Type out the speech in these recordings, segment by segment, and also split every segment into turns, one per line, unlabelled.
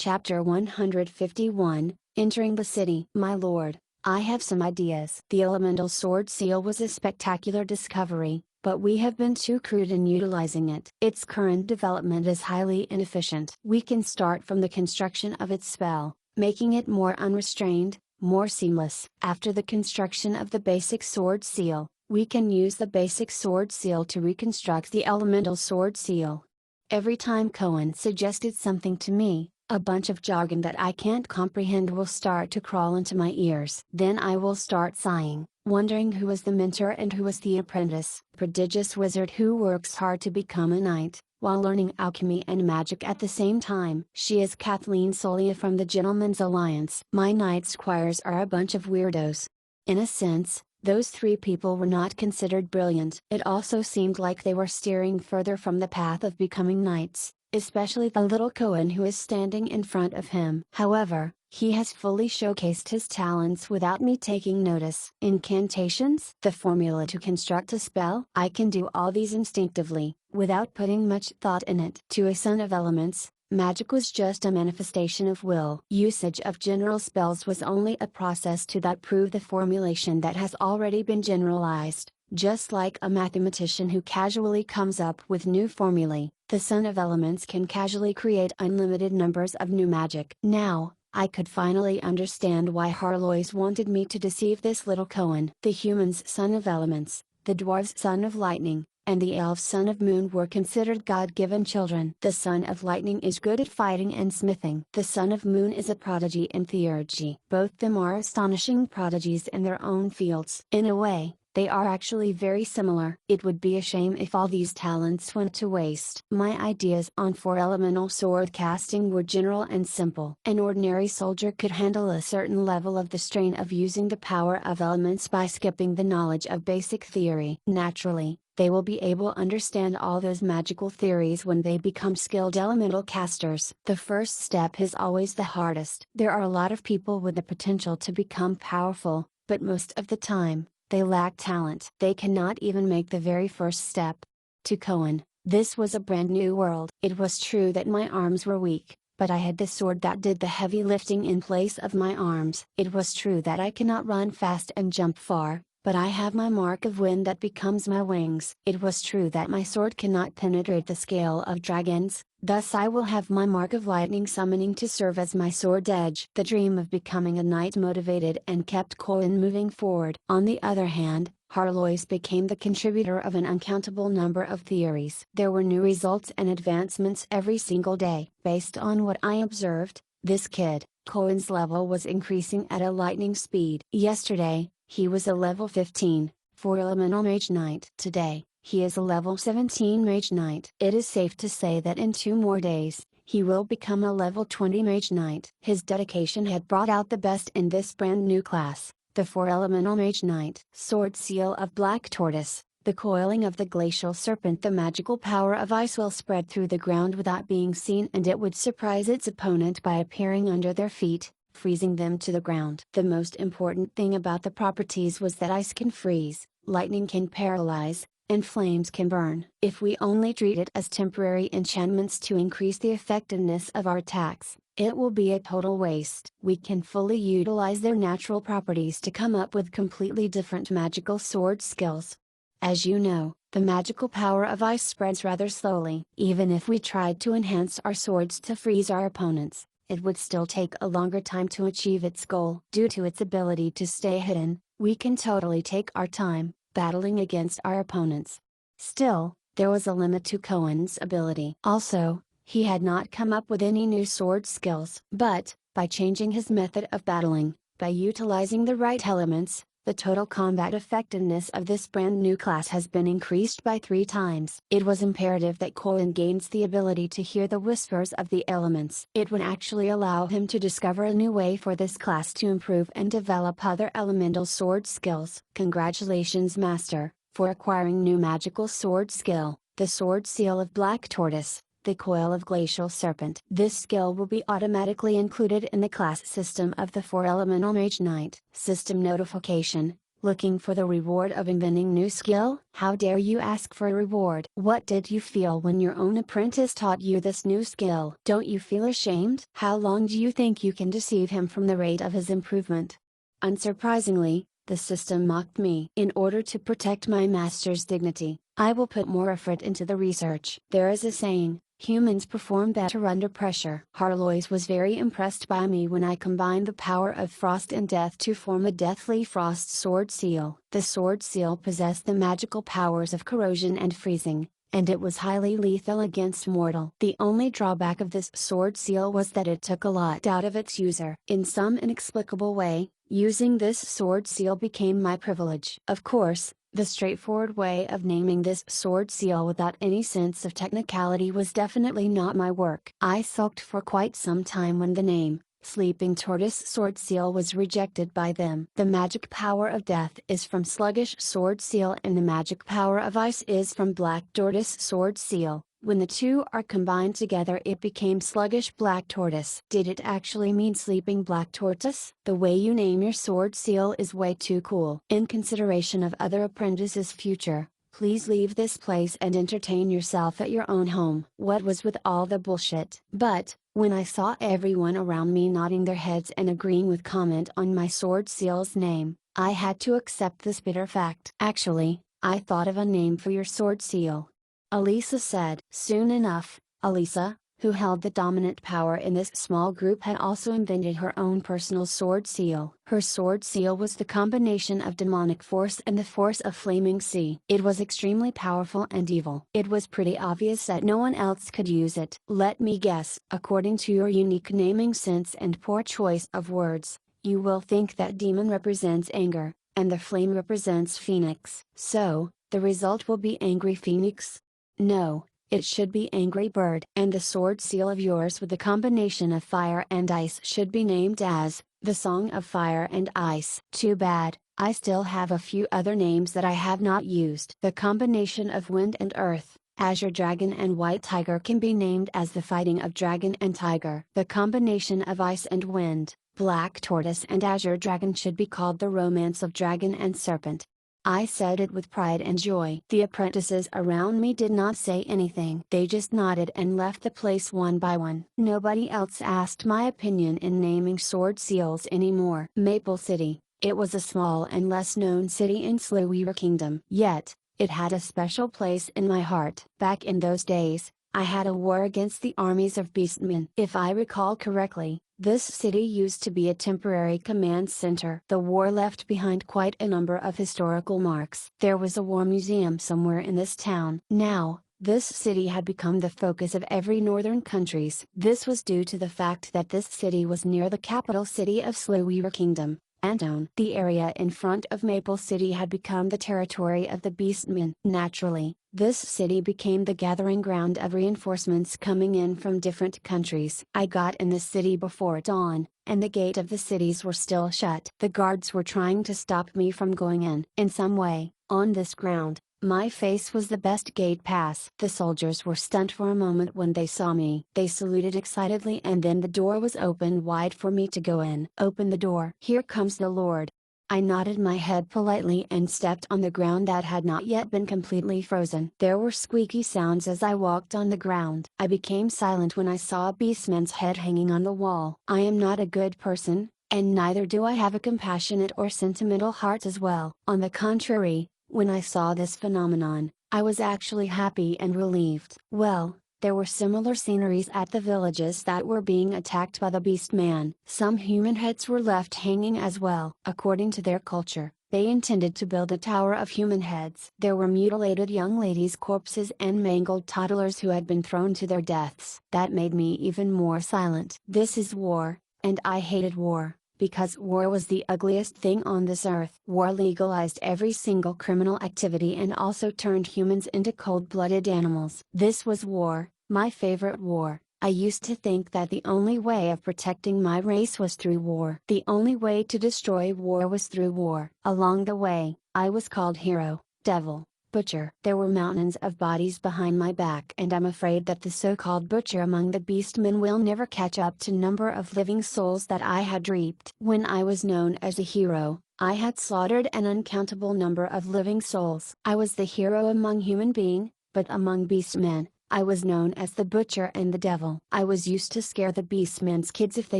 Chapter 151, Entering the City. My lord, I have some ideas. The elemental sword seal was a spectacular discovery, but we have been too crude in utilizing it. Its current development is highly inefficient. We can start from the construction of its spell, making it more unrestrained, more seamless. After the construction of the basic sword seal, we can use the basic sword seal to reconstruct the elemental sword seal. Every time Cohen suggested something to me, a bunch of jargon that I can't comprehend will start to crawl into my ears. Then I will start sighing, wondering who was the mentor and who was the apprentice. Prodigious wizard who works hard to become a knight, while learning alchemy and magic at the same time. She is Kathleen Solia from the Gentleman's Alliance. My knight squires are a bunch of weirdos. In a sense, those three people were not considered brilliant. It also seemed like they were steering further from the path of becoming knights, especially the little Cohen who is standing in front of him. However, he has fully showcased his talents without me taking notice. Incantations? The formula to construct a spell? I can do all these instinctively, without putting much thought in it. To a son of elements, magic was just a manifestation of will. Usage of general spells was only a process to that prove the formulation that has already been generalized. Just like a mathematician who casually comes up with new formulae, the Son of Elements can casually create unlimited numbers of new magic. Now, I could finally understand why Harlois wanted me to deceive this little Cohen. The human's Son of Elements, the dwarf's Son of Lightning, and the elf's Son of Moon were considered God-given children. The Son of Lightning is good at fighting and smithing. The Son of Moon is a prodigy in theurgy. Both them are astonishing prodigies in their own fields. In a way, they are actually very similar. It would be a shame if all these talents went to waste. My ideas on 4-elemental sword casting were general and simple. An ordinary soldier could handle a certain level of the strain of using the power of elements by skipping the knowledge of basic theory. Naturally, they will be able to understand all those magical theories when they become skilled elemental casters. The first step is always the hardest. There are a lot of people with the potential to become powerful, but most of the time, they lack talent. They cannot even make the very first step. To Cohen, this was a brand new world. It was true that my arms were weak, but I had the sword that did the heavy lifting in place of my arms. It was true that I cannot run fast and jump far, but I have my mark of wind that becomes my wings. It was true that my sword cannot penetrate the scale of dragons, thus I will have my mark of lightning summoning to serve as my sword edge. The dream of becoming a knight motivated and kept Cohen moving forward. On the other hand, Harlois became the contributor of an uncountable number of theories. There were new results and advancements every single day. Based on what I observed, this kid, Cohen's level was increasing at a lightning speed. Yesterday, he was a level 15, 4-elemental mage knight. Today, he is a level 17 mage knight. It is safe to say that in 2 more days, he will become a level 20 mage knight. His dedication had brought out the best in this brand new class, the 4-elemental mage knight. Sword seal of black tortoise, the coiling of the glacial serpent. The magical power of ice will spread through the ground without being seen, and it would surprise its opponent by appearing under their feet, freezing them to the ground. The most important thing about the properties was that ice can freeze, lightning can paralyze, and flames can burn. If we only treat it as temporary enchantments to increase the effectiveness of our attacks, it will be a total waste. We can fully utilize their natural properties to come up with completely different magical sword skills. As you know, the magical power of ice spreads rather slowly. Even if we tried to enhance our swords to freeze our opponents, it would still take a longer time to achieve its goal. Due to its ability to stay hidden, we can totally take our time, battling against our opponents. Still, there was a limit to Cohen's ability. Also, he had not come up with any new sword skills. But, by changing his method of battling, by utilizing the right elements, the total combat effectiveness of this brand new class has been increased by 3 times. It was imperative that Cohen gains the ability to hear the whispers of the elements. It would actually allow him to discover a new way for this class to improve and develop other elemental sword skills. Congratulations, Master, for acquiring new magical sword skill, the sword seal of black tortoise, the coil of glacial serpent. This skill will be automatically included in the class system of the 4-elemental mage knight. System notification: Looking for the reward of inventing new skill? How dare you ask for a reward? What did you feel when your own apprentice taught you this new skill? Don't you feel ashamed? How long do you think you can deceive him from the rate of his improvement? Unsurprisingly, the system mocked me. In order to protect my master's dignity, I will put more effort into the research. There is a saying, humans perform better under pressure. Harlois was very impressed by me when I combined the power of frost and death to form a deathly frost sword seal. The sword seal possessed the magical powers of corrosion and freezing, and it was highly lethal against mortal. The only drawback of this sword seal was that it took a lot out of its user. In some inexplicable way, using this sword seal became my privilege. Of course, the straightforward way of naming this sword seal without any sense of technicality was definitely not my work. I sulked for quite some time when the name, Sleeping Tortoise Sword Seal, was rejected by them. The magic power of death is from Sluggish Sword Seal and the magic power of ice is from Black Tortoise Sword Seal. When the two are combined together it became Sluggish Black Tortoise. Did it actually mean Sleeping Black Tortoise? The way you name your sword seal is way too cool. In consideration of other apprentices' future, please leave this place and entertain yourself at your own home. What was with all the bullshit? But, when I saw everyone around me nodding their heads and agreeing with comment on my sword seal's name, I had to accept this bitter fact. Actually, I thought of a name for your sword seal. Elisa said. Soon enough, Elisa, who held the dominant power in this small group, had also invented her own personal sword seal. Her sword seal was the combination of demonic force and the force of flaming sea. It was extremely powerful and evil. It was pretty obvious that no one else could use it. Let me guess, according to your unique naming sense and poor choice of words, you will think that demon represents anger, and the flame represents phoenix. So, the result will be angry phoenix? No, it should be Angry Bird. And the sword seal of yours with the combination of fire and ice should be named as, the Song of Fire and Ice. Too bad, I still have a few other names that I have not used. The combination of wind and earth, Azure Dragon and White Tiger, can be named as the Fighting of Dragon and Tiger. The combination of ice and wind, Black Tortoise and Azure Dragon, should be called the Romance of Dragon and Serpent. I said it with pride and joy. The apprentices around me did not say anything. They just nodded and left the place one by one. Nobody else asked my opinion in naming sword seals anymore. Maple City, it was a small and less known city in Slough Kingdom. Yet, it had a special place in my heart. Back in those days, I had a war against the armies of beastmen. If I recall correctly, this city used to be a temporary command center. The war left behind quite a number of historical marks. There was a war museum somewhere in this town. Now, this city had become the focus of every northern countries. This was due to the fact that this city was near the capital city of Slough Kingdom, Anton. The area in front of Maple City had become the territory of the beastmen. Naturally, this city became the gathering ground of reinforcements coming in from different countries. I got in the city before dawn, and the gate of the cities were still shut. The guards were trying to stop me from going in. In some way, on this ground, my face was the best gate pass. The soldiers were stunned for a moment when they saw me. They saluted excitedly and then the door was opened wide for me to go in. Open the door. Here comes the Lord. I nodded my head politely and stepped on the ground that had not yet been completely frozen. There were squeaky sounds as I walked on the ground. I became silent when I saw a beastman's head hanging on the wall. I am not a good person, and neither do I have a compassionate or sentimental heart as well. On the contrary, when I saw this phenomenon, I was actually happy and relieved. Well, there were similar sceneries at the villages that were being attacked by the beast man. Some human heads were left hanging as well. According to their culture, they intended to build a tower of human heads. There were mutilated young ladies' corpses and mangled toddlers who had been thrown to their deaths. That made me even more silent. This is war, and I hated war, because war was the ugliest thing on this earth. War legalized every single criminal activity and also turned humans into cold-blooded animals. This was war, my favorite war. I used to think that the only way of protecting my race was through war. The only way to destroy war was through war. Along the way, I was called hero, devil, butcher. There were mountains of bodies behind my back and I'm afraid that the so-called butcher among the beastmen will never catch up to number of living souls that I had reaped. When I was known as a hero, I had slaughtered an uncountable number of living souls. I was the hero among human beings, but among beastmen, I was known as the butcher and the devil. I was used to scare the beastmen's kids if they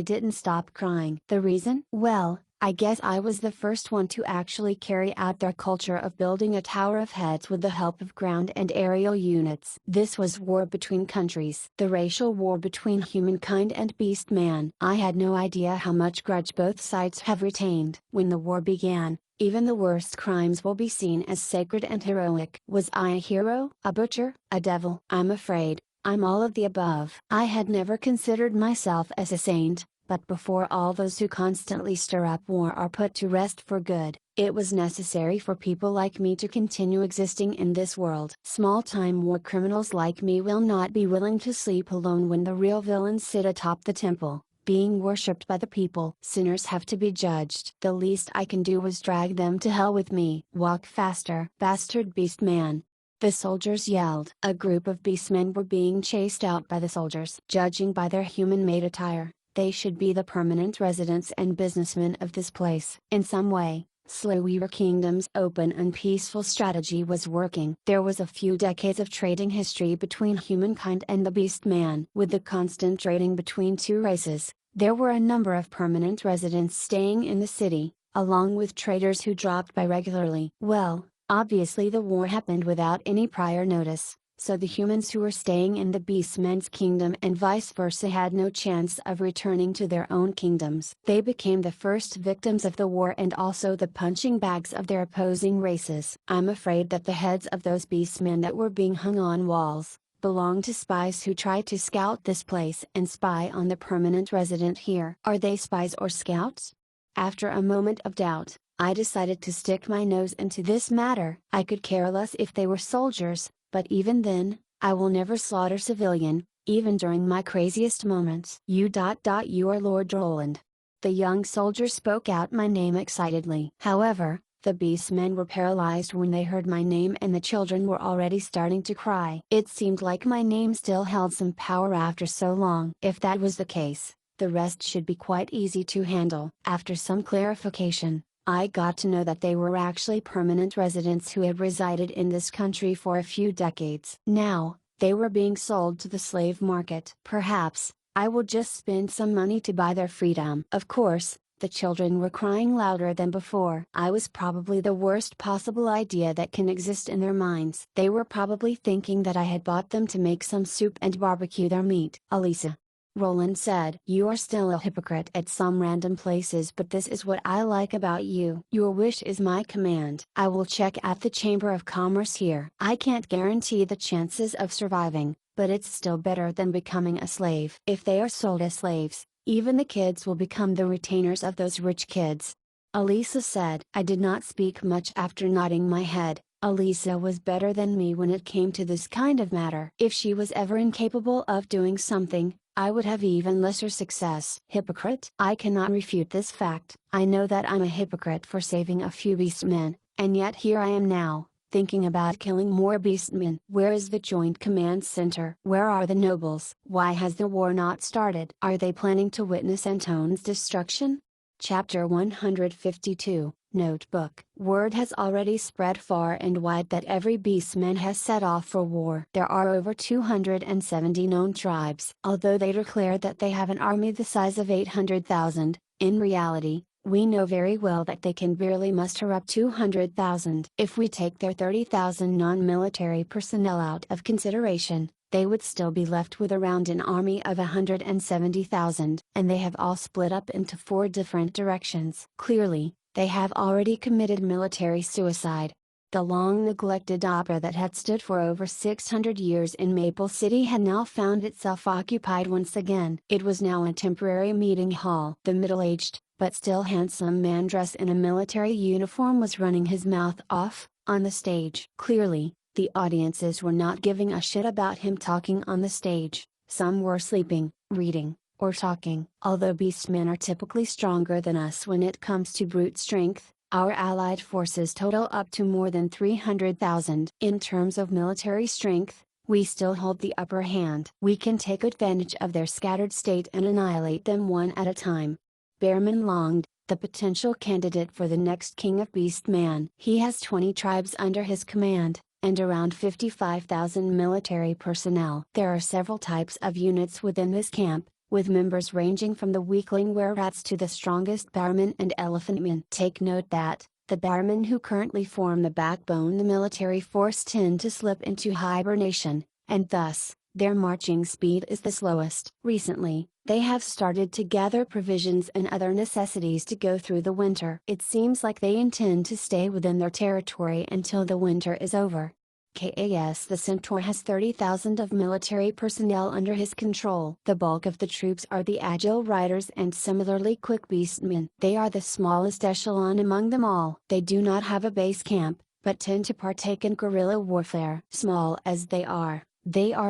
didn't stop crying. The reason? Well, I guess I was the first one to actually carry out their culture of building a tower of heads with the help of ground and aerial units. This was war between countries. The racial war between humankind and beastman. I had no idea how much grudge both sides have retained. When the war began, even the worst crimes will be seen as sacred and heroic. Was I a hero, a butcher, a devil? I'm afraid, I'm all of the above. I had never considered myself as a saint. But before all those who constantly stir up war are put to rest for good, it was necessary for people like me to continue existing in this world. Small-time war criminals like me will not be willing to sleep alone when the real villains sit atop the temple, being worshipped by the people. Sinners have to be judged. The least I can do was drag them to hell with me. Walk faster, bastard beast man! The soldiers yelled. A group of beastmen were being chased out by the soldiers. Judging by their human-made attire, they should be the permanent residents and businessmen of this place. In some way, Slower Kingdom's open and peaceful strategy was working. There was a few decades of trading history between humankind and the beastman. With the constant trading between two races, there were a number of permanent residents staying in the city, along with traders who dropped by regularly. Well, obviously the war happened without any prior notice. So the humans who were staying in the beastmen's kingdom and vice versa had no chance of returning to their own kingdoms. They became the first victims of the war and also the punching bags of their opposing races. I'm afraid that the heads of those beastmen that were being hung on walls, belong to spies who tried to scout this place and spy on the permanent resident here. Are they spies or scouts? After a moment of doubt, I decided to stick my nose into this matter. I could care less if they were soldiers. But even then, I will never slaughter civilian, even during my craziest moments. You are Lord Roland. The young soldier spoke out my name excitedly. However, the beastmen were paralyzed when they heard my name and the children were already starting to cry. It seemed like my name still held some power after so long. If that was the case, the rest should be quite easy to handle. After some clarification, I got to know that they were actually permanent residents who had resided in this country for a few decades. Now, they were being sold to the slave market. Perhaps, I will just spend some money to buy their freedom. Of course, the children were crying louder than before. I was probably the worst possible idea that can exist in their minds. They were probably thinking that I had bought them to make some soup and barbecue their meat. Elisa, Roland said. You are still a hypocrite at some random places, but this is what I like about you. Your wish is my command. I will check at the Chamber of Commerce here. I can't guarantee the chances of surviving, but it's still better than becoming a slave. If they are sold as slaves, even the kids will become the retainers of those rich kids. Elisa said. I did not speak much after nodding my head. Elisa was better than me when it came to this kind of matter. If she was ever incapable of doing something, I would have even lesser success. Hypocrite? I cannot refute this fact. I know that I'm a hypocrite for saving a few beastmen, and yet here I am now, thinking about killing more beastmen. Where is the Joint Command Center? Where are the nobles? Why has the war not started? Are they planning to witness Antone's destruction? Chapter 152, Notebook. Word has already spread far and wide that every beastman has set off for war. There are over 270 known tribes. Although they declare that they have an army the size of 800,000, in reality, we know very well that they can barely muster up 200,000. If we take their 30,000 non-military personnel out of consideration, they would still be left with around an army of 170,000, and they have all split up into 4 different directions. Clearly, they have already committed military suicide. The long-neglected opera that had stood for over 600 years in Maple City had now found itself occupied once again. It was now a temporary meeting hall. The middle-aged, but still handsome man dressed in a military uniform was running his mouth off, on the stage. Clearly, the audiences were not giving a shit about him talking on the stage. Some were sleeping, reading, or talking. Although beastmen are typically stronger than us when it comes to brute strength, our allied forces total up to more than 300,000. In terms of military strength, we still hold the upper hand. We can take advantage of their scattered state and annihilate them one at a time. Behrman longed, the potential candidate for the next king of Beastman. He has 20 tribes under his command, and around 55,000 military personnel. There are several types of units within this camp, with members ranging from the weakling were-rats to the strongest barmen and elephantmen. Take note that, the barmen who currently form the backbone the military force tend to slip into hibernation, and thus, their marching speed is the slowest. Recently, they have started to gather provisions and other necessities to go through the winter. It seems like they intend to stay within their territory until the winter is over. KAS the Centaur has 30,000 of military personnel under his control. The bulk of the troops are the agile riders and similarly quick beastmen. They are the smallest echelon among them all. They do not have a base camp, but tend to partake in guerrilla warfare. Small as they are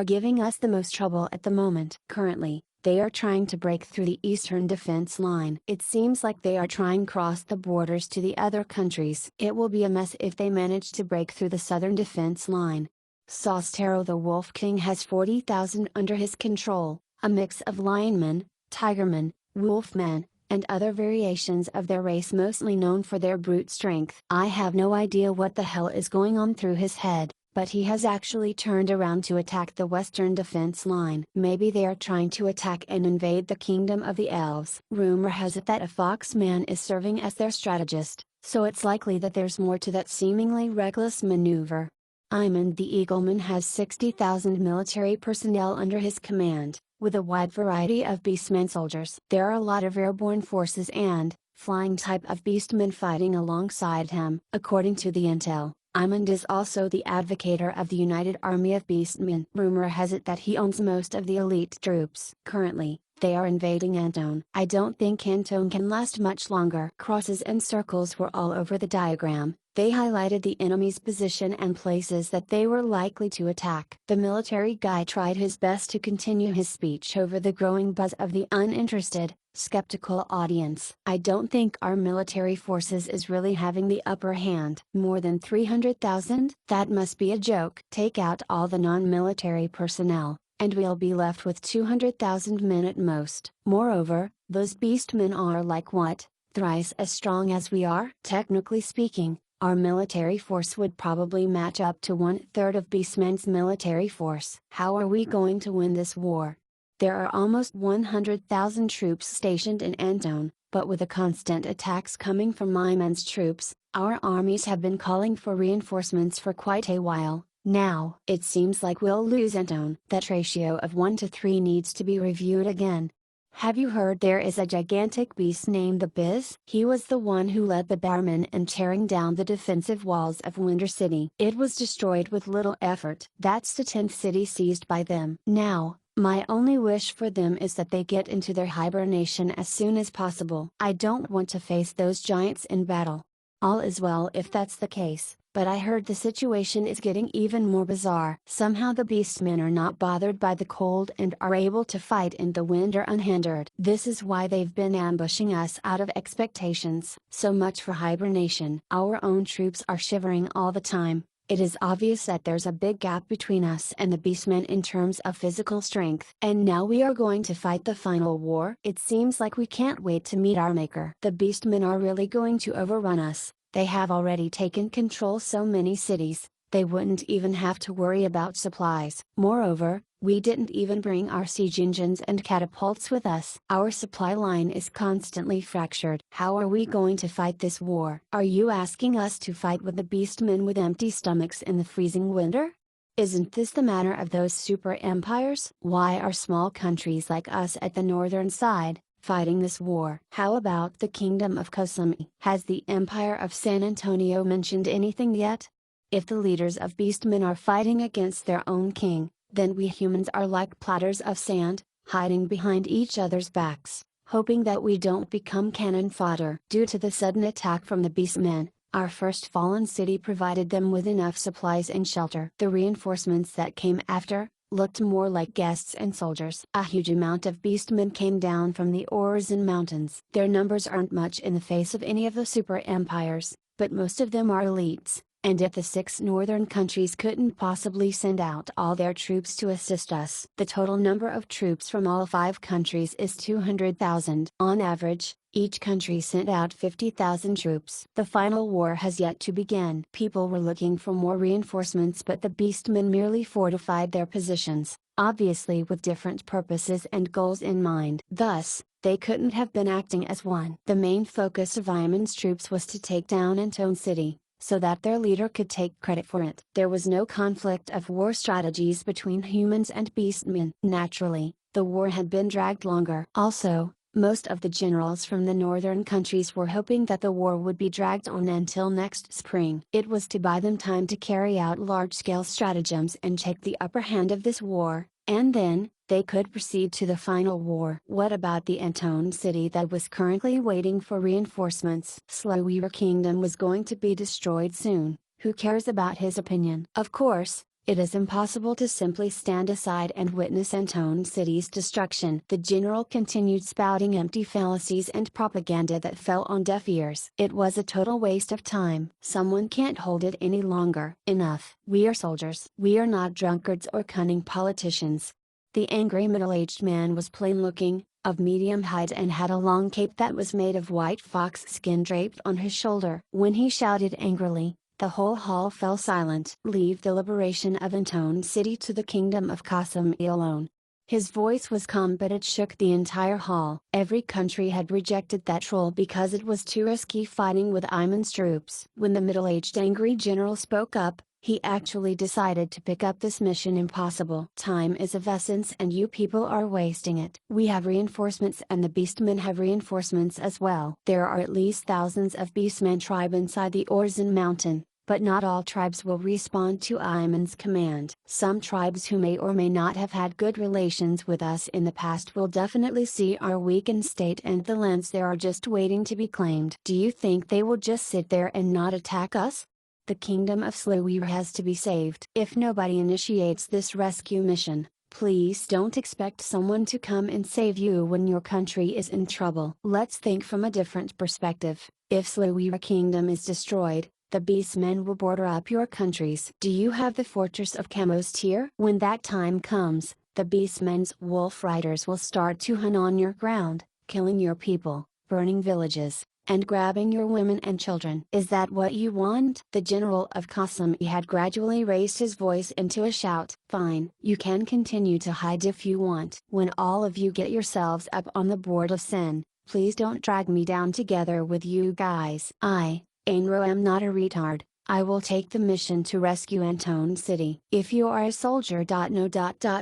giving us the most trouble at the moment. Currently, they are trying to break through the eastern defense line. It seems like they are trying to cross the borders to the other countries. It will be a mess if they manage to break through the southern defense line. Sostero the Wolf King has 40,000 under his control, a mix of lionmen, tigermen, wolfmen, and other variations of their race mostly known for their brute strength. I have no idea what the hell is going on through his head, but he has actually turned around to attack the western defense line. Maybe they are trying to attack and invade the kingdom of the elves. Rumor has it that a foxman is serving as their strategist, so it's likely that there's more to that seemingly reckless maneuver. Imund the Eagleman has 60,000 military personnel under his command, with a wide variety of beastmen soldiers. There are a lot of airborne forces and flying type of beastmen fighting alongside him. According to the intel, Imund is also the advocator of the United Army of Beastmen. Rumor has it that he owns most of the elite troops. Currently, they are invading Antone. I don't think Antone can last much longer. Crosses and circles were all over the diagram. They highlighted the enemy's position and places that they were likely to attack. The military guy tried his best to continue his speech over the growing buzz of the uninterested, skeptical audience. I don't think our military forces is really having the upper hand. More than 300,000? That must be a joke. Take out all the non-military personnel, and we'll be left with 200,000 men at most. Moreover, those beastmen are like what? Thrice as strong as we are? Technically speaking, our military force would probably match up to 1/3 of Beastmen's military force. How are we going to win this war? There are almost 100,000 troops stationed in Antone, but with the constant attacks coming from Imund's troops, our armies have been calling for reinforcements for quite a while. Now, it seems like we'll lose Antone. That ratio of 1 to 3 needs to be reviewed again. Have you heard there is a gigantic beast named the Biz? He was the one who led the Barmen in tearing down the defensive walls of Winter City. It was destroyed with little effort. That's the 10th city seized by them. Now, my only wish for them is that they get into their hibernation as soon as possible. I don't want to face those giants in battle. All is well if that's the case, but I heard the situation is getting even more bizarre. Somehow the beastmen are not bothered by the cold and are able to fight in the winter unhindered. This is why they've been ambushing us out of expectations. So much for hibernation. Our own troops are shivering all the time. It is obvious that there's a big gap between us and the beastmen in terms of physical strength. And now we are going to fight the final war? It seems like we can't wait to meet our maker. The beastmen are really going to overrun us. They have already taken control so many cities, they wouldn't even have to worry about supplies. Moreover, we didn't even bring our siege engines and catapults with us. Our supply line is constantly fractured. How are we going to fight this war? Are you asking us to fight with the beastmen with empty stomachs in the freezing winter? Isn't this the manner of those super empires? Why are small countries like us at the northern side fighting this war? How about the kingdom of Kosumi? Has the empire of San Antonio mentioned anything yet? If the leaders of beastmen are fighting against their own king, then we humans are like platters of sand, hiding behind each other's backs, hoping that we don't become cannon fodder. Due to the sudden attack from the beastmen, our first fallen city provided them with enough supplies and shelter. The reinforcements that came after looked more like guests and soldiers. A huge amount of beastmen came down from the Orizon Mountains. Their numbers aren't much in the face of any of the super empires, but most of them are elites, And if the 6 northern countries couldn't possibly send out all their troops to assist us, the total number of troops from all 5 countries is 200,000. On average, each country sent out 50,000 troops. The final war has yet to begin. People were looking for more reinforcements, but the beastmen merely fortified their positions, obviously with different purposes and goals in mind. Thus, they couldn't have been acting as one. The main focus of Iman's troops was to take down Antone City, so that their leader could take credit for it. There was no conflict of war strategies between humans and beastmen. Naturally, the war had been dragged longer. Also, most of the generals from the northern countries were hoping that the war would be dragged on until next spring. It was to buy them time to carry out large-scale stratagems and take the upper hand of this war, and then, they could proceed to the final war. What about the Antone city that was currently waiting for reinforcements? Slower Kingdom was going to be destroyed soon. Who cares about his opinion? Of course, it is impossible to simply stand aside and witness Antone city's destruction. The general continued spouting empty fallacies and propaganda that fell on deaf ears. It was a total waste of time. Someone can't hold it any longer. Enough. We are soldiers. We are not drunkards or cunning politicians. The angry middle-aged man was plain-looking, of medium height, and had a long cape that was made of white fox skin draped on his shoulder. When he shouted angrily, the whole hall fell silent. Leave the liberation of Antone City to the kingdom of Qasim alone. His voice was calm, but it shook the entire hall. Every country had rejected that troll because it was too risky fighting with Iman's troops. When the middle-aged angry general spoke up, he actually decided to pick up this mission impossible. Time is of essence and you people are wasting it. We have reinforcements and the beastmen have reinforcements as well. There are at least thousands of beastmen tribe inside the Orzan mountain, but not all tribes will respond to Iman's command. Some tribes who may or may not have had good relations with us in the past will definitely see our weakened state and the lands there are just waiting to be claimed. Do you think they will just sit there and not attack us? The kingdom of Slower has to be saved. If nobody initiates this rescue mission, please don't expect someone to come and save you when your country is in trouble. Let's think from a different perspective. If Slower Kingdom is destroyed, the beastmen will border up your countries. Do you have the fortress of Kamos Tyr? When that time comes, the beastmen's wolf riders will start to hunt on your ground, killing your people, burning villages, and grabbing your women and children. Is that what you want? The general of Qasim had gradually raised his voice into a shout. Fine, you can continue to hide if you want. When all of you get yourselves up on the board of Sen, please don't drag me down together with you guys. I, Ainro, am not a retard. I will take the mission to rescue Antone City. If you are a soldier. No.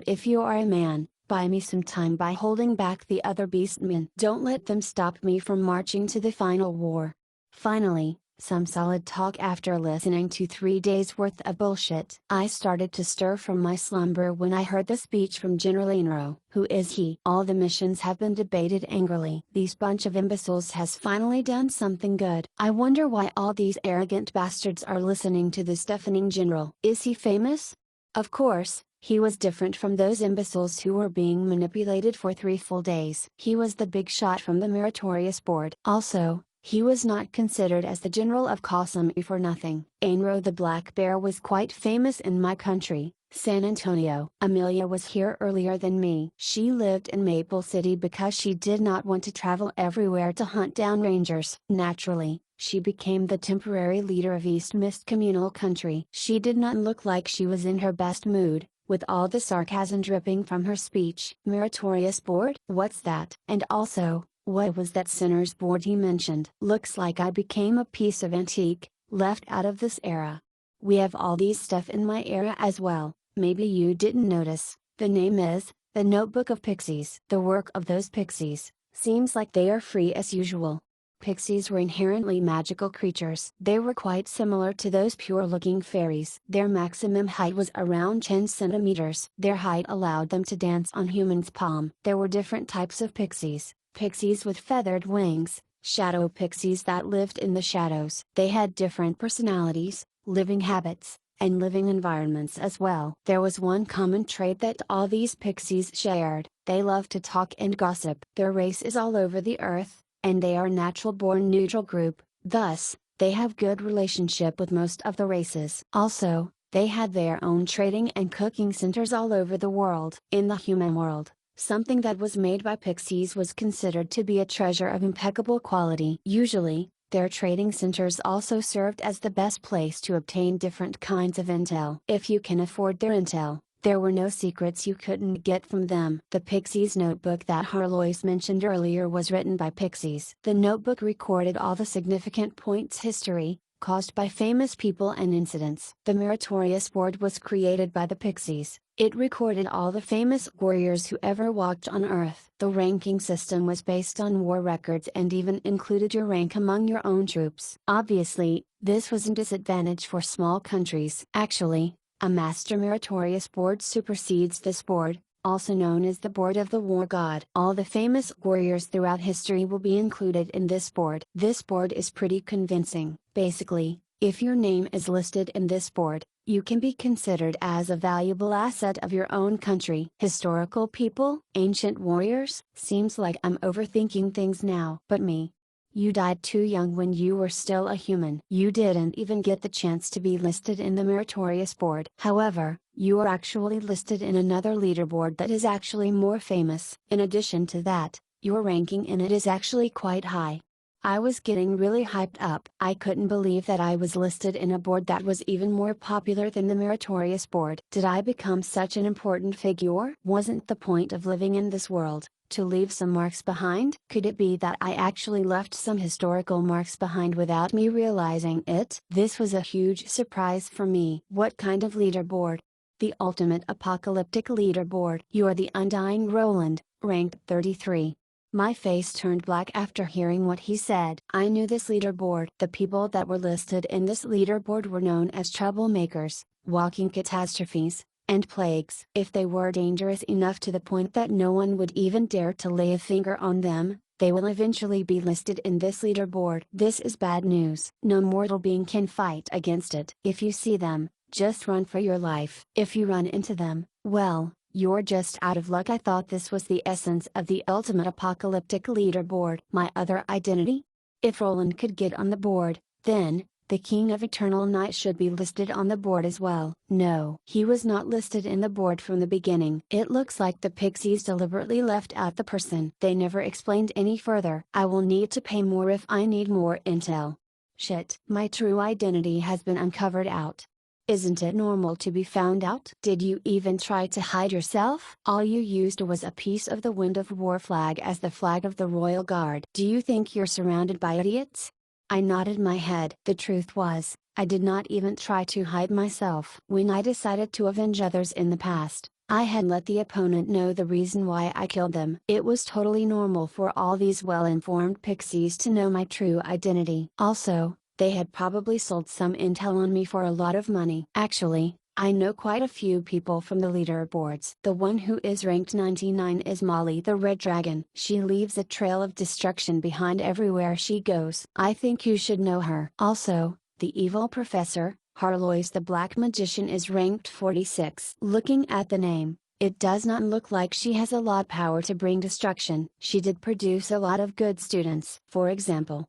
If you are a man, buy me some time by holding back the other beastmen. Don't let them stop me from marching to the final war. Finally, some solid talk after listening to 3 days worth of bullshit. I started to stir from my slumber when I heard the speech from General Ainro. Who is he? All the missions have been debated angrily. These bunch of imbeciles has finally done something good. I wonder why all these arrogant bastards are listening to this deafening general. Is he famous? Of course. He was different from those imbeciles who were being manipulated for 3 full days. He was the big shot from the meritorious board. Also, he was not considered as the general of Qasim for nothing. Ainro the Black Bear was quite famous in my country, San Antonio. Amelia was here earlier than me. She lived in Maple City because she did not want to travel everywhere to hunt down rangers. Naturally, she became the temporary leader of East Mist Communal Country. She did not look like she was in her best mood, with all the sarcasm dripping from her speech. Meritorious board? What's that? And also, what was that sinner's board he mentioned? Looks like I became a piece of antique, left out of this era. We have all these stuff in my era as well. Maybe you didn't notice. The name is, The Notebook of Pixies. The work of those pixies, seems like they are free as usual. Pixies were inherently magical creatures. They were quite similar to those pure-looking fairies. Their maximum height was around 10 centimeters. Their height allowed them to dance on humans' palm. There were different types of pixies. Pixies with feathered wings, shadow pixies that lived in the shadows. They had different personalities, living habits, and living environments as well. There was one common trait that all these pixies shared: they loved to talk and gossip. Their race is all over the earth, and they are natural-born neutral group. Thus, They have good relationship with most of the races. Also, they had their own trading and cooking centers all over the world. In the human world, something that was made by pixies was considered to be a treasure of impeccable quality. Usually, their trading centers also served as the best place to obtain different kinds of intel. If you can afford their intel, there were no secrets you couldn't get from them. The Pixies notebook that Harlois mentioned earlier was written by Pixies. The notebook recorded all the significant points history, caused by famous people and incidents. The Meritorious Board was created by the Pixies. It recorded all the famous warriors who ever walked on Earth. The ranking system was based on war records and even included your rank among your own troops. Obviously, this was a disadvantage for small countries. Actually, a Master Meritorious Board supersedes this board, also known as the Board of the War God. All the famous warriors throughout history will be included in this board. This board is pretty convincing. Basically, if your name is listed in this board, you can be considered as a valuable asset of your own country. Historical people, ancient warriors. Seems like I'm overthinking things now. But me. You died too young when you were still a human. You didn't even get the chance to be listed in the Meritorious Board. However, you are actually listed in another leaderboard that is actually more famous. In addition to that, your ranking in it is actually quite high. I was getting really hyped up. I couldn't believe that I was listed in a board that was even more popular than the Meritorious Board. Did I become such an important figure? Wasn't the point of living in this world to leave some marks behind? Could it be that I actually left some historical marks behind without me realizing it? This was a huge surprise for me. What kind of leaderboard? The ultimate apocalyptic leaderboard. You are the Undying Roland, ranked 33. My face turned black after hearing what he said. I knew this leaderboard. The people that were listed in this leaderboard were known as troublemakers, walking catastrophes, and plagues. If they were dangerous enough to the point that no one would even dare to lay a finger on them, they will eventually be listed in this leaderboard. This is bad news. No mortal being can fight against it. If you see them, just run for your life. If you run into them, well, you're just out of luck. I thought this was the essence of the ultimate apocalyptic leaderboard. My other identity? If Roland could get on the board, then, the King of Eternal Night should be listed on the board as well. No, he was not listed in the board from the beginning. It looks like the Pixies deliberately left out the person. They never explained any further. I will need to pay more if I need more intel. Shit. My true identity has been uncovered out. Isn't it normal to be found out? Did you even try to hide yourself? All you used was a piece of the Wind of War flag as the flag of the Royal Guard. Do you think you're surrounded by idiots? I nodded my head. The truth was, I did not even try to hide myself. When I decided to avenge others in the past, I had let the opponent know the reason why I killed them. It was totally normal for all these well-informed pixies to know my true identity. Also, they had probably sold some intel on me for a lot of money. Actually, I know quite a few people from the leaderboards. The one who is ranked 99 is Molly the Red Dragon. She leaves a trail of destruction behind everywhere she goes. I think you should know her. Also, the evil professor, Harlois the Black Magician, is ranked 46. Looking at the name, it does not look like she has a lot of power to bring destruction. She did produce a lot of good students. For example,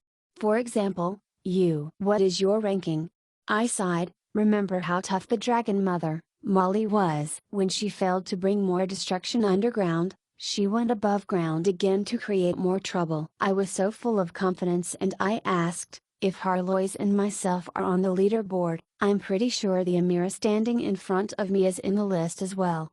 you. What is your ranking? I sighed. Remember how tough the Dragon Mother, Molly, was? When she failed to bring more destruction underground, she went above ground again to create more trouble. I was so full of confidence and I asked, if Harlois and myself are on the leaderboard, I'm pretty sure the Amira standing in front of me is in the list as well.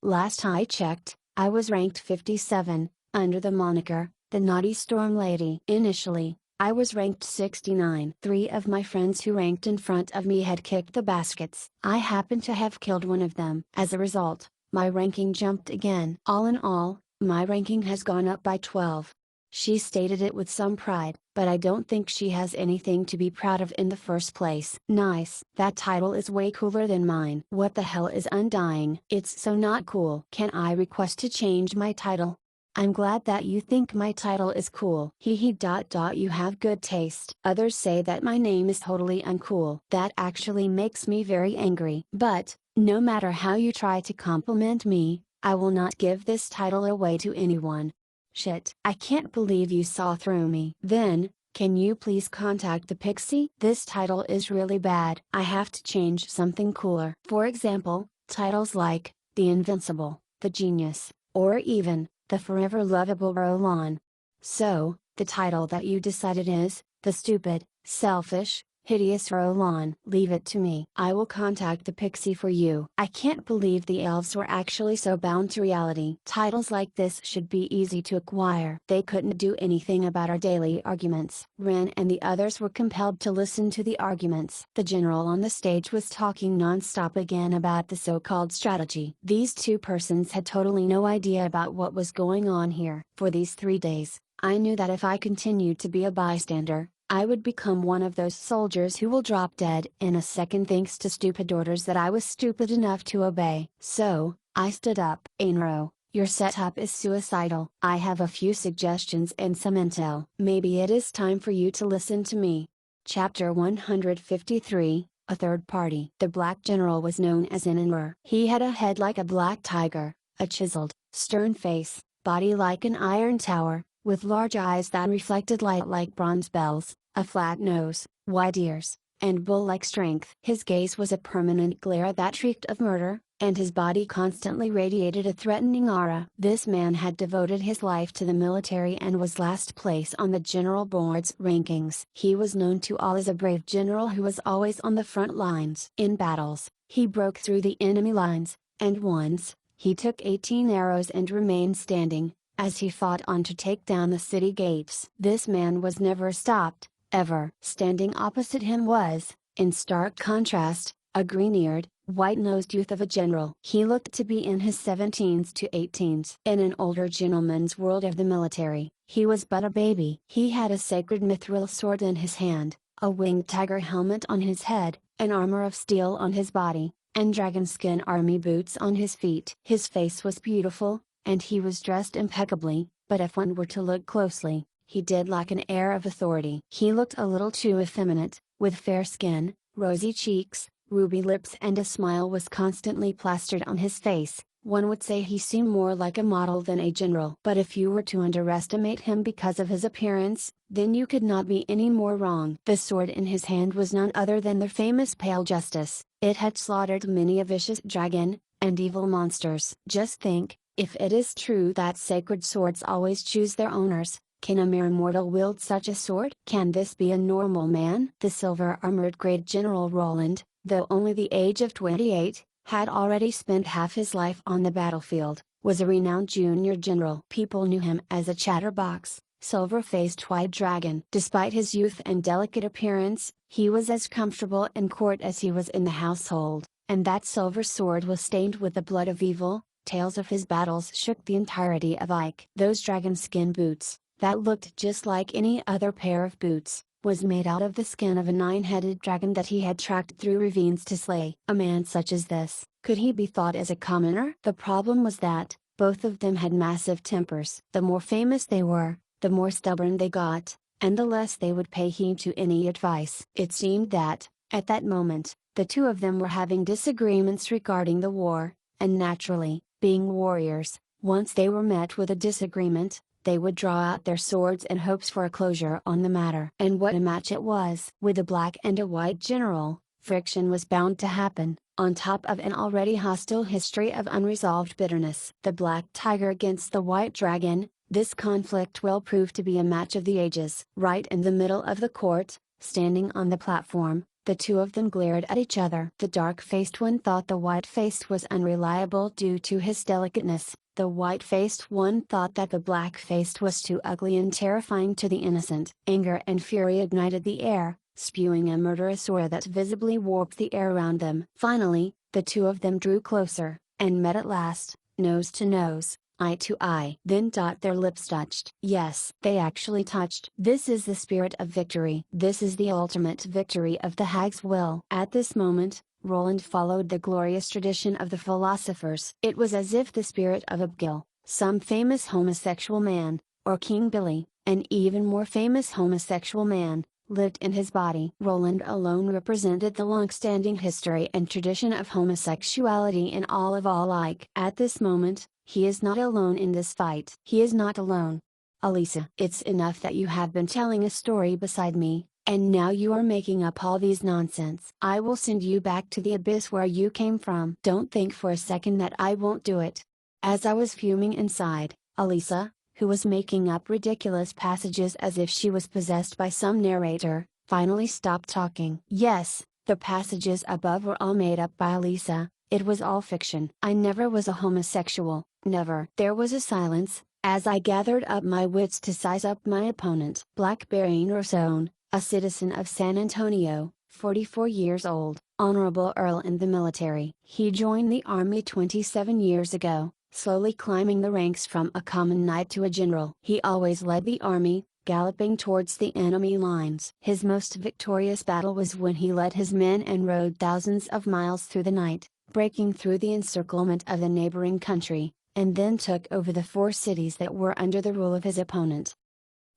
Last I checked, I was ranked 57, under the moniker, the Naughty Storm Lady. Initially, I was ranked 69. 3 of my friends who ranked in front of me had kicked the baskets. I happened to have killed one of them. As a result, my ranking jumped again. All in all, my ranking has gone up by 12. She stated it with some pride, but I don't think she has anything to be proud of in the first place. Nice. That title is way cooler than mine. What the hell is Undying? It's so not cool. Can I request to change my title? I'm glad that you think my title is cool. You have good taste. Others say that my name is totally uncool. That actually makes me very angry. But, no matter how you try to compliment me, I will not give this title away to anyone. Shit. I can't believe you saw through me. Then, Can you please contact the pixie? This title is really bad. I have to change something cooler. For example, titles like, The Invincible, The Genius, or even, The Forever Lovable Roland. So, the title that you decided is, The Stupid, Selfish, Hideous Roland. Leave it to me. I will contact the pixie for you. I can't believe the elves were actually so bound to reality. Titles like this should be easy to acquire. They couldn't do anything about our daily arguments. Ren and the others were compelled to listen to the arguments. The general on the stage was talking non-stop again about the so-called strategy. These two persons had totally no idea about what was going on here. For these 3 days, I knew that if I continued to be a bystander, I would become one of those soldiers who will drop dead in a second thanks to stupid orders that I was stupid enough to obey. So, I stood up. Ainro, your setup is suicidal. I have a few suggestions and some intel. Maybe it is time for you to listen to me. Chapter 153, A Third Party. The Black General was known as Ainro. He had a head like a black tiger, a chiseled, stern face, body like an iron tower, with large eyes that reflected light like bronze bells, a flat nose, wide ears, and bull-like strength. His gaze was a permanent glare that reeked of murder, and his body constantly radiated a threatening aura. This man had devoted his life to the military and was last place on the general board's rankings. He was known to all as a brave general who was always on the front lines. In battles, he broke through the enemy lines, and once, he took 18 arrows and remained standing, as he fought on to take down the city gates. This man was never stopped, ever. Standing opposite him was, in stark contrast, a green-eared, white-nosed youth of a general. He looked to be in his 17s to 18s. In an older gentleman's world of the military, he was but a baby. He had a sacred mithril sword in his hand, a winged tiger helmet on his head, an armor of steel on his body, and dragon-skin army boots on his feet. His face was beautiful, and he was dressed impeccably, but if one were to look closely, he did lack an air of authority. He looked a little too effeminate, with fair skin, rosy cheeks, ruby lips, and a smile was constantly plastered on his face. One would say he seemed more like a model than a general. But if you were to underestimate him because of his appearance, then you could not be any more wrong. The sword in his hand was none other than the famous Pale Justice. It had slaughtered many a vicious dragon, and evil monsters. Just think, if it is true that sacred swords always choose their owners, can a mere mortal wield such a sword? Can this be a normal man? The silver-armored great General Roland, though only the age of 28, had already spent half his life on the battlefield, was a renowned junior general. People knew him as a chatterbox, silver-faced white dragon. Despite his youth and delicate appearance, he was as comfortable in court as he was in the household, and that silver sword was stained with the blood of evil. Tales of his battles shook the entirety of Ike. Those dragon skin boots, that looked just like any other pair of boots, was made out of the skin of a 9-headed dragon that he had tracked through ravines to slay. A man such as this, could he be thought as a commoner? The problem was that, both of them had massive tempers. The more famous they were, the more stubborn they got, and the less they would pay heed to any advice. It seemed that, at that moment, the two of them were having disagreements regarding the war, and naturally, being warriors, once they were met with a disagreement, they would draw out their swords in hopes for a closure on the matter. And what a match it was! With a black and a white general, friction was bound to happen, on top of an already hostile history of unresolved bitterness. The black tiger against the white dragon, this conflict will prove to be a match of the ages. Right in the middle of the court, standing on the platform, the two of them glared at each other. The dark-faced one thought the white-faced was unreliable due to his delicateness. The white-faced one thought that the black-faced was too ugly and terrifying to the innocent. Anger and fury ignited the air, spewing a murderous aura that visibly warped the air around them. Finally, the two of them drew closer, and met at last, nose to nose, eye to eye. Then their lips touched. Yes, they actually touched. This is the spirit of victory. This is the ultimate victory of the hag's will. At this moment, Roland followed the glorious tradition of the philosophers. It was as if the spirit of Abgil, some famous homosexual man, or King Billy, an even more famous homosexual man, lived in his body. Roland alone represented the long-standing history and tradition of homosexuality in all of Ike. At this moment, he is not alone in this fight. He is not alone. Elisa. It's enough that you have been telling a story beside me, and now you are making up all these nonsense. I will send you back to the abyss where you came from. Don't think for a second that I won't do it. As I was fuming inside, Elisa, who was making up ridiculous passages as if she was possessed by some narrator, finally stopped talking. Yes, the passages above were all made up by Elisa. It was all fiction. I never was a homosexual, never. There was a silence, as I gathered up my wits to size up my opponent. Blackberry Norson, a citizen of San Antonio, 44 years old, honorable Earl in the military. He joined the army 27 years ago, slowly climbing the ranks from a common knight to a general. He always led the army, galloping towards the enemy lines. His most victorious battle was when he led his men and rode thousands of miles through the night, breaking through the encirclement of the neighboring country, and then took over the 4 cities that were under the rule of his opponent.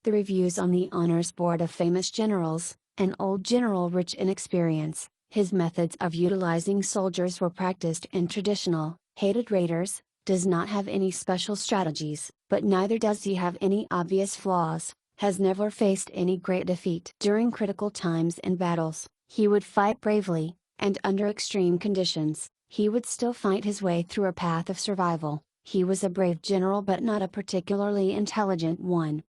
The reviews on the honors board of famous generals, an old general rich in experience, his methods of utilizing soldiers were practiced and traditional, hated raiders, does not have any special strategies, but neither does he have any obvious flaws, has never faced any great defeat. During critical times in battles, he would fight bravely, and under extreme conditions, he would still fight his way through a path of survival. He was a brave general but not a particularly intelligent one.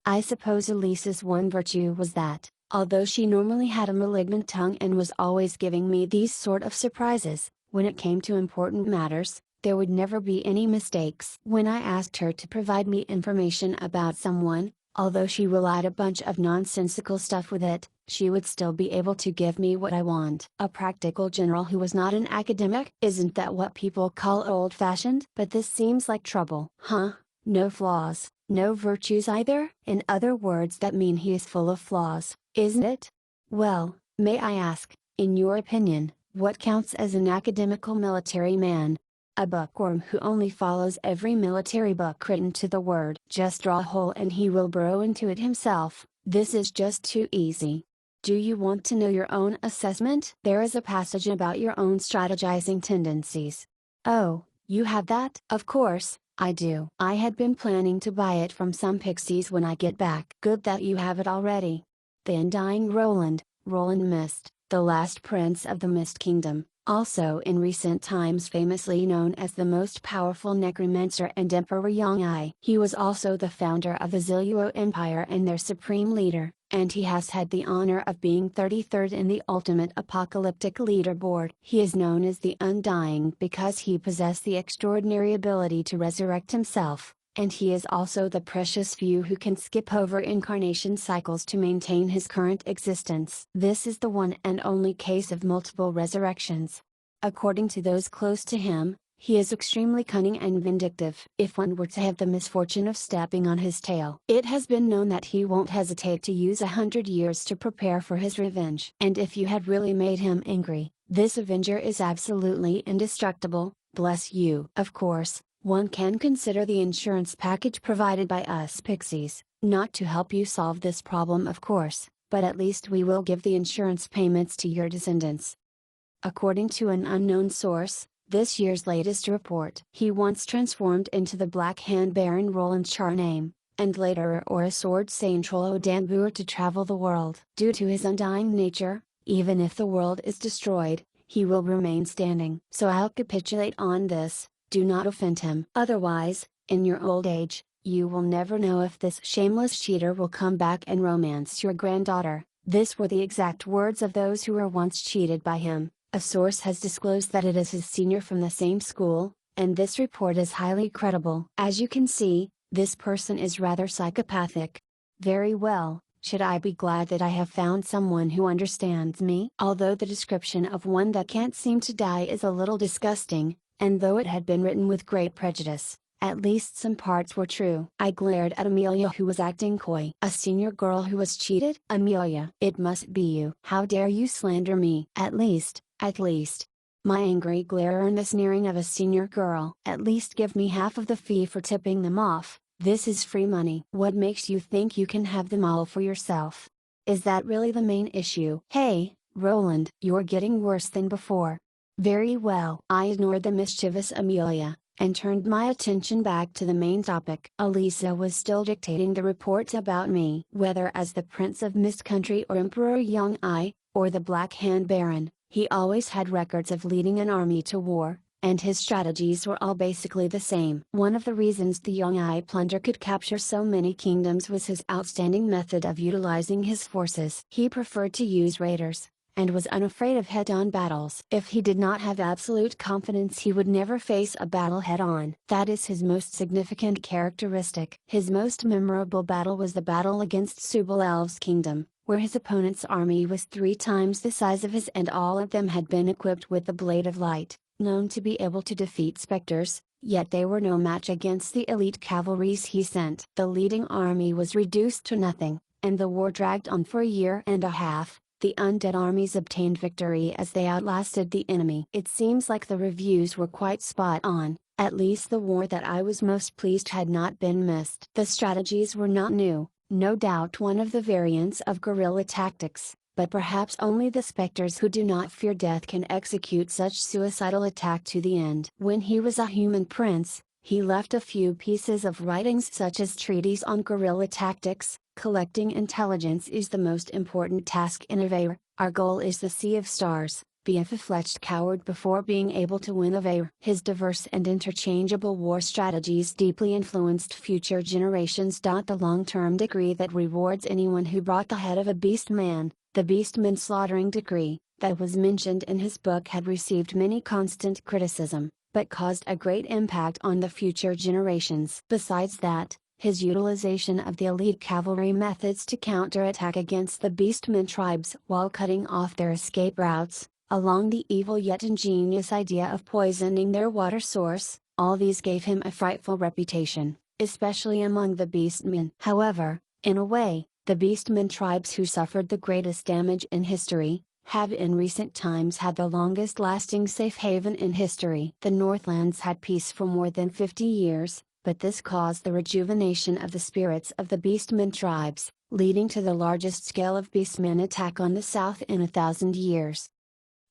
I suppose Elisa's one virtue was that, although she normally had a malignant tongue and was always giving me these sort of surprises, when it came to important matters, there would never be any mistakes. When I asked her to provide me information about someone, although she relied a bunch of nonsensical stuff with it, she would still be able to give me what I want. A practical general who was not an academic? Isn't that what people call old-fashioned? But this seems like trouble. Huh? No flaws, no virtues either? In other words, that mean he is full of flaws, isn't it? Well, may I ask, in your opinion, what counts as an academical military man? A bookworm who only follows every military book written to the word. Just draw a hole and he will burrow into it himself. This is just too easy. Do you want to know your own assessment? There is a passage about your own strategizing tendencies. Oh, you have that? Of course, I do. I had been planning to buy it from some pixies when I get back. Good that you have it already. The undying Roland, Roland Mist, the last prince of the Mist Kingdom, also in recent times famously known as the most powerful necromancer and Emperor Yongai. He was also the founder of the Ziluo Empire and their supreme leader, and he has had the honor of being 33rd in the ultimate apocalyptic leaderboard. He is known as the Undying because he possessed the extraordinary ability to resurrect himself, and he is also the precious few who can skip over incarnation cycles to maintain his current existence. This is the one and only case of multiple resurrections. According to those close to him, he is extremely cunning and vindictive. If one were to have the misfortune of stepping on his tail, it has been known that he won't hesitate to use 100 years to prepare for his revenge. And if you had really made him angry, this avenger is absolutely indestructible, bless you. Of course, one can consider the insurance package provided by us pixies, not to help you solve this problem of course, but at least we will give the insurance payments to your descendants. According to an unknown source, this year's latest report, he once transformed into the Black Hand Baron Roland Charname, and later or a sword Saint Trollo Dambur to travel the world. Due to his undying nature, even if the world is destroyed, he will remain standing. So I'll capitulate on this. Do not offend him. Otherwise, in your old age, you will never know if this shameless cheater will come back and romance your granddaughter. This were the exact words of those who were once cheated by him. A source has disclosed that it is his senior from the same school, and this report is highly credible. As you can see, this person is rather psychopathic. Very well, should I be glad that I have found someone who understands me? Although the description of one that can't seem to die is a little disgusting, and though it had been written with great prejudice, at least some parts were true. I glared at Amelia who was acting coy. A senior girl who was cheated? Amelia, it must be you. How dare you slander me? At least. My angry glare earned the sneering of a senior girl. At least give me half of the fee for tipping them off. This is free money. What makes you think you can have them all for yourself? Is that really the main issue? Hey, Roland, you're getting worse than before. Very well. I ignored the mischievous Amelia, and turned my attention back to the main topic. Elisa was still dictating the reports about me. Whether as the Prince of Mist Country or Emperor Young I, or the Black Hand Baron, he always had records of leading an army to war, and his strategies were all basically the same. One of the reasons the Young I plunder could capture so many kingdoms was his outstanding method of utilizing his forces. He preferred to use raiders, and was unafraid of head-on battles. If he did not have absolute confidence, he would never face a battle head-on. That is his most significant characteristic. His most memorable battle was the battle against Subal-Elf's kingdom, where his opponent's army was 3 times the size of his and all of them had been equipped with the Blade of Light, known to be able to defeat specters, yet they were no match against the elite cavalries he sent. The leading army was reduced to nothing, and the war dragged on for a year and a half. The undead armies obtained victory as they outlasted the enemy. It seems like the reviews were quite spot on, at least the war that I was most pleased had not been missed. The strategies were not new, no doubt one of the variants of guerrilla tactics, but perhaps only the specters who do not fear death can execute such suicidal attack to the end. When he was a human prince, he left a few pieces of writings such as treatises on guerrilla tactics. Collecting intelligence is the most important task in a war. Our goal is the Sea of Stars. Be a full-fledged coward before being able to win a war. His diverse and interchangeable war strategies deeply influenced future generations. The long-term decree that rewards anyone who brought the head of a beastman, the beastman slaughtering decree, that was mentioned in his book had received many constant criticism, but caused a great impact on the future generations. Besides that, his utilization of the elite cavalry methods to counterattack against the beastmen tribes while cutting off their escape routes, along the evil yet ingenious idea of poisoning their water source, all these gave him a frightful reputation, especially among the beastmen. However, in a way, the beastmen tribes who suffered the greatest damage in history, have in recent times had the longest lasting safe haven in history. The Northlands had peace for more than 50 years, but this caused the rejuvenation of the spirits of the beastmen tribes, leading to the largest scale of beastmen attack on the south in 1,000 years.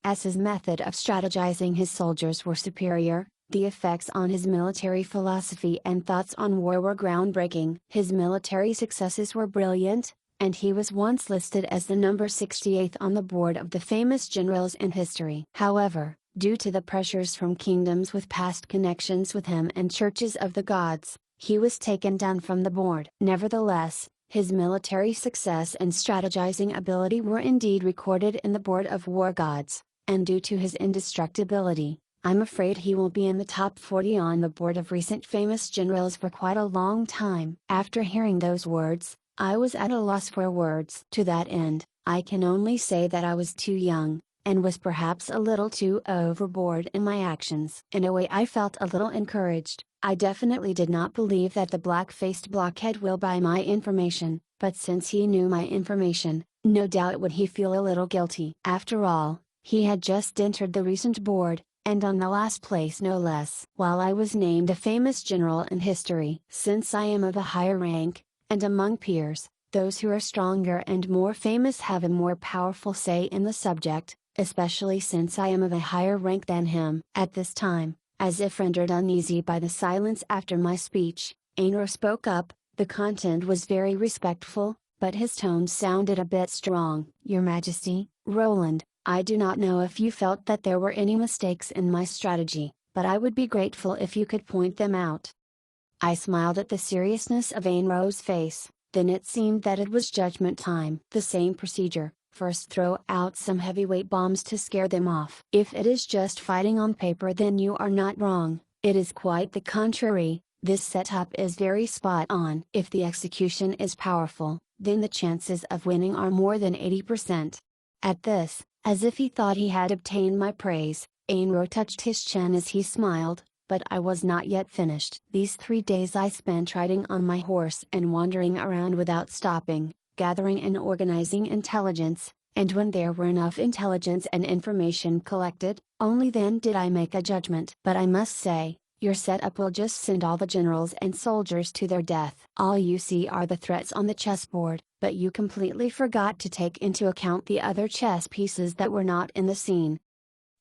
As his method of strategizing his soldiers were superior, the effects on his military philosophy and thoughts on war were groundbreaking. His military successes were brilliant, and he was once listed as the number 68th on the board of the famous generals in history. However, due to the pressures from kingdoms with past connections with him and churches of the gods, he was taken down from the board. Nevertheless, his military success and strategizing ability were indeed recorded in the Board of War Gods, and due to his indestructibility, I'm afraid he will be in the top 40 on the board of recent famous generals for quite a long time. After hearing those words, I was at a loss for words. To that end, I can only say that I was too young, and was perhaps a little too overboard in my actions. In a way I felt a little encouraged. I definitely did not believe that the black-faced blockhead will buy my information, but since he knew my information, no doubt would he feel a little guilty. After all, he had just entered the recent board, and on the last place no less. While I was named a famous general in history, since I am of a higher rank, and among peers, those who are stronger and more famous have a more powerful say in the subject, especially since I am of a higher rank than him. At this time, as if rendered uneasy by the silence after my speech, Ainur spoke up. The content was very respectful, but his tone sounded a bit strong. Your Majesty, Roland, I do not know if you felt that there were any mistakes in my strategy, but I would be grateful if you could point them out. I smiled at the seriousness of Ainur's face, then it seemed that it was judgment time. The same procedure. First throw out some heavyweight bombs to scare them off. If it is just fighting on paper, then you are not wrong, it is quite the contrary. This setup is very spot on. If the execution is powerful, then the chances of winning are more than 80%. At this, as if he thought he had obtained my praise, Ainur touched his chin as he smiled, but I was not yet finished. These 3 days I spent riding on my horse and wandering around without stopping, gathering and organizing intelligence, and when there were enough intelligence and information collected, only then did I make a judgment. But I must say, your setup will just send all the generals and soldiers to their death. All you see are the threats on the chessboard, but you completely forgot to take into account the other chess pieces that were not in the scene.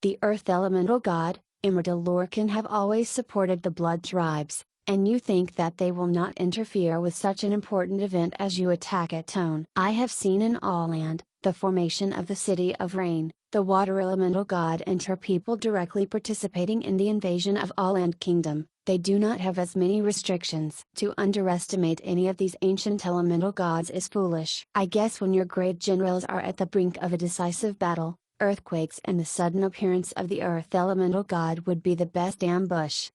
The Earth Elemental God, Imrudalorcan have always supported the Blood Tribes, and you think that they will not interfere with such an important event as you attack at Tone. I have seen in Allland, the formation of the City of Rain, the Water Elemental God and her people directly participating in the invasion of Allland Kingdom. They do not have as many restrictions. To underestimate any of these ancient elemental gods is foolish. I guess when your great generals are at the brink of a decisive battle, earthquakes and the sudden appearance of the earth elemental god would be the best ambush.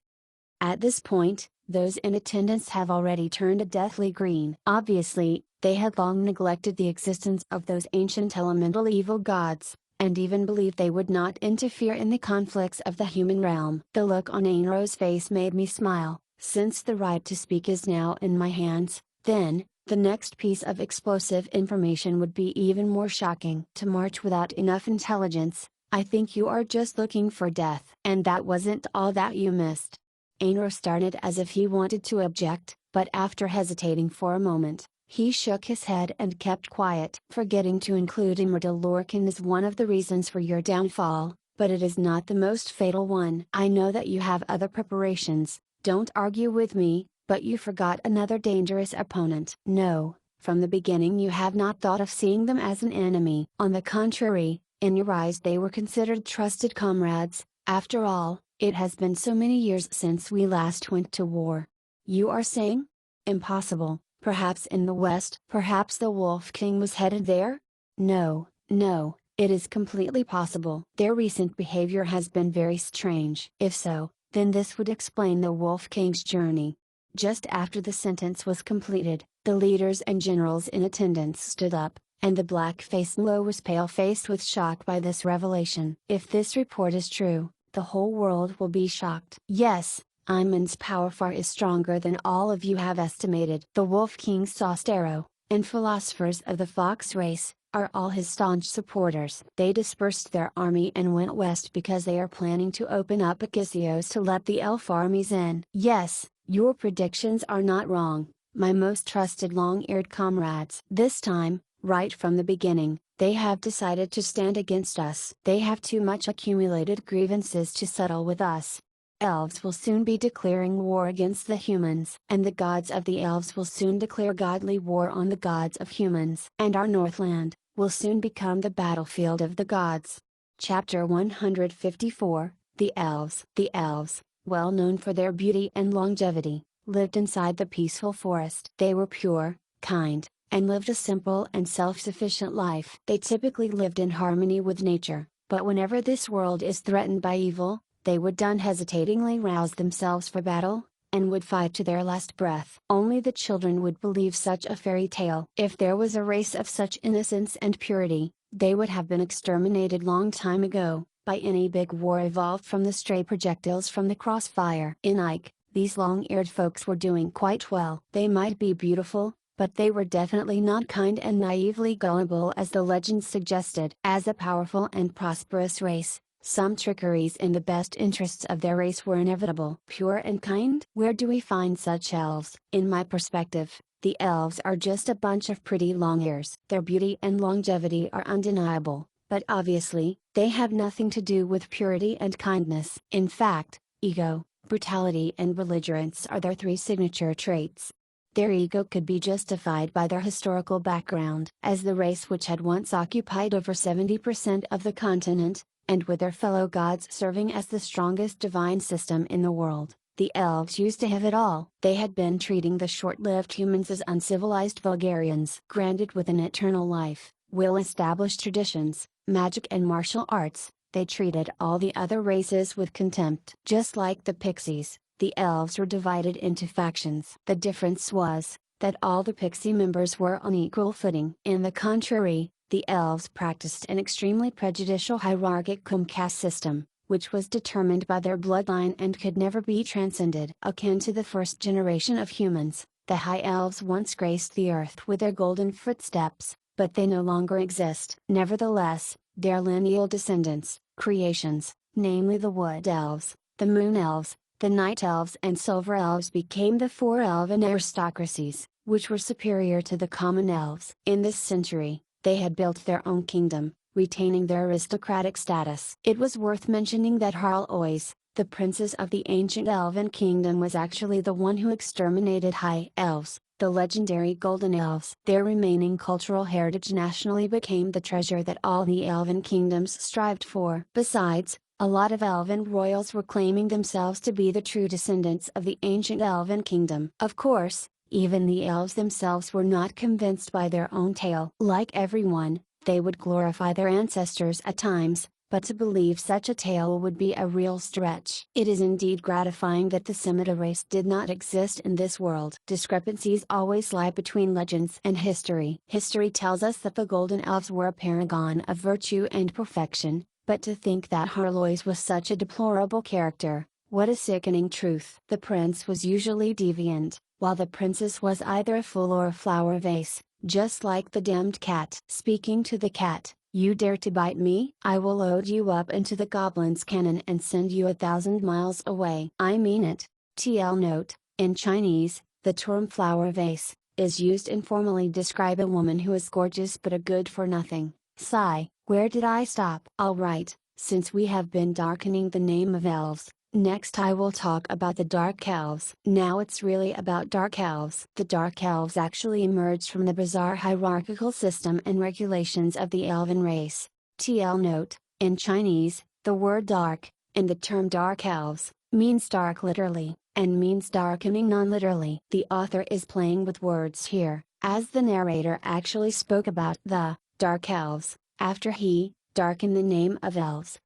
At this point, those in attendance have already turned a deathly green. Obviously, they had long neglected the existence of those ancient elemental evil gods, and even believed they would not interfere in the conflicts of the human realm. The look on Ainro's face made me smile. Since the right to speak is now in my hands, then, the next piece of explosive information would be even more shocking. To march without enough intelligence, I think you are just looking for death. And that wasn't all that you missed. Ainro started as if he wanted to object, but after hesitating for a moment, he shook his head and kept quiet. Forgetting to include Imrudalorcan is one of the reasons for your downfall, but it is not the most fatal one. I know that you have other preparations, don't argue with me, but you forgot another dangerous opponent. No, from the beginning you have not thought of seeing them as an enemy. On the contrary, in your eyes they were considered trusted comrades. After all, it has been so many years since we last went to war. You are saying? Impossible. Perhaps in the west. Perhaps the Wolf King was headed there? No, no, it is completely possible. Their recent behavior has been very strange. If so, then this would explain the Wolf King's journey. Just after the sentence was completed, the leaders and generals in attendance stood up, and the black-faced Lo was pale-faced with shock by this revelation. If this report is true, the whole world will be shocked. Yes, Iman's power far is stronger than all of you have estimated. The Wolf King Sostero, and philosophers of the Fox race, are all his staunch supporters. They dispersed their army and went west because they are planning to open up Agissos to let the elf armies in. Yes, your predictions are not wrong, my most trusted long-eared comrades. This time, right from the beginning, they have decided to stand against us. They have too much accumulated grievances to settle with us. Elves will soon be declaring war against the humans. And the gods of the elves will soon declare godly war on the gods of humans. And our Northland will soon become the battlefield of the gods. Chapter 154, The Elves. The elves, well known for their beauty and longevity, lived inside the peaceful forest. They were pure, kind, and lived a simple and self-sufficient life. They typically lived in harmony with nature, but whenever this world is threatened by evil, they would unhesitatingly rouse themselves for battle, and would fight to their last breath. Only the children would believe such a fairy tale. If there was a race of such innocence and purity, they would have been exterminated long time ago, by any big war evolved from the stray projectiles from the crossfire. In Ike, these long-eared folks were doing quite well. They might be beautiful, but they were definitely not kind and naively gullible as the legends suggested. As a powerful and prosperous race, some trickeries in the best interests of their race were inevitable. Pure and kind? Where do we find such elves? In my perspective, the elves are just a bunch of pretty long-ears. Their beauty and longevity are undeniable, but obviously, they have nothing to do with purity and kindness. In fact, ego, brutality and belligerence are their three signature traits. Their ego could be justified by their historical background. As the race which had once occupied over 70% of the continent, and with their fellow gods serving as the strongest divine system in the world, the elves used to have it all. They had been treating the short-lived humans as uncivilized vulgarians. Granted with an eternal life, well-established traditions, magic and martial arts, they treated all the other races with contempt. Just like the pixies, the elves were divided into factions. The difference was, that all the pixie members were on equal footing. In the contrary, the elves practiced an extremely prejudicial hierarchical caste system, which was determined by their bloodline and could never be transcended. Akin to the first generation of humans, the high elves once graced the earth with their golden footsteps, but they no longer exist. Nevertheless, their lineal descendants, creations, namely the wood elves, the moon elves, the night elves and silver elves became the four elven aristocracies, which were superior to the common elves. In this century, they had built their own kingdom, retaining their aristocratic status. It was worth mentioning that Harl Ois, The princess of the ancient elven kingdom was actually the one who exterminated high elves, the legendary golden elves. Their remaining cultural heritage nationally became the treasure that all the elven kingdoms strived for. Besides, a lot of elven royals were claiming themselves to be the true descendants of the ancient elven kingdom. Of course, even the elves themselves were not convinced by their own tale. Like everyone, they would glorify their ancestors at times, but to believe such a tale would be a real stretch. It is indeed gratifying that the Semitic race did not exist in this world. Discrepancies always lie between legends and history. History tells us that the Golden Elves were a paragon of virtue and perfection, but to think that Harlois was such a deplorable character, what a sickening truth. The prince was usually deviant, while the princess was either a fool or a flower vase, just like the damned cat. Speaking to the cat, "You dare to bite me? I will load you up into the goblin's cannon and send you 1,000 miles away." I mean it. TL note, in Chinese, the term flower vase is used informally to describe a woman who is gorgeous but a good for nothing. Sigh, where did I stop? Alright, since we have been darkening the name of elves, next I will talk about the Dark Elves. Now it's really about Dark Elves. The Dark Elves actually emerged from the bizarre hierarchical system and regulations of the elven race. TL note, in Chinese, the word dark, and the term Dark Elves, means dark literally, and means darkening non-literally. The author is playing with words here, as the narrator actually spoke about the Dark Elves, after he darkened the name of elves.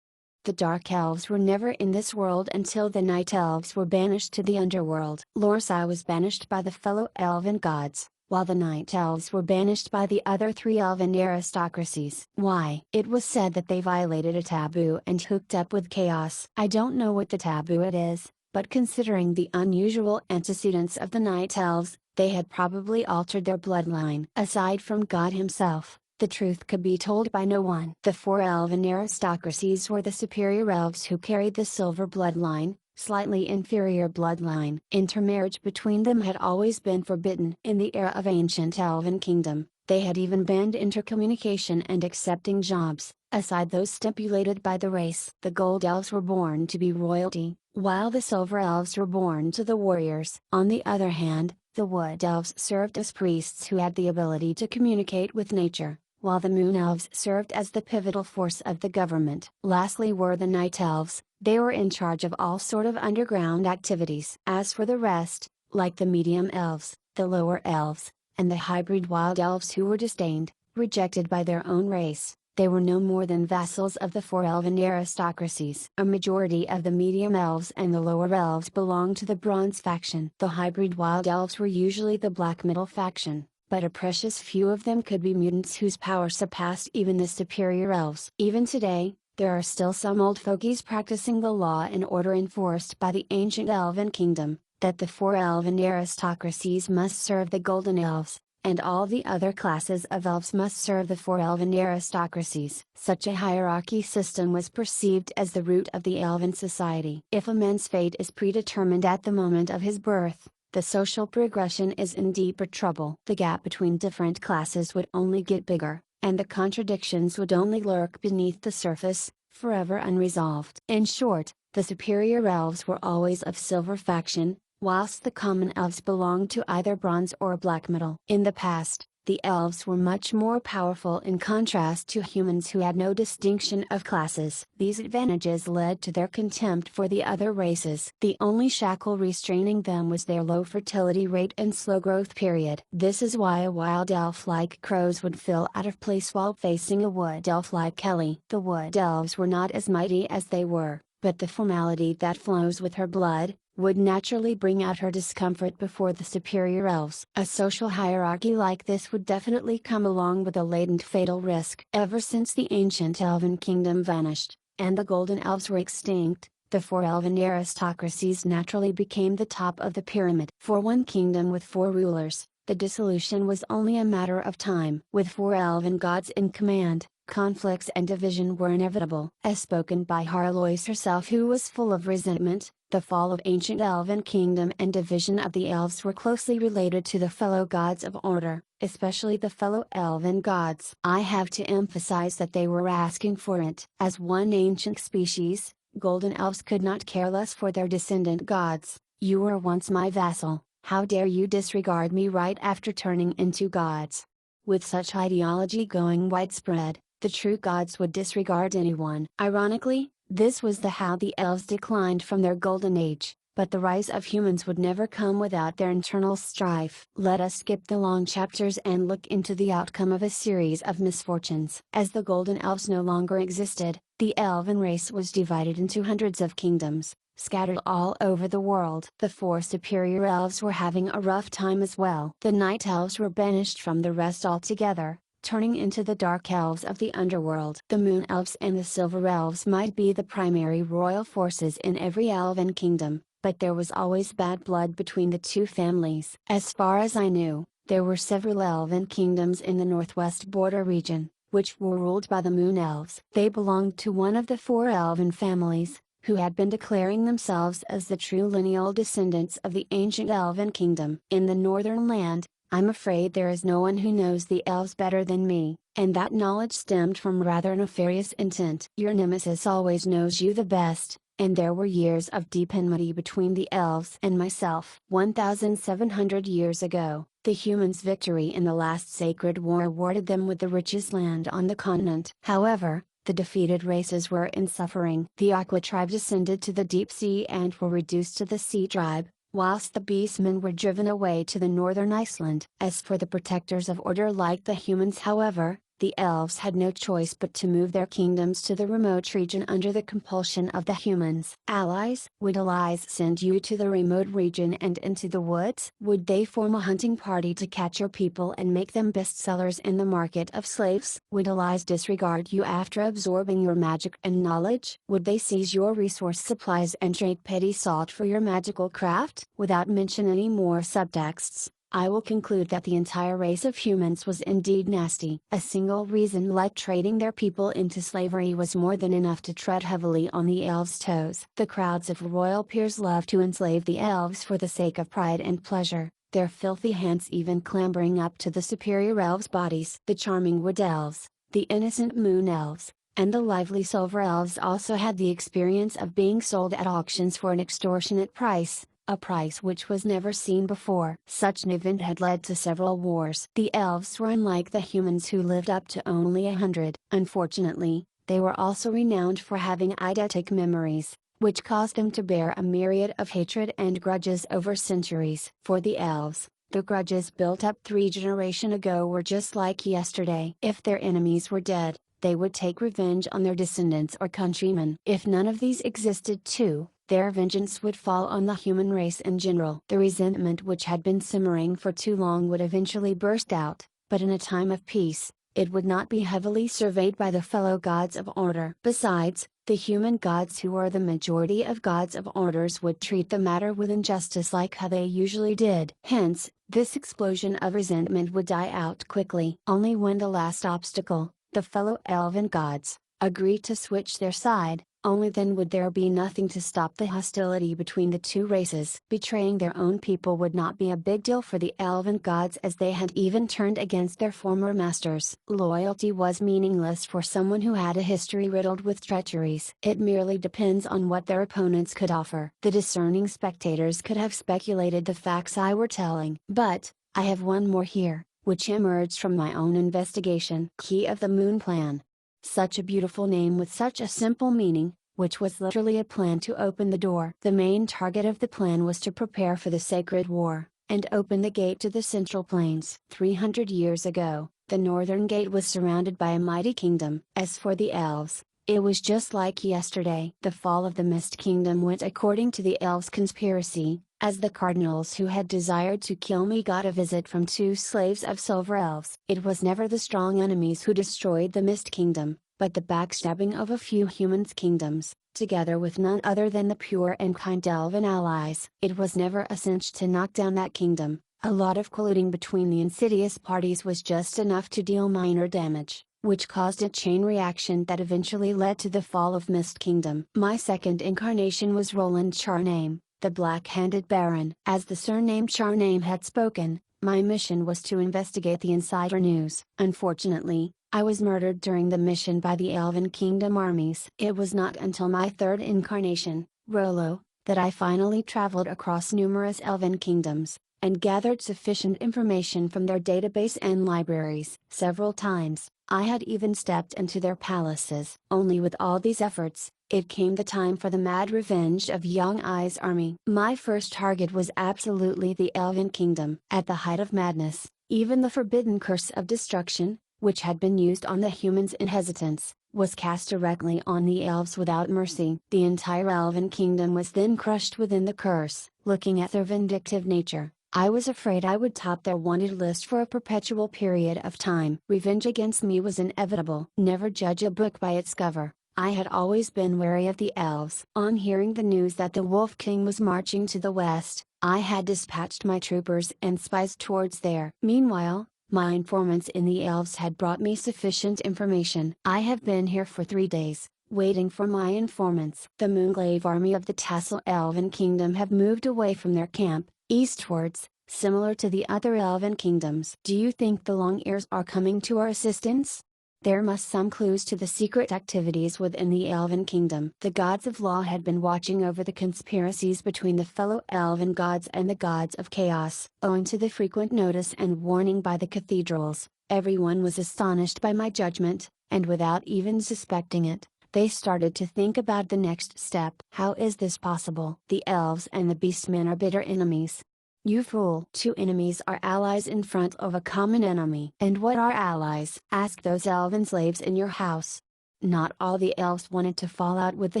The Dark Elves were never in this world until the Night Elves were banished to the underworld. Lorsai was banished by the fellow elven gods, while the Night Elves were banished by the other three elven aristocracies. Why? It was said that they violated a taboo and hooked up with chaos. I don't know what the taboo it is, but considering the unusual antecedents of the Night Elves, they had probably altered their bloodline. Aside from God himself, the truth could be told by no one. The four elven aristocracies were the superior elves who carried the silver bloodline, slightly inferior bloodline. Intermarriage between them had always been forbidden. In the era of ancient elven kingdom, they had even banned intercommunication and accepting jobs, aside those stipulated by the race. The gold elves were born to be royalty, while the silver elves were born to the warriors. On the other hand, the wood elves served as priests who had the ability to communicate with nature, while the moon elves served as the pivotal force of the government. Lastly were the night elves. They were in charge of all sort of underground activities. As for the rest, like the medium elves, the lower elves, and the hybrid wild elves who were disdained, rejected by their own race, they were no more than vassals of the four elven aristocracies. A majority of the medium elves and the lower elves belonged to the bronze faction. The hybrid wild elves were usually the black metal faction, but a precious few of them could be mutants whose power surpassed even the superior elves. Even today, there are still some old fogies practicing the law and order enforced by the ancient elven kingdom, that the four elven aristocracies must serve the golden elves, and all the other classes of elves must serve the four elven aristocracies. Such a hierarchy system was perceived as the root of the elven society. If a man's fate is predetermined at the moment of his birth, the social progression is in deeper trouble. The gap between different classes would only get bigger, and the contradictions would only lurk beneath the surface, forever unresolved. In short, the superior elves were always of silver faction, whilst the common elves belonged to either bronze or black metal. In the past, the elves were much more powerful in contrast to humans who had no distinction of classes. These advantages led to their contempt for the other races. The only shackle restraining them was their low fertility rate and slow growth period. This is why a wild elf like crows would feel out of place while facing a wood elf like Kelly. The wood elves were not as mighty as they were, but the formality that flows with her blood would naturally bring out her discomfort before the superior elves. A social hierarchy like this would definitely come along with a latent fatal risk. Ever since the ancient elven kingdom vanished, and the golden elves were extinct, the four elven aristocracies naturally became the top of the pyramid. For one kingdom with four rulers, the dissolution was only a matter of time. With four elven gods in command, conflicts and division were inevitable. As spoken by Harlois herself, who was full of resentment, the fall of ancient elven kingdom and division of the elves were closely related to the fellow gods of order, especially the fellow elven gods. I have to emphasize that they were asking for it. As one ancient species, Golden elves could not care less for their descendant gods. You were once my vassal, how dare you disregard me right after turning into gods? With such ideology going widespread, the true gods would disregard anyone. Ironically, this was how the elves declined from their golden age. But the rise of humans would never come without their internal strife. Let us skip the long chapters and look into the outcome of a series of misfortunes. As the golden elves no longer existed, the elven race was divided into hundreds of kingdoms, scattered all over the world. The four superior elves were having a rough time as well. The night elves were banished from the rest altogether, turning into the dark elves of the underworld. The moon elves and the silver elves might be the primary royal forces in every elven kingdom, but there was always bad blood between the two families. As far as I knew, there were several elven kingdoms in the northwest border region, which were ruled by the moon elves. They belonged to one of the four elven families, who had been declaring themselves as the true lineal descendants of the ancient elven kingdom. In the northern land, I'm afraid there is no one who knows the elves better than me, and that knowledge stemmed from rather nefarious intent. Your nemesis always knows you the best, and there were years of deep enmity between the elves and myself. 1,700 years ago, the humans' victory in the last sacred war awarded them with the richest land on the continent. However, the defeated races were in suffering. The Aqua tribe descended to the deep sea and were reduced to the Sea tribe, whilst the beastmen were driven away to the northern Iceland. As for the protectors of order like the humans, however, the elves had no choice but to move their kingdoms to the remote region under the compulsion of the humans. Allies? Would allies send you to the remote region and into the woods? Would they form a hunting party to catch your people and make them bestsellers in the market of slaves? Would allies disregard you after absorbing your magic and knowledge? Would they seize your resource supplies and trade petty salt for your magical craft? Without mention any more subtexts, I will conclude that the entire race of humans was indeed nasty. A single reason like trading their people into slavery was more than enough to tread heavily on the elves' toes. The crowds of royal peers loved to enslave the elves for the sake of pride and pleasure, their filthy hands even clambering up to the superior elves' bodies. The charming wood elves, the innocent moon elves, and the lively silver elves also had the experience of being sold at auctions for an extortionate price, a price which was never seen before. Such an event had led to several wars. The elves were unlike the humans who lived up to only 100. Unfortunately, they were also renowned for having eidetic memories, which caused them to bear a myriad of hatred and grudges over centuries. For the elves, the grudges built up 3 generations ago were just like yesterday. If their enemies were dead, they would take revenge on their descendants or countrymen. If none of these existed too, their vengeance would fall on the human race in general. The resentment which had been simmering for too long would eventually burst out, but in a time of peace, it would not be heavily surveyed by the fellow gods of order. Besides, the human gods who were the majority of gods of orders would treat the matter with injustice like how they usually did. Hence, this explosion of resentment would die out quickly. Only when the last obstacle, the fellow elven gods, agreed to switch their side, only then would there be nothing to stop the hostility between the two races. Betraying their own people would not be a big deal for the elven gods, as they had even turned against their former masters. Loyalty was meaningless for someone who had a history riddled with treacheries. It merely depends on what their opponents could offer. The discerning spectators could have speculated the facts I were telling. But, I have one more here, which emerged from my own investigation. Key of the Moon Plan. Such a beautiful name with such a simple meaning, which was literally a plan to open the door. The main target of the plan was to prepare for the sacred war, and open the gate to the Central Plains. 300 years ago, the Northern Gate was surrounded by a mighty kingdom. As for the elves, it was just like yesterday. The fall of the Mist Kingdom went according to the elves' conspiracy, as the cardinals who had desired to kill me got a visit from 2 slaves of silver elves. It was never the strong enemies who destroyed the Mist Kingdom, but the backstabbing of a few humans' kingdoms, together with none other than the pure and kind elven allies. It was never a cinch to knock down that kingdom. A lot of colluding between the insidious parties was just enough to deal minor damage, which caused a chain reaction that eventually led to the fall of Mist Kingdom. My second incarnation was Roland Charname, the Black-Handed Baron. As the surname Charname had spoken, my mission was to investigate the insider news. Unfortunately, I was murdered during the mission by the Elven Kingdom armies. It was not until my third incarnation, Rolo, that I finally traveled across numerous Elven kingdoms, and gathered sufficient information from their database and libraries. Several times, I had even stepped into their palaces. Only with all these efforts, it came the time for the mad revenge of Young Ai's army. My first target was absolutely the Elven Kingdom. At the height of madness, even the forbidden curse of destruction, which had been used on the humans in hesitance, was cast directly on the elves without mercy. The entire Elven Kingdom was then crushed within the curse. Looking at their vindictive nature, I was afraid I would top their wanted list for a perpetual period of time. Revenge against me was inevitable. Never judge a book by its cover. I had always been wary of the elves. On hearing the news that the Wolf King was marching to the west, I had dispatched my troopers and spies towards there. Meanwhile, my informants in the elves had brought me sufficient information. I have been here for 3 days, waiting for my informants. The Moonglaive army of the Tassel Elven Kingdom have moved away from their camp, eastwards, similar to the other Elven kingdoms. Do you think the Long Ears are coming to our assistance? There must some clues to the secret activities within the Elven Kingdom. The gods of law had been watching over the conspiracies between the fellow Elven gods and the gods of chaos. Owing to the frequent notice and warning by the cathedrals, everyone was astonished by my judgment, and without even suspecting it, they started to think about the next step. How is this possible? The elves and the beastmen are bitter enemies. You fool! 2 enemies are allies in front of a common enemy. And what are allies? Ask those elven slaves in your house. Not all the elves wanted to fall out with the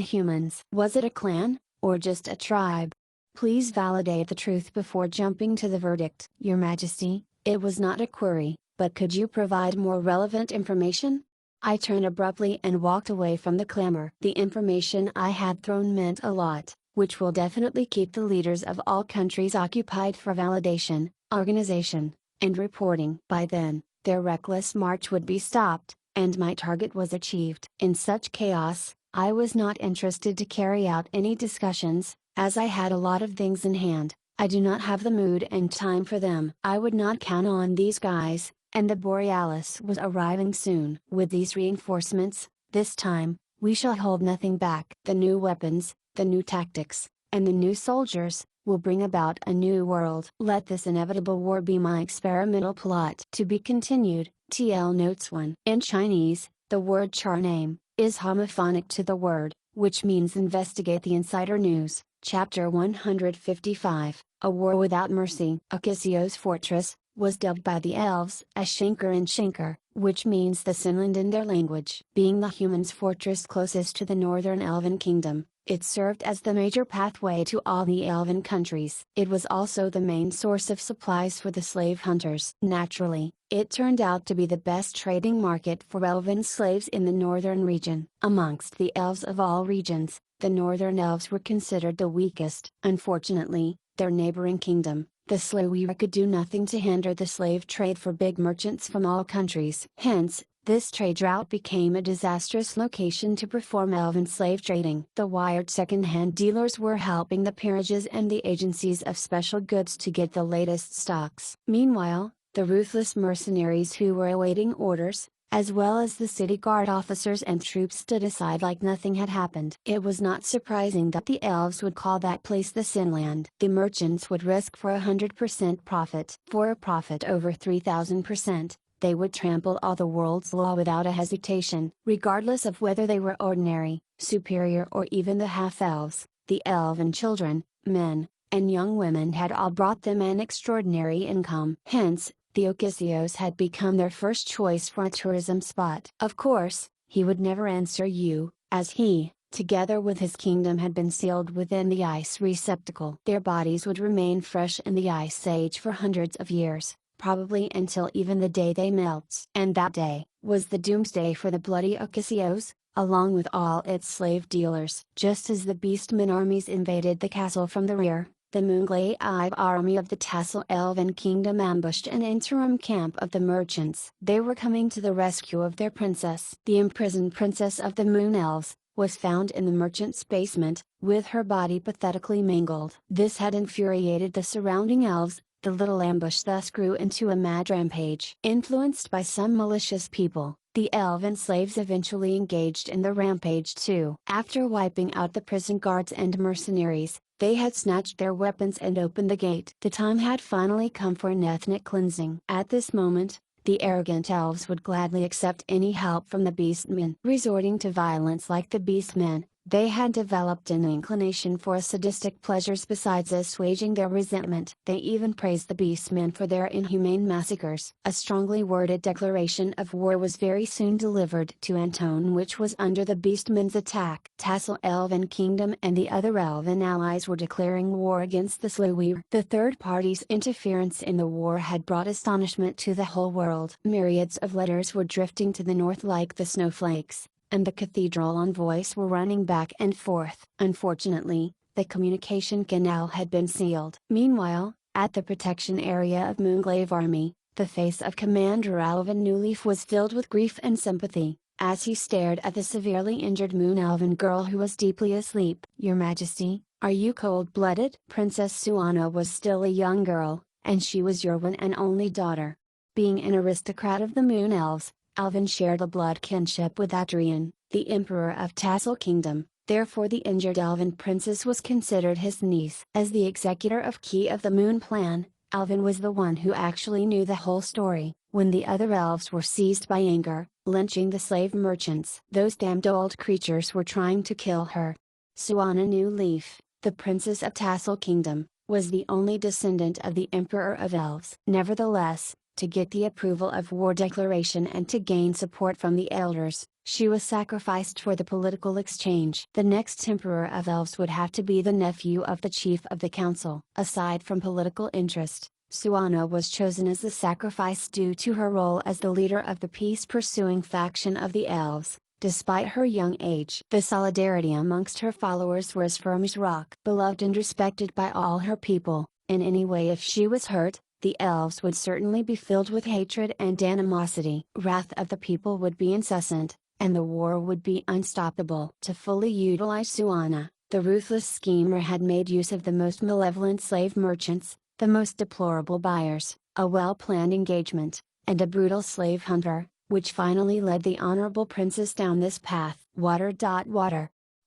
humans. Was it a clan, or just a tribe? Please validate the truth before jumping to the verdict. Your Majesty, it was not a query, but could you provide more relevant information? I turned abruptly and walked away from the clamor. The information I had thrown meant a lot, which will definitely keep the leaders of all countries occupied for validation, organization, and reporting. By then, their reckless march would be stopped, and my target was achieved. In such chaos, I was not interested to carry out any discussions, as I had a lot of things in hand. I do not have the mood and time for them. I would not count on these guys, and the Borealis was arriving soon. With these reinforcements, this time, we shall hold nothing back. The new weapons, the new tactics, and the new soldiers, will bring about a new world. Let this inevitable war be my experimental plot. To be continued. TL Notes 1. In Chinese, the word char name, is homophonic to the word, which means investigate the insider news. Chapter 155, A War Without Mercy. Okisio's fortress, was dubbed by the elves as Shanker and Shanker, which means the Sinland in their language. Being the humans' fortress closest to the northern Elven Kingdom, it served as the major pathway to all the Elven countries. It was also the main source of supplies for the slave hunters. Naturally, it turned out to be the best trading market for Elven slaves in the northern region. Amongst the elves of all regions, the northern elves were considered the weakest. Unfortunately, their neighboring kingdom, the Slawira, could do nothing to hinder the slave trade for big merchants from all countries. Hence, this trade route became a disastrous location to perform Elven slave trading. The wired second-hand dealers were helping the peerages and the agencies of special goods to get the latest stocks. Meanwhile, the ruthless mercenaries who were awaiting orders, as well as the city guard officers and troops, stood aside like nothing had happened. It was not surprising that the elves would call that place the Sinland. The merchants would risk for 100% profit. For a profit over 3,000%. They would trample all the world's law without a hesitation, regardless of whether they were ordinary, superior, or even the half-elves. The elven children, men, and young women had all brought them an extraordinary income. Hence, the Okisios had become their first choice for a tourism spot. Of course, he would never answer you, as he, together with his kingdom, had been sealed within the ice receptacle. Their bodies would remain fresh in the Ice Age for hundreds of years, probably until even the day they melt. And that day, was the doomsday for the bloody Okisios, along with all its slave dealers. Just as the Beastmen armies invaded the castle from the rear, the Moonglaive army of the Tassel Elven Kingdom ambushed an interim camp of the merchants. They were coming to the rescue of their princess. The imprisoned princess of the Moon Elves was found in the merchant's basement, with her body pathetically mangled. This had infuriated the surrounding elves, The little ambush thus grew into a mad rampage. Influenced by some malicious people, the elven slaves eventually engaged in the rampage too. After wiping out the prison guards and mercenaries, they had snatched their weapons and opened the gate. The time had finally come for an ethnic cleansing. At this moment, the arrogant elves would gladly accept any help from the beastmen. Resorting to violence like the beastmen, they had developed an inclination for sadistic pleasures besides assuaging their resentment. They even praised the beastmen for their inhumane massacres. A strongly worded declaration of war was very soon delivered to Antone, which was under the beastmen's attack. Tassel Elven Kingdom and the other elven allies were declaring war against the Sluweir. The third party's interference in the war had brought astonishment to the whole world. Myriads of letters were drifting to the north like the snowflakes, and the cathedral envoys were running back and forth. Unfortunately, the communication canal had been sealed. Meanwhile, at the protection area of Moonglaive Army, the face of Commander Alvin Newleaf was filled with grief and sympathy, as he stared at the severely injured Moon Elven girl who was deeply asleep. "Your Majesty, are you cold-blooded?" Princess Suana was still a young girl, and she was your one and only daughter. Being an aristocrat of the Moon Elves, Alvin shared a blood kinship with Adrian, the Emperor of Tassel Kingdom, therefore the injured Elven princess was considered his niece. As the executor of Key of the Moon Plan, Alvin was the one who actually knew the whole story. When the other elves were seized by anger, lynching the slave merchants, those damned old creatures were trying to kill her. Suana New Leaf, the princess of Tassel Kingdom, was the only descendant of the Emperor of Elves. Nevertheless, to get the approval of war declaration and to gain support from the elders, she was sacrificed for the political exchange. The next Emperor of Elves would have to be the nephew of the chief of the council. Aside from political interest, Suana was chosen as the sacrifice due to her role as the leader of the peace-pursuing faction of the elves. Despite her young age, the solidarity amongst her followers was firm as rock. Beloved and respected by all her people, in any way if she was hurt, the elves would certainly be filled with hatred and animosity. Wrath of the people would be incessant, and the war would be unstoppable. To fully utilize Suana, the ruthless schemer had made use of the most malevolent slave merchants, the most deplorable buyers, a well-planned engagement, and a brutal slave hunter, which finally led the honorable princess down this path. Water.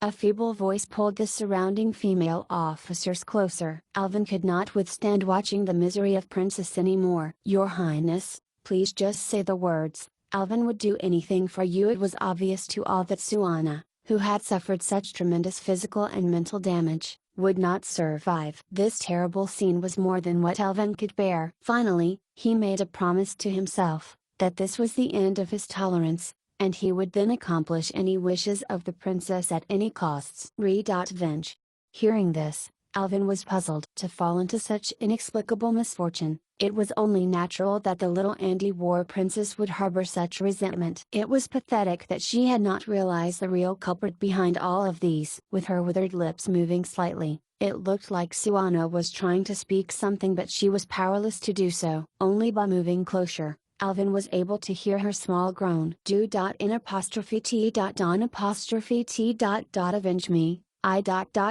A feeble voice pulled the surrounding female officers closer. Alvin could not withstand watching the misery of Princess anymore. "Your Highness, please just say the words. Alvin would do anything for you." It was obvious to all that Suana, who had suffered such tremendous physical and mental damage, would not survive. This terrible scene was more than what Alvin could bear. Finally, he made a promise to himself, that this was the end of his tolerance, and he would then accomplish any wishes of the princess at any costs. Revenge. Hearing this, Alvin was puzzled. To fall into such inexplicable misfortune, it was only natural that the little anti-war princess would harbor such resentment. It was pathetic that she had not realized the real culprit behind all of these. With her withered lips moving slightly, it looked like Suana was trying to speak something, but she was powerless to do so. Only by moving closer, Alvin was able to hear her small groan. Avenge me, I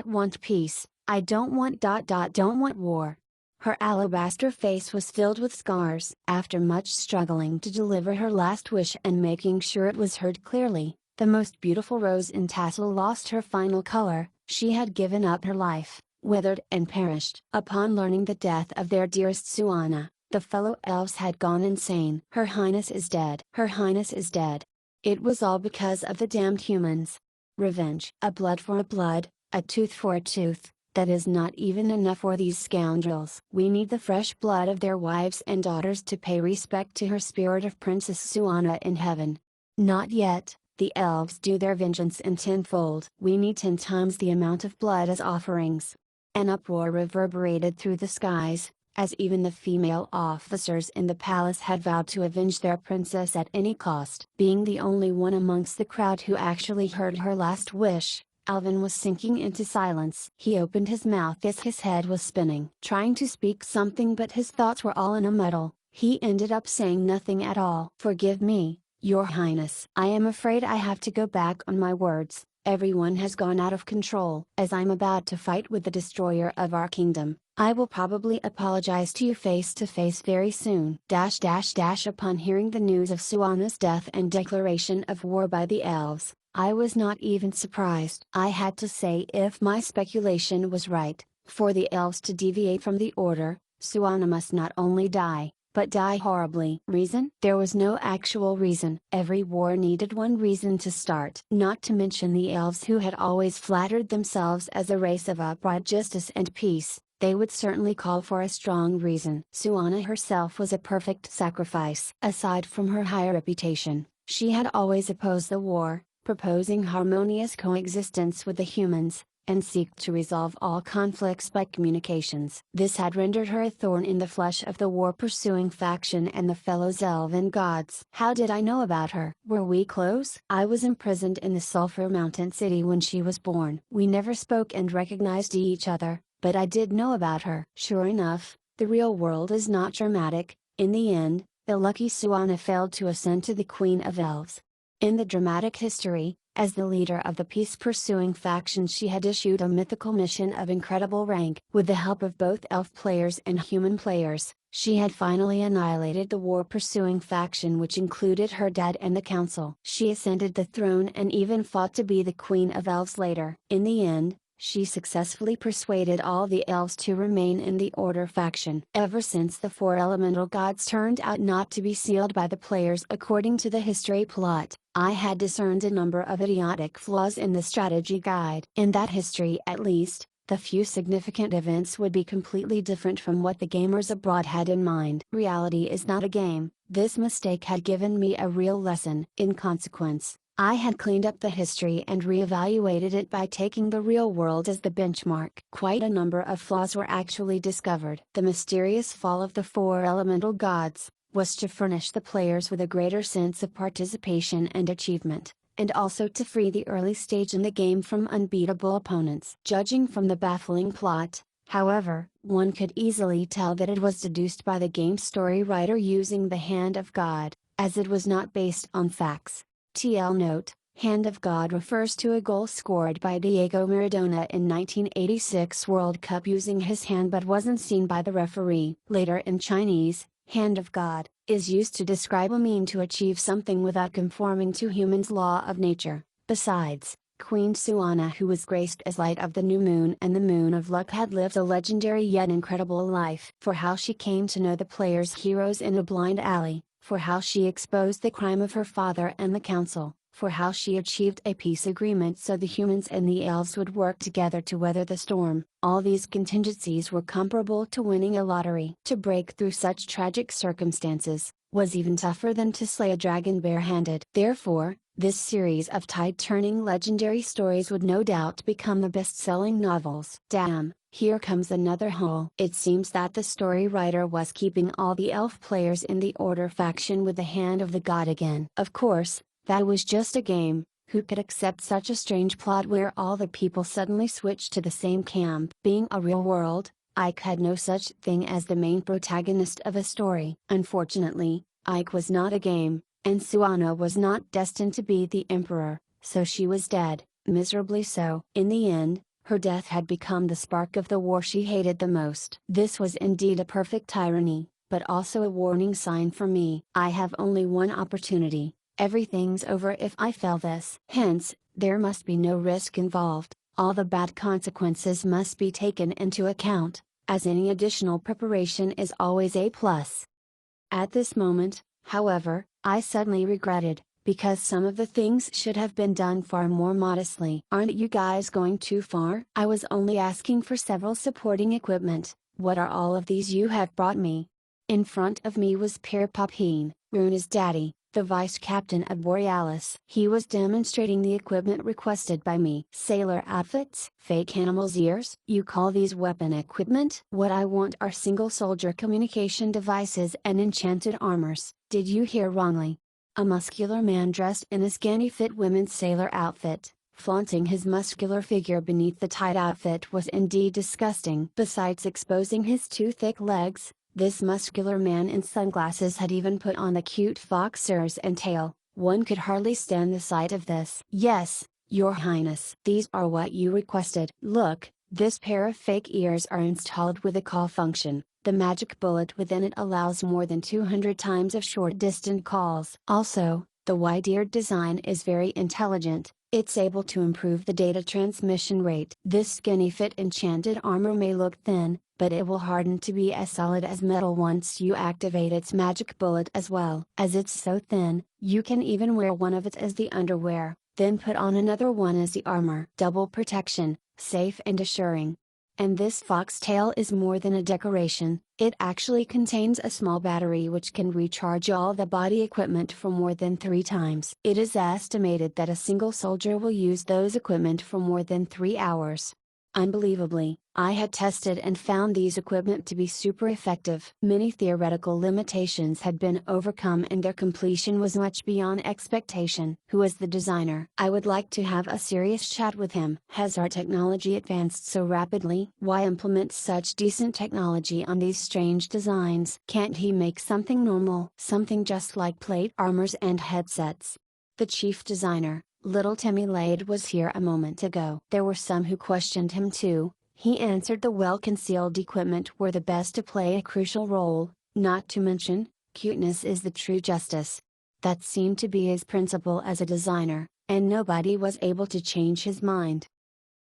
want peace, I don't want war. Her alabaster face was filled with scars. After much struggling to deliver her last wish and making sure it was heard clearly, the most beautiful rose in Tassel lost her final color. She had given up her life, withered and perished. Upon learning the death of their dearest Suana, the fellow elves had gone insane. "Her Highness is dead. Her Highness is dead. It was all because of the damned humans. Revenge. A blood for a blood, a tooth for a tooth, that is not even enough for these scoundrels. We need the fresh blood of their wives and daughters to pay respect to her spirit of Princess Suana in heaven. Not yet, the elves do their vengeance in tenfold. We need 10 times the amount of blood as offerings." An uproar reverberated through the skies, as even the female officers in the palace had vowed to avenge their princess at any cost. Being the only one amongst the crowd who actually heard her last wish, Alvin was sinking into silence. He opened his mouth as his head was spinning, trying to speak something, but his thoughts were all in a muddle. He ended up saying nothing at all. "Forgive me, Your Highness. I am afraid I have to go back on my words. Everyone has gone out of control. As I'm about to fight with the destroyer of our kingdom, I will probably apologize to you face to face very soon. Upon hearing the news of Suana's death and declaration of war by the elves, I was not even surprised. I had to say if my speculation was right, for the elves to deviate from the order, Suana must not only die, but die horribly. Reason? There was no actual reason. Every war needed one reason to start. Not to mention the elves who had always flattered themselves as a race of upright justice and peace. They would certainly call for a strong reason. Suana herself was a perfect sacrifice. Aside from her high reputation, she had always opposed the war, proposing harmonious coexistence with the humans, and seeked to resolve all conflicts by communications. This had rendered her a thorn in the flesh of the war-pursuing faction and the fellow elven gods. How did I know about her? Were we close? I was imprisoned in the Sulphur Mountain City when she was born. We never spoke and recognized each other, but I did know about her. Sure enough, the real world is not dramatic. In the end, the lucky Suana failed to ascend to the Queen of Elves. In the dramatic history, as the leader of the peace-pursuing faction, she had issued a mythical mission of incredible rank. With the help of both elf players and human players, she had finally annihilated the war-pursuing faction, which included her dad and the council. She ascended the throne and even fought to be the Queen of Elves later. In the end, she successfully persuaded all the elves to remain in the Order faction. Ever since the four elemental gods turned out not to be sealed by the players according to the history plot, I had discerned a number of idiotic flaws in the strategy guide. In that history at least, the few significant events would be completely different from what the gamers abroad had in mind. Reality is not a game. This mistake had given me a real lesson. In consequence, I had cleaned up the history and reevaluated it by taking the real world as the benchmark. Quite a number of flaws were actually discovered. The mysterious fall of the four elemental gods was to furnish the players with a greater sense of participation and achievement, and also to free the early stage in the game from unbeatable opponents. Judging from the baffling plot, however, one could easily tell that it was deduced by the game story writer using the Hand of God, as it was not based on facts. TL note: Hand of God refers to a goal scored by Diego Maradona in 1986 World Cup using his hand but wasn't seen by the referee. Later in Chinese, Hand of God is used to describe a mean to achieve something without conforming to humans' law of nature. Besides, Queen Suana, who was graced as light of the new moon and the moon of luck, had lived a legendary yet incredible life. For how she came to know the players' heroes in a blind alley, for how she exposed the crime of her father and the council, for how she achieved a peace agreement so the humans and the elves would work together to weather the storm. All these contingencies were comparable to winning a lottery. To break through such tragic circumstances was even tougher than to slay a dragon barehanded. Therefore, this series of tide-turning legendary stories would no doubt become the best-selling novels. Damn, here comes another hole. It seems that the story writer was keeping all the elf players in the Order faction with the Hand of the God again. Of course, that was just a game. Who could accept such a strange plot where all the people suddenly switched to the same camp? Being a real world, Ike had no such thing as the main protagonist of a story. Unfortunately, Ike was not a game, and Suana was not destined to be the emperor, so she was dead, miserably so. In the end, her death had become the spark of the war she hated the most. This was indeed a perfect irony, but also a warning sign for me. I have only one opportunity. Everything's over if I fail this. Hence, there must be no risk involved. All the bad consequences must be taken into account, as any additional preparation is always a plus. At this moment, however, I suddenly regretted, because some of the things should have been done far more modestly. Aren't you guys going too far? I was only asking for several supporting equipment. What are all of these you have brought me? In front of me was Pierre Papin, Runa's daddy, the vice captain of Borealis. He was demonstrating the equipment requested by me. Sailor outfits? Fake animals' ears? You call these weapon equipment? What I want are single soldier communication devices and enchanted armors. Did you hear wrongly? A muscular man dressed in a scanty fit women's sailor outfit, flaunting his muscular figure beneath the tight outfit, was indeed disgusting. Besides exposing his two thick legs, this muscular man in sunglasses had even put on the cute fox ears and tail. One could hardly stand the sight of this. Yes, Your Highness. These are what you requested. Look, This pair of fake ears are installed with a call function. The magic bullet within it allows more than 200 times of short-distance calls. Also, the wide-eared design is very intelligent. It's able to improve the data transmission rate. This skinny fit enchanted armor may look thin, but it will harden to be as solid as metal once you activate its magic bullet as well. As it's so thin, you can even wear one of it as the underwear, then put on another one as the armor. Double protection, safe and assuring. And this foxtail is more than a decoration, it actually contains a small battery which can recharge all the body equipment for more than 3 times. It is estimated that a single soldier will use those equipment for more than 3 hours. Unbelievably, I had tested and found these equipment to be super effective. Many theoretical limitations had been overcome and their completion was much beyond expectation. Who is the designer? I would like to have a serious chat with him. Has our technology advanced so rapidly? Why implement such decent technology on these strange designs? Can't he make something normal? Something just like plate armors and headsets. The chief designer, Little Timmy Lade, was here a moment ago. There were some who questioned him too. He answered the well-concealed equipment were the best to play a crucial role, not to mention, cuteness is the true justice. That seemed to be his principle as a designer, and nobody was able to change his mind.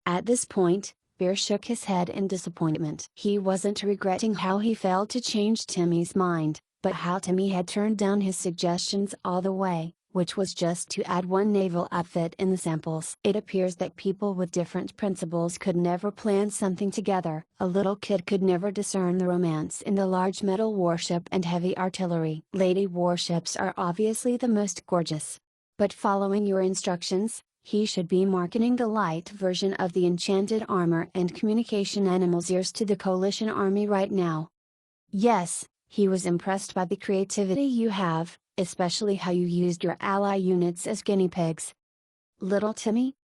At this point, Bear shook his head in disappointment. He wasn't regretting how he failed to change Timmy's mind, but how Timmy had turned down his suggestions all the way, which was just to add one naval outfit in the samples. It appears that people with different principles could never plan something together. A little kid could never discern the romance in the large metal warship and heavy artillery. Lady warships are obviously the most gorgeous. But following your instructions, he should be marketing the light version of the enchanted armor and communication animals ears to the coalition army right now. Yes, he was impressed by the creativity you have, especially how you used your ally units as guinea pigs. Little Timmy?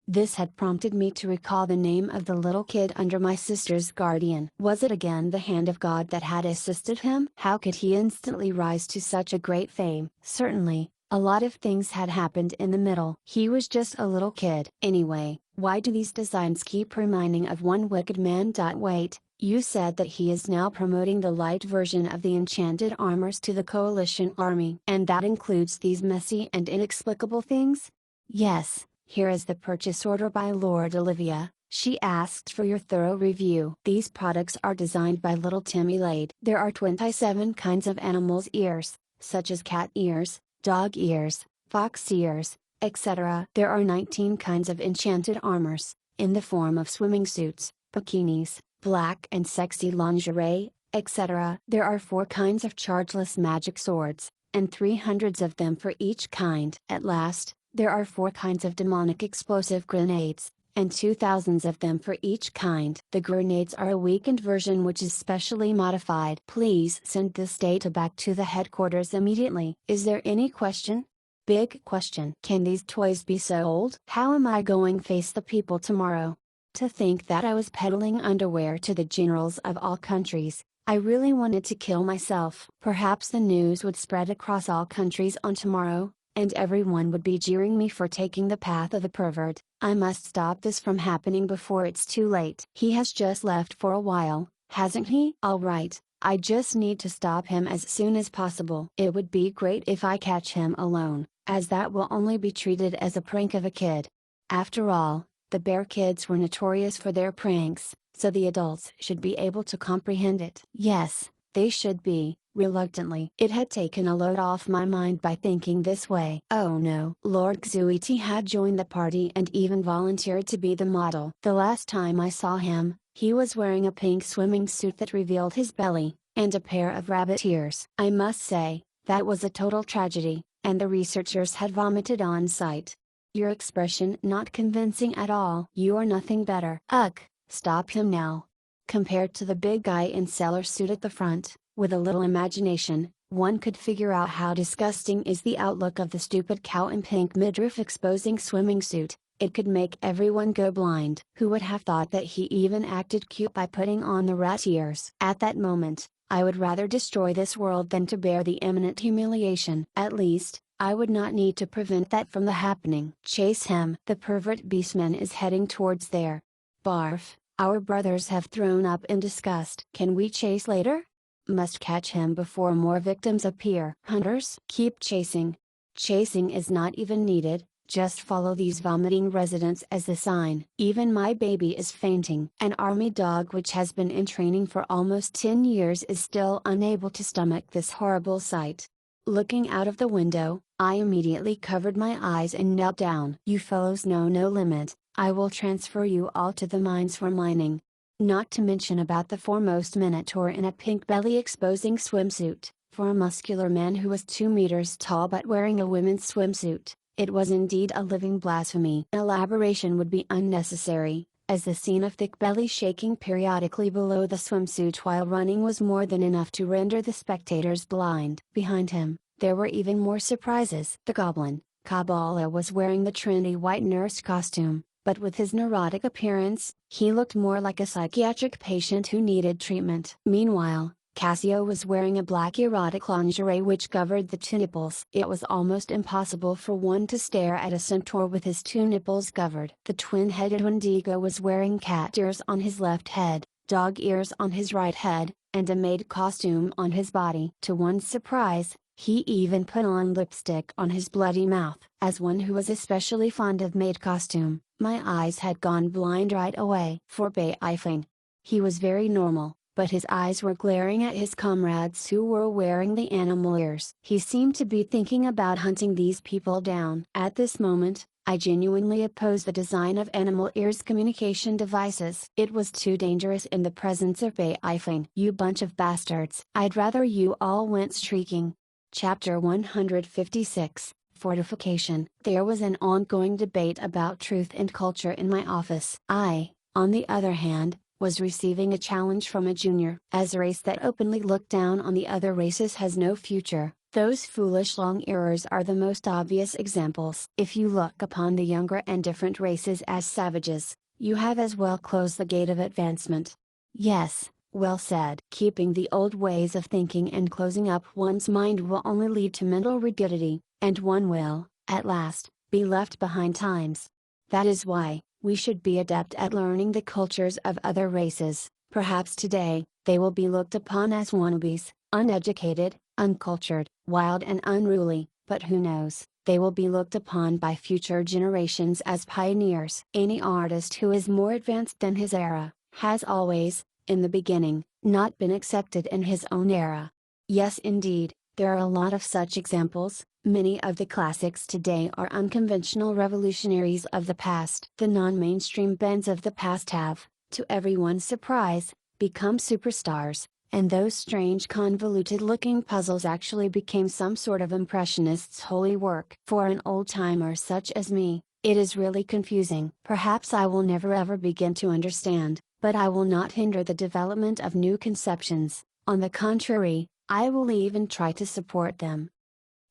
This had prompted me to recall the name of the little kid under my sister's guardian. Was it again the hand of God that had assisted him? How could he instantly rise to such a great fame? Certainly, a lot of things had happened in the middle. He was just a little kid. Anyway, why do these designs keep reminding of one wicked man? Wait, you said that he is now promoting the light version of the enchanted armors to the coalition army. And that includes these messy and inexplicable things? Yes, here is the purchase order by Lord Olivia. She asked for your thorough review. These products are designed by Little Timmy Lade. There are 27 kinds of animals' ears, such as cat ears, dog ears, fox ears, etc. There are 19 kinds of enchanted armors, in the form of swimming suits, bikinis, black and sexy lingerie, etc. There are 4 kinds of chargeless magic swords, and 300 of them for each kind. At last, there are 4 kinds of demonic explosive grenades, and 2,000 of them for each kind. The grenades are a weakened version which is specially modified. Please send this data back to the headquarters immediately. Is there any question? Big question. Can these toys be sold? How am I going to face the people tomorrow? To think that I was peddling underwear to the generals of all countries, I really wanted to kill myself. Perhaps the news would spread across all countries on tomorrow, and everyone would be jeering me for taking the path of a pervert. I must stop this from happening before it's too late. He has just left for a while, hasn't he? Alright, I just need to stop him as soon as possible. It would be great if I catch him alone, as that will only be treated as a prank of a kid. After all, the bear kids were notorious for their pranks, so the adults should be able to comprehend it. Yes, they should be. Reluctantly. It had taken a load off my mind by thinking this way. Oh no. Lord Xuiti had joined the party and even volunteered to be the model. The last time I saw him, he was wearing a pink swimming suit that revealed his belly, and a pair of rabbit ears. I must say, that was a total tragedy, and the researchers had vomited on sight. Your expression not convincing at all. You are nothing better. Ugh, stop him now. Compared to the big guy in sailor suit at the front, with a little imagination, one could figure out how disgusting is the outlook of the stupid cow in pink midriff exposing swimming suit. It could make everyone go blind. Who would have thought that he even acted cute by putting on the rat ears? At that moment, I would rather destroy this world than to bear the imminent humiliation. At least, I would not need to prevent that from the happening. Chase him. The pervert beastman is heading towards there. Barf. Our brothers have thrown up in disgust. Can we chase later? Must catch him before more victims appear. Hunters, keep chasing. Chasing is not even needed, just follow these vomiting residents as the sign. Even my baby is fainting. An army dog which has been in training for almost 10 years is still unable to stomach this horrible sight. Looking out of the window, I immediately covered my eyes and knelt down. You fellows know no limit, I will transfer you all to the mines for mining. Not to mention about the foremost minotaur in a pink belly exposing swimsuit. For a muscular man who was 2 meters tall but wearing a women's swimsuit, it was indeed a living blasphemy. Elaboration would be unnecessary, as the scene of thick belly shaking periodically below the swimsuit while running was more than enough to render the spectators blind. Behind him, there were even more surprises. The goblin, Kabbalah, was wearing the trendy white nurse costume, but with his neurotic appearance, he looked more like a psychiatric patient who needed treatment. Meanwhile, Cassio was wearing a black erotic lingerie which covered the 2 nipples. It was almost impossible for one to stare at a centaur with his 2 nipples covered. The twin-headed Wendigo was wearing cat ears on his left head, dog ears on his right head, and a maid costume on his body. To one's surprise, he even put on lipstick on his bloody mouth. As one who was especially fond of maid costume, my eyes had gone blind right away. For Beifing, he was very normal, but his eyes were glaring at his comrades who were wearing the animal ears. He seemed to be thinking about hunting these people down. At this moment, I genuinely opposed the design of animal ears communication devices. It was too dangerous in the presence of Beifing. You bunch of bastards. I'd rather you all went streaking. Chapter 156, Fortification. There was an ongoing debate about truth and culture in my office. I, on the other hand, was receiving a challenge from a junior. As a race that openly looked down on the other races has no future, those foolish long-earers are the most obvious examples. If you look upon the younger and different races as savages, you have as well closed the gate of advancement. Yes, well said. Keeping the old ways of thinking and closing up one's mind will only lead to mental rigidity, and one will, at last, be left behind times. That is why, we should be adept at learning the cultures of other races. Perhaps today, they will be looked upon as wannabes, uneducated, uncultured, wild and unruly, but who knows, they will be looked upon by future generations as pioneers. Any artist who is more advanced than his era, has always, in the beginning, not been accepted in his own era. Yes indeed, there are a lot of such examples. Many of the classics today are unconventional revolutionaries of the past. The non-mainstream bands of the past have, to everyone's surprise, become superstars, and those strange convoluted-looking puzzles actually became some sort of impressionists' holy work. For an old-timer such as me, it is really confusing. Perhaps I will never ever begin to understand, but I will not hinder the development of new conceptions. On the contrary, I will even try to support them.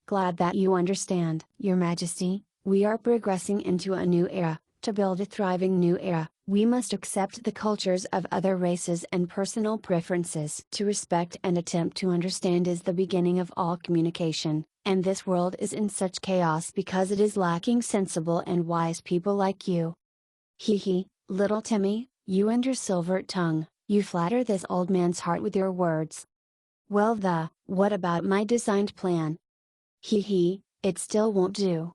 Glad that you understand. Your Majesty, we are progressing into a new era. To build a thriving new era, we must accept the cultures of other races and personal preferences. To respect and attempt to understand is the beginning of all communication, and this world is in such chaos because it is lacking sensible and wise people like you. Hee hee, little Timmy, you and your silver tongue, you flatter this old man's heart with your words. Well what about my designed plan? Hee hee, it still won't do.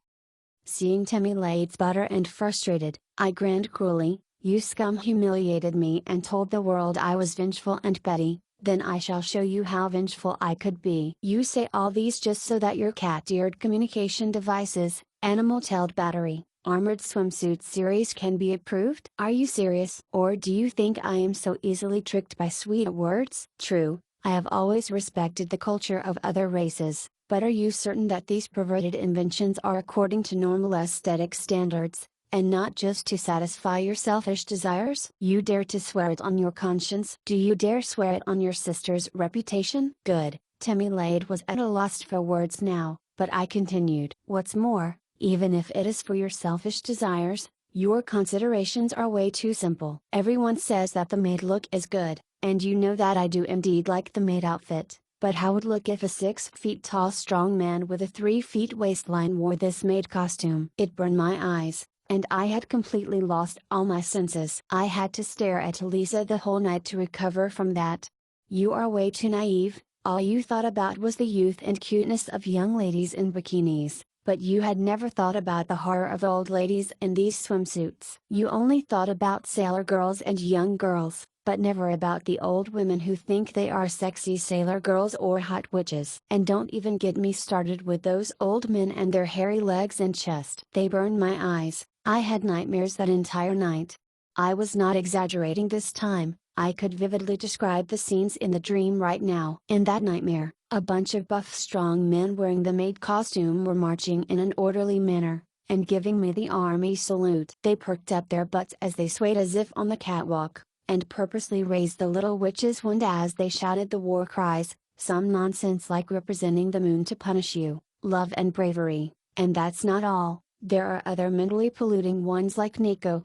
Seeing Timmy laid sputter and frustrated, I grinned cruelly. You scum humiliated me and told the world I was vengeful and petty, then I shall show you how vengeful I could be. You say all these just so that your cat-eared communication devices, animal-tailed battery, armored swimsuit series can be approved? Are you serious? Or do you think I am so easily tricked by sweet words? True, I have always respected the culture of other races. But are you certain that these perverted inventions are according to normal aesthetic standards, and not just to satisfy your selfish desires? You dare to swear it on your conscience? Do you dare swear it on your sister's reputation? Good. Timmy Lade was at a loss for words now, but I continued. What's more, even if it is for your selfish desires, your considerations are way too simple. Everyone says that the maid look is good, and you know that I do indeed like the maid outfit. But how would it look if a 6 feet tall strong man with a 3 feet waistline wore this maid costume? It burned my eyes, And I had completely lost all my senses. I had to stare at Elisa the whole night to recover from that. You are way too naive, all you thought about was the youth and cuteness of young ladies in bikinis, but you had never thought about the horror of old ladies in these swimsuits. You only thought about sailor girls and young girls, but never about the old women who think they are sexy sailor girls or hot witches. And don't even get me started with those old men and their hairy legs and chest. They burned my eyes. I had nightmares that entire night. I was not exaggerating this time. I could vividly describe the scenes in the dream right now. In that nightmare, a bunch of buff strong men wearing the maid costume were marching in an orderly manner, and giving me the army salute. They perked up their butts as they swayed as if on the catwalk, and purposely raised the little witch's wand as they shouted the war cries, some nonsense like representing the moon to punish you, love and bravery. And that's not all, there are other mentally polluting ones like Nico,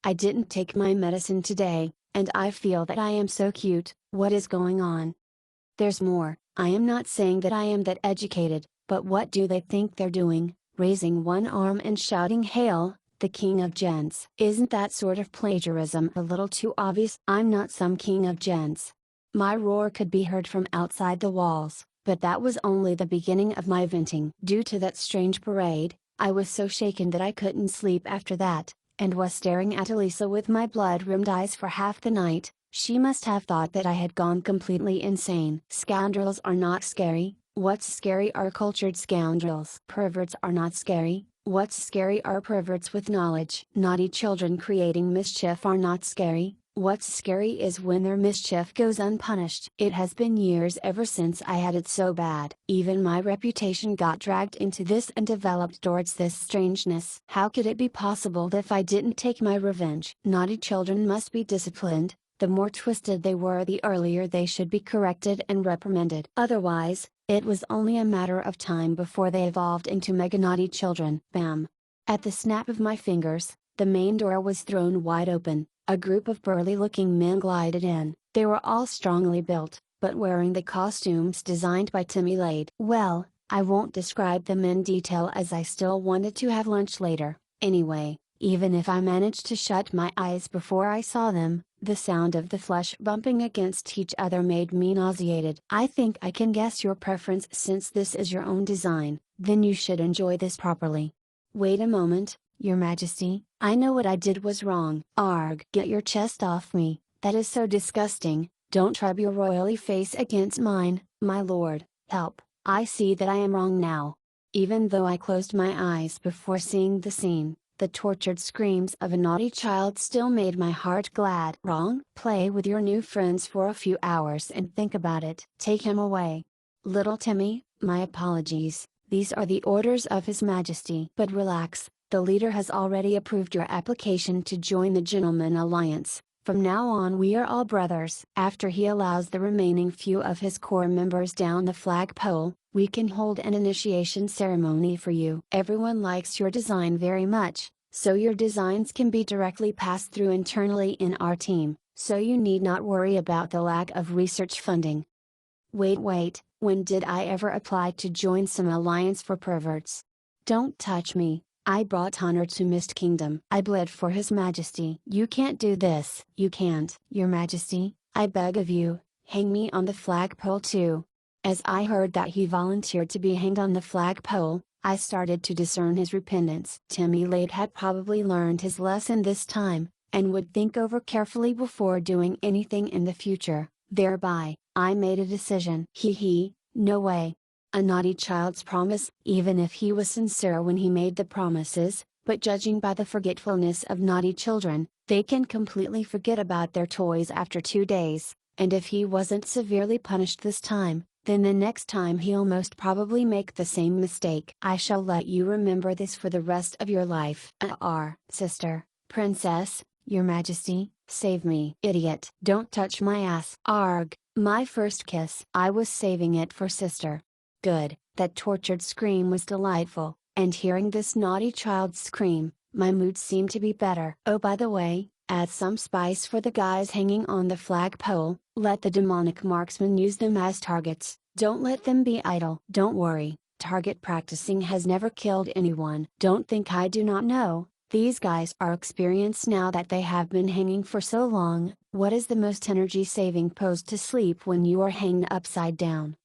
I didn't take my medicine today, and I feel that I am so cute. What is going on? There's more. I am not saying that I am that educated, but what do they think they're doing, raising one arm and shouting hail, the king of gents? Isn't that sort of plagiarism a little too obvious? I'm not some king of gents. My roar could be heard from outside the walls, but that was only the beginning of my venting. Due to that strange parade, I was so shaken that I couldn't sleep after that, and was staring at Elisa with my blood-rimmed eyes for half the night. She must have thought that I had gone completely insane. Scoundrels are not scary. What's scary are cultured scoundrels. Perverts are not scary. What's scary are perverts with knowledge. Naughty children creating mischief are not scary. What's scary is when their mischief goes unpunished. It has been years ever since I had it so bad. Even my reputation got dragged into this and developed towards this strangeness. How could it be possible that if I didn't take my revenge? Naughty children must be disciplined. The more twisted they were, the earlier they should be corrected and reprimanded. Otherwise, it was only a matter of time before they evolved into mega naughty children. Bam! At the snap of my fingers, the main door was thrown wide open. A group of burly-looking men glided in. They were all strongly built, but wearing the costumes designed by Timmy Lade. Well, I won't describe them in detail as I still wanted to have lunch later. Anyway, even if I managed to shut my eyes before I saw them, the sound of the flesh bumping against each other made me nauseated. I think I can guess your preference since this is your own design, then you should enjoy this properly. Wait a moment, Your Majesty, I know what I did was wrong. Arg! Get your chest off me, that is so disgusting. Don't rub your royally face against mine, my lord. Help, I see that I am wrong now. Even though I closed my eyes before seeing the scene, the tortured screams of a naughty child still made my heart glad. Wrong? Play with your new friends for a few hours and think about it. Take him away. Little Timmy, my apologies, these are the orders of His Majesty. But relax, the leader has already approved your application to join the Gentleman Alliance. From now on we are all brothers. After he allows the remaining few of his core members down the flagpole, we can hold an initiation ceremony for you. Everyone likes your design very much, so your designs can be directly passed through internally in our team, so you need not worry about the lack of research funding. Wait, when did I ever apply to join some alliance for perverts? Don't touch me. I brought honor to Mist Kingdom. I bled for His Majesty. You can't do this. You can't. Your Majesty, I beg of you, hang me on the flagpole too. As I heard that he volunteered to be hanged on the flagpole, I started to discern his repentance. Timmy Lade had probably learned his lesson this time, and would think over carefully before doing anything in the future. Thereby, I made a decision. No way. A naughty child's promise, even if he was sincere when he made the promises, but judging by the forgetfulness of naughty children, they can completely forget about their toys after 2 days, and if he wasn't severely punished this time, then the next time he'll most probably make the same mistake. I shall let you remember this for the rest of your life. Sister, Princess, Your Majesty, save me. Idiot. Don't touch my ass. Arg, my first kiss. I was saving it for sister. Good, that tortured scream was delightful, and hearing this naughty child scream, my mood seemed to be better. Oh, by the way, add some spice for the guys hanging on the flagpole, let the demonic marksmen use them as targets, don't let them be idle. Don't worry, Target practicing has never killed anyone. Don't think I do not know. These guys are experienced now that they have been hanging for so long. What is the most energy saving pose to sleep when you are hanged upside down?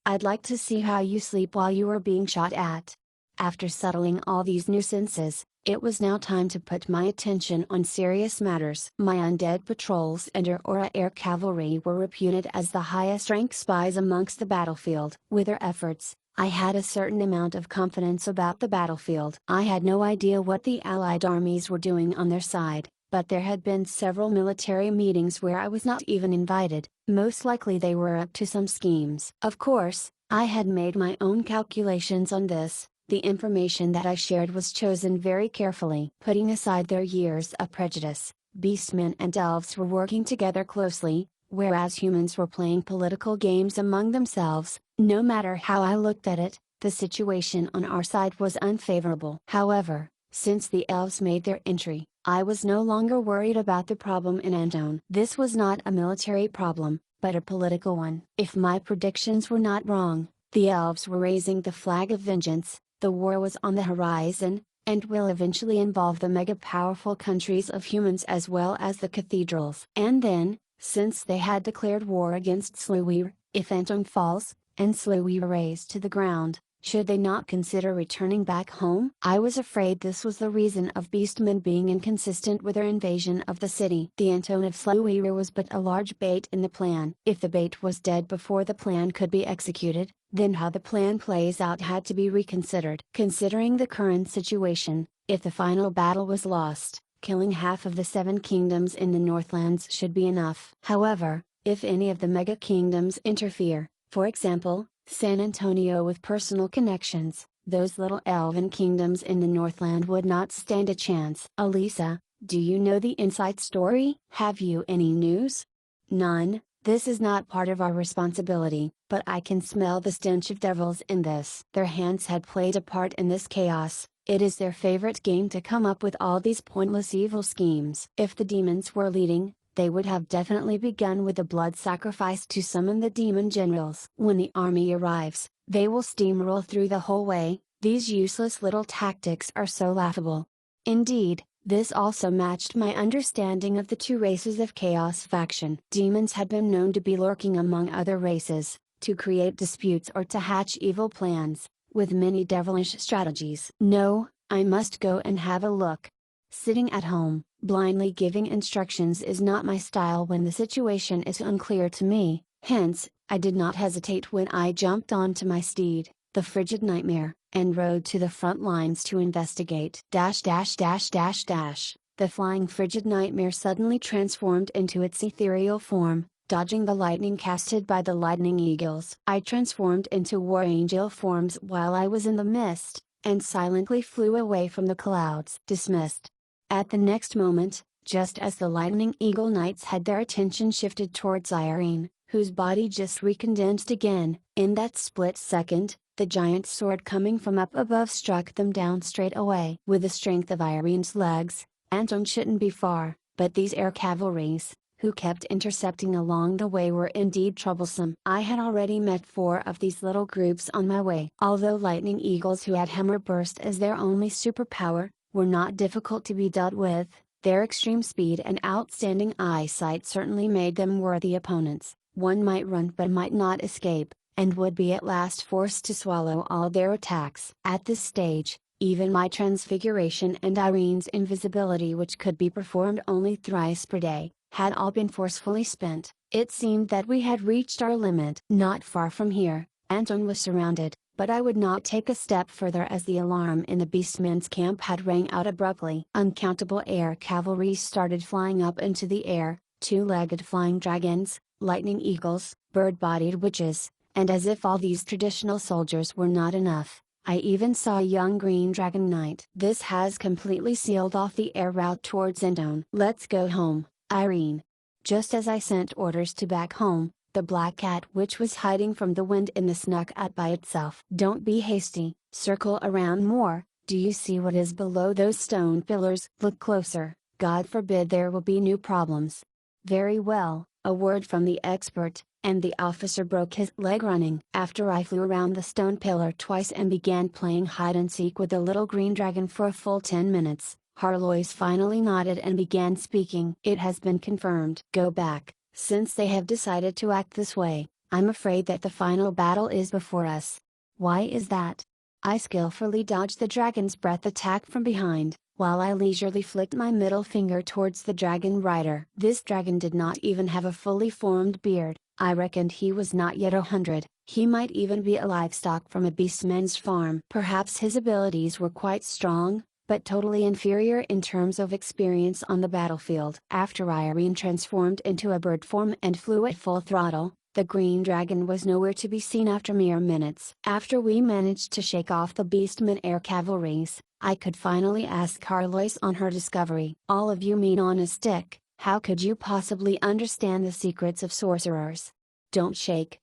I'd like to see how you sleep while you are being shot at. After settling all these nuisances, it was now time to put my attention on serious matters. My undead patrols and Aurora Air Cavalry were reputed as the highest rank spies amongst the battlefield. With their efforts, I had a certain amount of confidence about the battlefield. I had no idea what the Allied armies were doing on their side, but there had been several military meetings where I was not even invited. Most likely they were up to some schemes. Of course, I had made my own calculations on this. The information that I shared was chosen very carefully. Putting aside their years of prejudice, beastmen and elves were working together closely, whereas humans were playing political games among themselves. No matter how I looked at it, the situation on our side was unfavorable. However, since the elves made their entry, I was no longer worried about the problem in Antone. This was not a military problem, but a political one. If my predictions were not wrong, the elves were raising the flag of vengeance. The war was on the horizon, and will eventually involve the mega-powerful countries of humans as well as the cathedrals. And then, since they had declared war against Sluir, if Antone falls, and Sluir razed to the ground, should they not consider returning back home? I was afraid this was the reason of beastmen being inconsistent with their invasion of the city. The Antone of Sluir was but a large bait in the plan. If the bait was dead before the plan could be executed, then how the plan plays out had to be reconsidered. Considering the current situation, if the final battle was lost, killing half of the 7 kingdoms in the Northlands should be enough. However, if any of the mega kingdoms interfere, for example, San Antonio with personal connections, those little elven kingdoms in the Northland would not stand a chance. Elisa, do you know the inside story? Have you any news? None. This is not part of our responsibility, but I can smell the stench of devils in this. Their hands had played a part in this chaos. It is their favorite game to come up with all these pointless evil schemes. If the demons were leading, they would have definitely begun with a blood sacrifice to summon the demon generals. When the army arrives, they will steamroll through the whole way. These useless little tactics are so laughable. Indeed, this also matched my understanding of the 2 races of Chaos faction. Demons had been known to be lurking among other races, to create disputes or to hatch evil plans, with many devilish strategies. No, I must go and have a look. Sitting at home, blindly giving instructions is not my style when the situation is unclear to me, hence, I did not hesitate when I jumped onto my steed, the Frigid Nightmare, and rode to the front lines to investigate. The flying Frigid Nightmare suddenly transformed into its ethereal form, dodging the lightning casted by the lightning eagles. I transformed into war angel forms while I was in the mist, and silently flew away from the clouds. Dismissed. At the next moment, just as the lightning eagle knights had their attention shifted towards Irene, whose body just recondensed again, in that split second, the giant sword coming from up above struck them down straight away. With the strength of Irene's legs, Antone shouldn't be far, but these air cavalries, who kept intercepting along the way, were indeed troublesome. I had already met 4 of these little groups on my way. Although lightning eagles who had hammer burst as their only superpower, were not difficult to be dealt with, their extreme speed and outstanding eyesight certainly made them worthy opponents. One might run but might not escape, and would be at last forced to swallow all their attacks. At this stage, even my transfiguration and Irene's invisibility, which could be performed only thrice per day, had all been forcefully spent. It seemed that we had reached our limit. Not far from here, Antone was surrounded, but I would not take a step further as the alarm in the beastmen's camp had rang out abruptly. Uncountable air cavalry started flying up into the air, 2-legged flying dragons, lightning eagles, bird-bodied witches, and as if all these traditional soldiers were not enough, I even saw a young green dragon knight. This has completely sealed off the air route towards Antone. Let's go home, Irene. Just as I sent orders to back home, the black cat witch was hiding from the wind in the snuck out by itself. Don't be hasty, circle around more. Do you see what is below those stone pillars? Look closer, God forbid there will be new problems. Very well, a word from the expert. and the officer broke his leg running. After I flew around the stone pillar twice and began playing hide and seek with the little green dragon for a full 10 minutes, Harlois finally nodded and began speaking. It has been confirmed. Go back, since they have decided to act this way. I'm afraid that the final battle is before us. Why is that? I skillfully dodged the dragon's breath attack from behind, while I leisurely flicked my middle finger towards the dragon rider. This dragon did not even have a fully formed beard. I reckoned he was not yet 100, he might even be a livestock from a beastman's farm. Perhaps his abilities were quite strong, but totally inferior in terms of experience on the battlefield. After Irene transformed into a bird form and flew at full throttle, the green dragon was nowhere to be seen after mere minutes. After we managed to shake off the beastmen air cavalries, I could finally ask Carlois on her discovery. All of you mean on a stick, how could you possibly understand the secrets of sorcerers? Don't shake,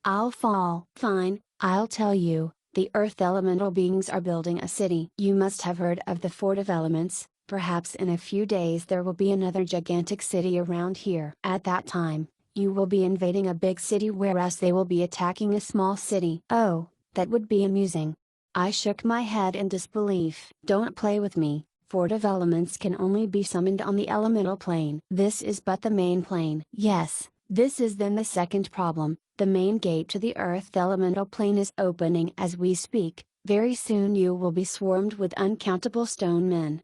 I'll fall. Fine, I'll tell you. The earth elemental beings are building a city. You must have heard of the Fort of Elements. Perhaps in a few days there will be another gigantic city around here. At that time, you will be invading a big city, whereas they will be attacking a small city. Oh, that would be amusing. I shook my head in disbelief. Don't play with me. Fort of Elements can only be summoned on the elemental plane. This is but the main plane. Yes, this is then the second problem. The main gate to the earth elemental plane is opening as we speak. Very soon you will be swarmed with uncountable stone men.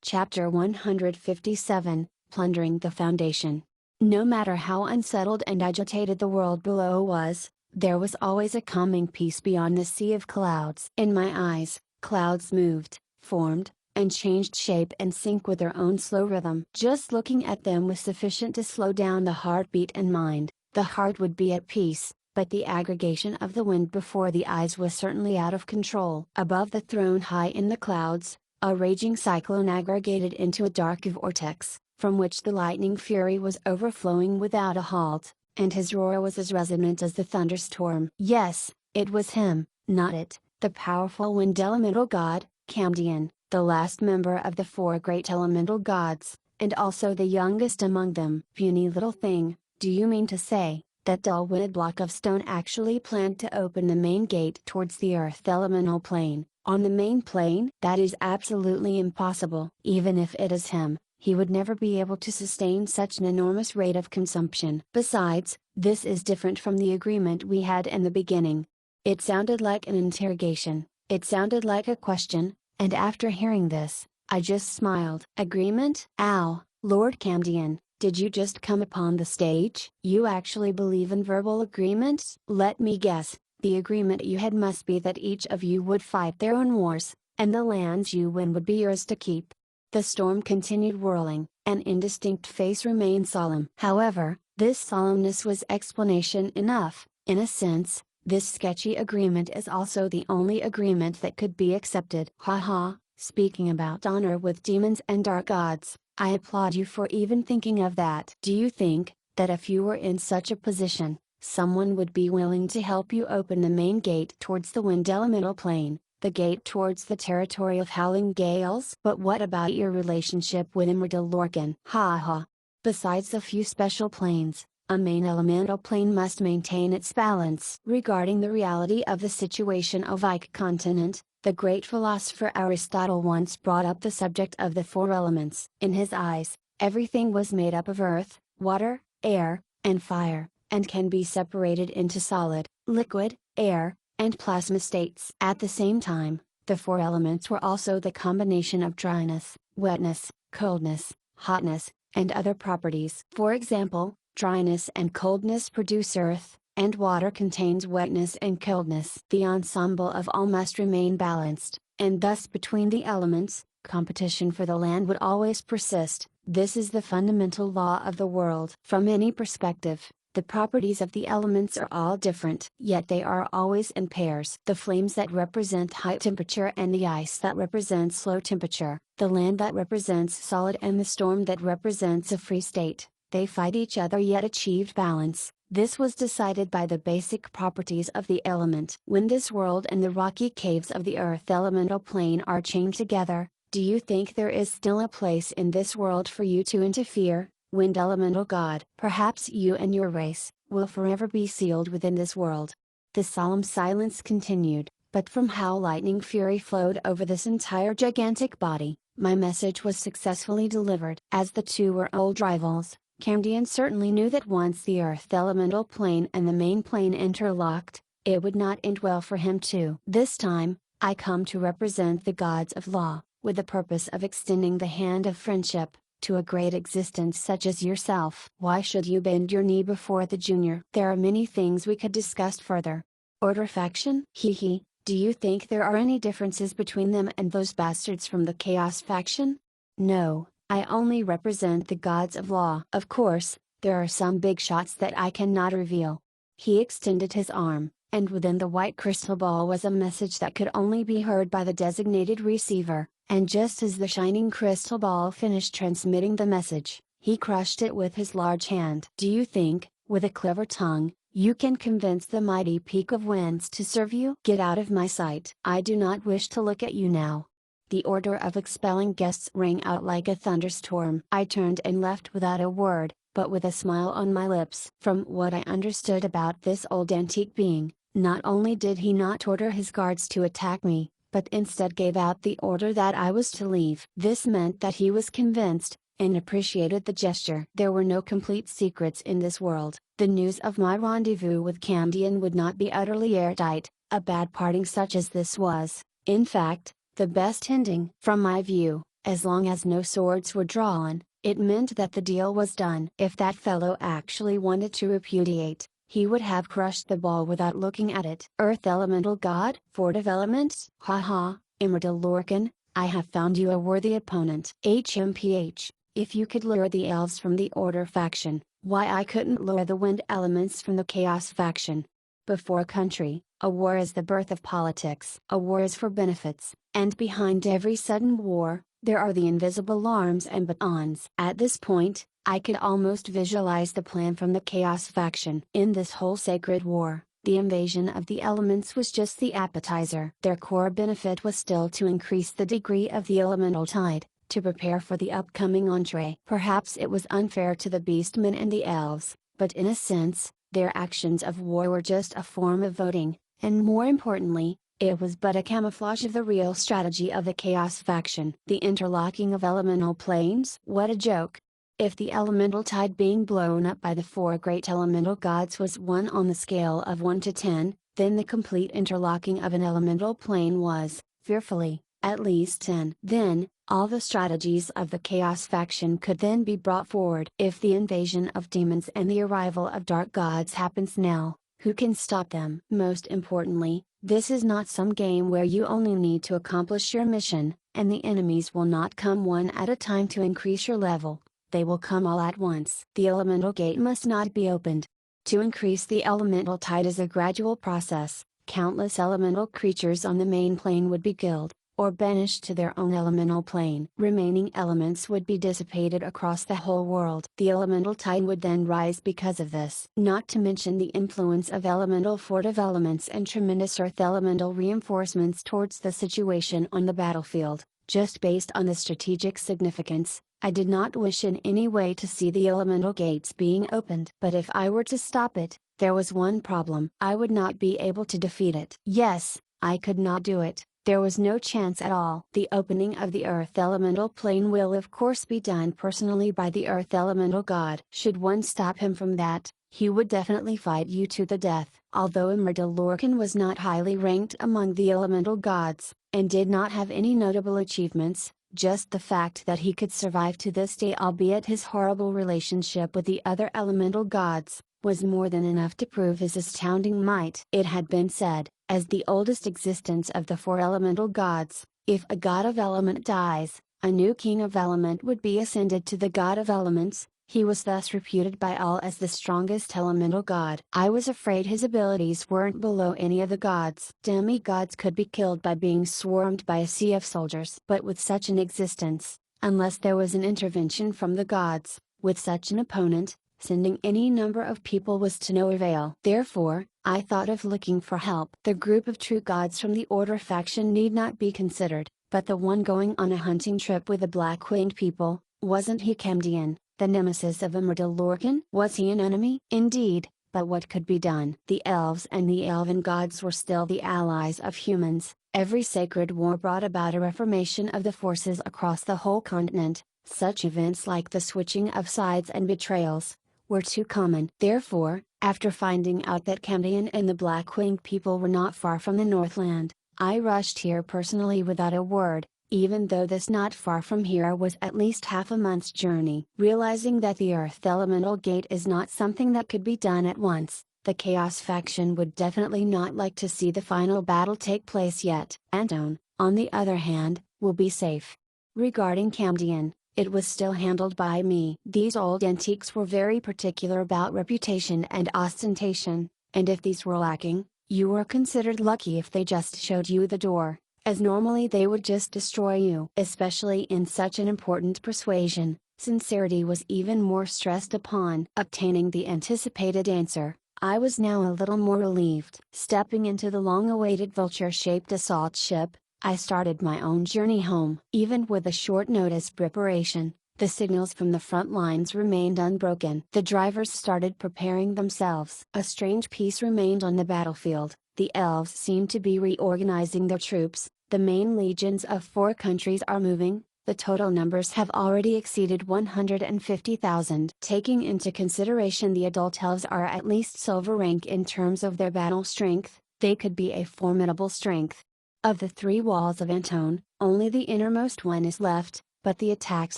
Chapter 157, Plundering the Foundation. No matter how unsettled and agitated the world below was, there was always a calming peace beyond the sea of clouds. In my eyes, clouds moved, formed, and changed shape in sync with their own slow rhythm. Just looking at them was sufficient to slow down the heartbeat and mind. The heart would be at peace, but the aggregation of the wind before the eyes was certainly out of control. Above the throne high in the clouds, a raging cyclone aggregated into a dark vortex, from which the lightning fury was overflowing without a halt, and his roar was as resonant as the thunderstorm. Yes, it was him, not it, the powerful wind elemental god, Camdion, the last member of the four great elemental gods, and also the youngest among them. Puny little thing, do you mean to say, that dull-witted block of stone actually planned to open the main gate towards the earth elemental plane, on the main plane? That is absolutely impossible. Even if it is him, he would never be able to sustain such an enormous rate of consumption. Besides, this is different from the agreement we had in the beginning. It sounded like an interrogation, it sounded like a question, and after hearing this, I just smiled. Agreement? Ow, Lord Camdion, did you just come upon the stage? You actually believe in verbal agreements? Let me guess, the agreement you had must be that each of you would fight their own wars, and the lands you win would be yours to keep. The storm continued whirling, an indistinct face remained solemn. However, this solemnness was explanation enough. In a sense, this sketchy agreement is also the only agreement that could be accepted. Haha, speaking about honor with demons and dark gods, I applaud you for even thinking of that. Do you think, that if you were in such a position, someone would be willing to help you open the main gate towards the wind elemental plane, the gate towards the territory of howling gales? But what about your relationship with Immortal Lorcan? Ha ha. Besides a few special planes, a main elemental plane must maintain its balance. Regarding the reality of the situation of Ike continent, the great philosopher Aristotle once brought up the subject of the four elements. In his eyes, everything was made up of earth, water, air, and fire, and can be separated into solid, liquid, air, and plasma states. At the same time, the four elements were also the combination of dryness, wetness, coldness, hotness, and other properties. For example, dryness and coldness produce earth, and water contains wetness and coldness. The ensemble of all must remain balanced, and thus between the elements, competition for the land would always persist. This is the fundamental law of the world. From any perspective, the properties of the elements are all different, yet they are always in pairs. The flames that represent high temperature and the ice that represents low temperature, the land that represents solid and the storm that represents a free state, they fight each other yet achieved balance. This was decided by the basic properties of the element. When this world and the rocky caves of the earth elemental plane are chained together, do you think there is still a place in this world for you to interfere, wind elemental god? Perhaps you and your race, will forever be sealed within this world. The solemn silence continued, but from how lightning fury flowed over this entire gigantic body, my message was successfully delivered. As the two were old rivals, Camdian certainly knew that once the Earth elemental plane and the main plane interlocked, it would not end well for him too. This time, I come to represent the gods of law, with the purpose of extending the hand of friendship, to a great existence such as yourself. Why should you bend your knee before the junior? There are many things we could discuss further. Order faction? Hee, do you think there are any differences between them and those bastards from the Chaos faction? No, I only represent the gods of law. Of course, there are some big shots that I cannot reveal. He extended his arm, and within the white crystal ball was a message that could only be heard by the designated receiver, and just as the shining crystal ball finished transmitting the message, he crushed it with his large hand. Do you think, with a clever tongue, you can convince the mighty peak of winds to serve you? Get out of my sight. I do not wish to look at you now. The order of expelling guests rang out like a thunderstorm. I turned and left without a word, but with a smile on my lips. From what I understood about this old antique being, not only did he not order his guards to attack me, but instead gave out the order that I was to leave. This meant that he was convinced, and appreciated the gesture. There were no complete secrets in this world. The news of my rendezvous with Camdian would not be utterly airtight, a bad parting such as this was, in fact, the best ending. From my view, as long as no swords were drawn, it meant that the deal was done. If that fellow actually wanted to repudiate, he would have crushed the ball without looking at it. Earth Elemental God? For developments? Haha, Immortal Lorcan, I have found you a worthy opponent. HMPH, if you could lure the elves from the Order faction, why I couldn't lure the wind elements from the Chaos faction. Before a country, a war is the birth of politics. A war is for benefits, and behind every sudden war, there are the invisible arms and batons. At this point, I could almost visualize the plan from the Chaos faction. In this whole sacred war, the invasion of the elements was just the appetizer. Their core benefit was still to increase the degree of the elemental tide, to prepare for the upcoming entree. Perhaps it was unfair to the beastmen and the elves, but in a sense, their actions of war were just a form of voting, and more importantly, it was but a camouflage of the real strategy of the Chaos faction. The interlocking of elemental planes? What a joke! If the elemental tide being blown up by the four great elemental gods was 1 on the scale of 1 to 10, then the complete interlocking of an elemental plane was, fearfully, at least 10. Then, all the strategies of the Chaos faction could then be brought forward. If the invasion of demons and the arrival of dark gods happens now, who can stop them? Most importantly, this is not some game where you only need to accomplish your mission, and the enemies will not come one at a time to increase your level. They will come all at once. The elemental gate must not be opened. To increase the elemental tide is a gradual process. Countless elemental creatures on the main plane would be killed, or banished to their own elemental plane. Remaining elements would be dissipated across the whole world. The elemental tide would then rise because of this. Not to mention the influence of elemental fort elements and tremendous earth elemental reinforcements towards the situation on the battlefield. Just based on the strategic significance, I did not wish in any way to see the elemental gates being opened. But if I were to stop it, there was one problem. I would not be able to defeat it. Yes, I could not do it. There was no chance at all. The opening of the Earth Elemental plane will of course be done personally by the Earth Elemental God. Should one stop him from that, he would definitely fight you to the death. Although Immortal Lorcan was not highly ranked among the Elemental Gods, and did not have any notable achievements, just the fact that he could survive to this day albeit his horrible relationship with the other Elemental Gods, was more than enough to prove his astounding might. It had been said, as the oldest existence of the four elemental gods, if a god of element dies, a new king of element would be ascended to the god of elements. He was thus reputed by all as the strongest elemental god. I was afraid his abilities weren't below any of the gods. Demigods could be killed by being swarmed by a sea of soldiers. But with such an existence, unless there was an intervention from the gods, with such an opponent, sending any number of people was to no avail. Therefore, I thought of looking for help. The group of true gods from the Order faction need not be considered, but the one going on a hunting trip with the black-winged people, wasn't he Camdian, the nemesis of Immortal Lorcan? Was he an enemy? Indeed, But what could be done? The elves and the elven gods were still the allies of humans. Every sacred war brought about a reformation of the forces across the whole continent. Such events like the switching of sides and betrayals were too common. Therefore, after finding out that Cambion and the Blackwing people were not far from the Northland, I rushed here personally without a word, even though this not far from here was at least half a month's journey. Realizing that the Earth Elemental Gate is not something that could be done at once, the Chaos faction would definitely not like to see the final battle take place yet. Anton, on the other hand, will be safe. Regarding Cambion, it was still handled by me. These old antiques were very particular about reputation and ostentation, and if these were lacking, you were considered lucky if they just showed you the door, as normally they would just destroy you. Especially in such an important persuasion, sincerity was even more stressed upon. Obtaining the anticipated answer, I was now a little more relieved. Stepping into the long-awaited vulture-shaped assault ship, I started my own journey home. Even with a short notice preparation, the signals from the front lines remained unbroken. The drivers started preparing themselves. A strange peace remained on the battlefield. The elves seemed to be reorganizing their troops. The main legions of 4 countries are moving. The total numbers have already exceeded 150,000. Taking into consideration the adult elves are at least silver rank in terms of their battle strength, they could be a formidable strength. Of the 3 walls of Antone, only the innermost one is left, but the attacks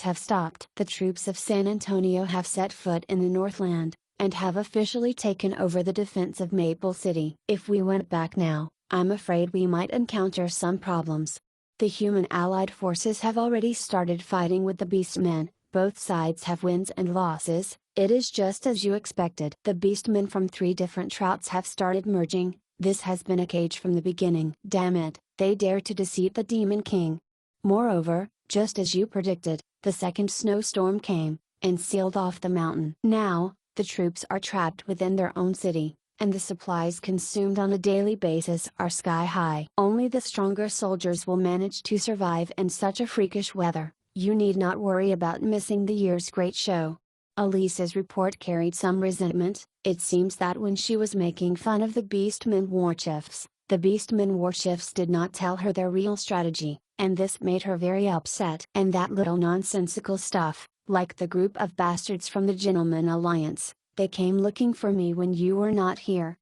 have stopped. The troops of San Antonio have set foot in the Northland, and have officially taken over the defense of Maple City. If we went back now, I'm afraid we might encounter some problems. The human allied forces have already started fighting with the Beastmen. Both sides have wins and losses. It is just as you expected. The Beastmen from 3 different trouts have started merging. This has been a cage from the beginning. Damn it, they dare to deceive the Demon King. Moreover, just as you predicted, the second snowstorm came, and sealed off the mountain. Now, the troops are trapped within their own city, and the supplies consumed on a daily basis are sky high. Only the stronger soldiers will manage to survive in such a freakish weather. You need not worry about missing the year's great show. Elisa's report carried some resentment. It seems that when she was making fun of the Beastmen warchiefs, the Beastmen warchiefs did not tell her their real strategy, and this made her very upset. And that little nonsensical stuff, like the group of bastards from the Gentleman Alliance, they came looking for me when you were not here.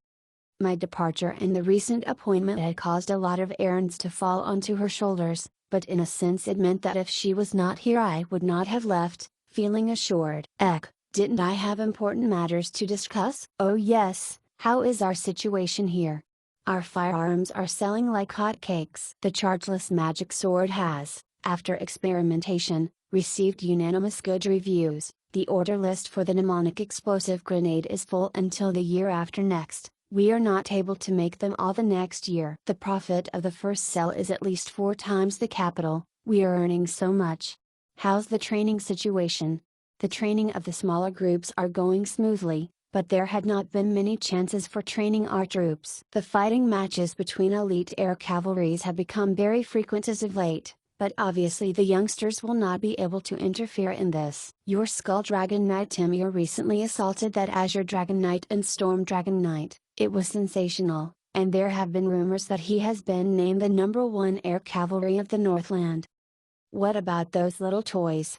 My departure and the recent appointment had caused a lot of errands to fall onto her shoulders, but in a sense it meant that if she was not here I would not have left, feeling assured. Didn't I have important matters to discuss? Oh yes, how is our situation here? Our firearms are selling like hotcakes. The chargeless magic sword has, after experimentation, received unanimous good reviews. The order list for the mnemonic explosive grenade is full until the year after next. We are not able to make them all the next year. The profit of the first sale is at least 4 times the capital. We are earning so much. How's the training situation? The training of the smaller groups are going smoothly, but there had not been many chances for training our troops. The fighting matches between elite air cavalries have become very frequent as of late, but obviously the youngsters will not be able to interfere in this. Your Skull Dragon Knight Timur recently assaulted that Azure Dragon Knight and Storm Dragon Knight. It was sensational, and there have been rumors that he has been named the #1 air cavalry of the Northland. What about those little toys?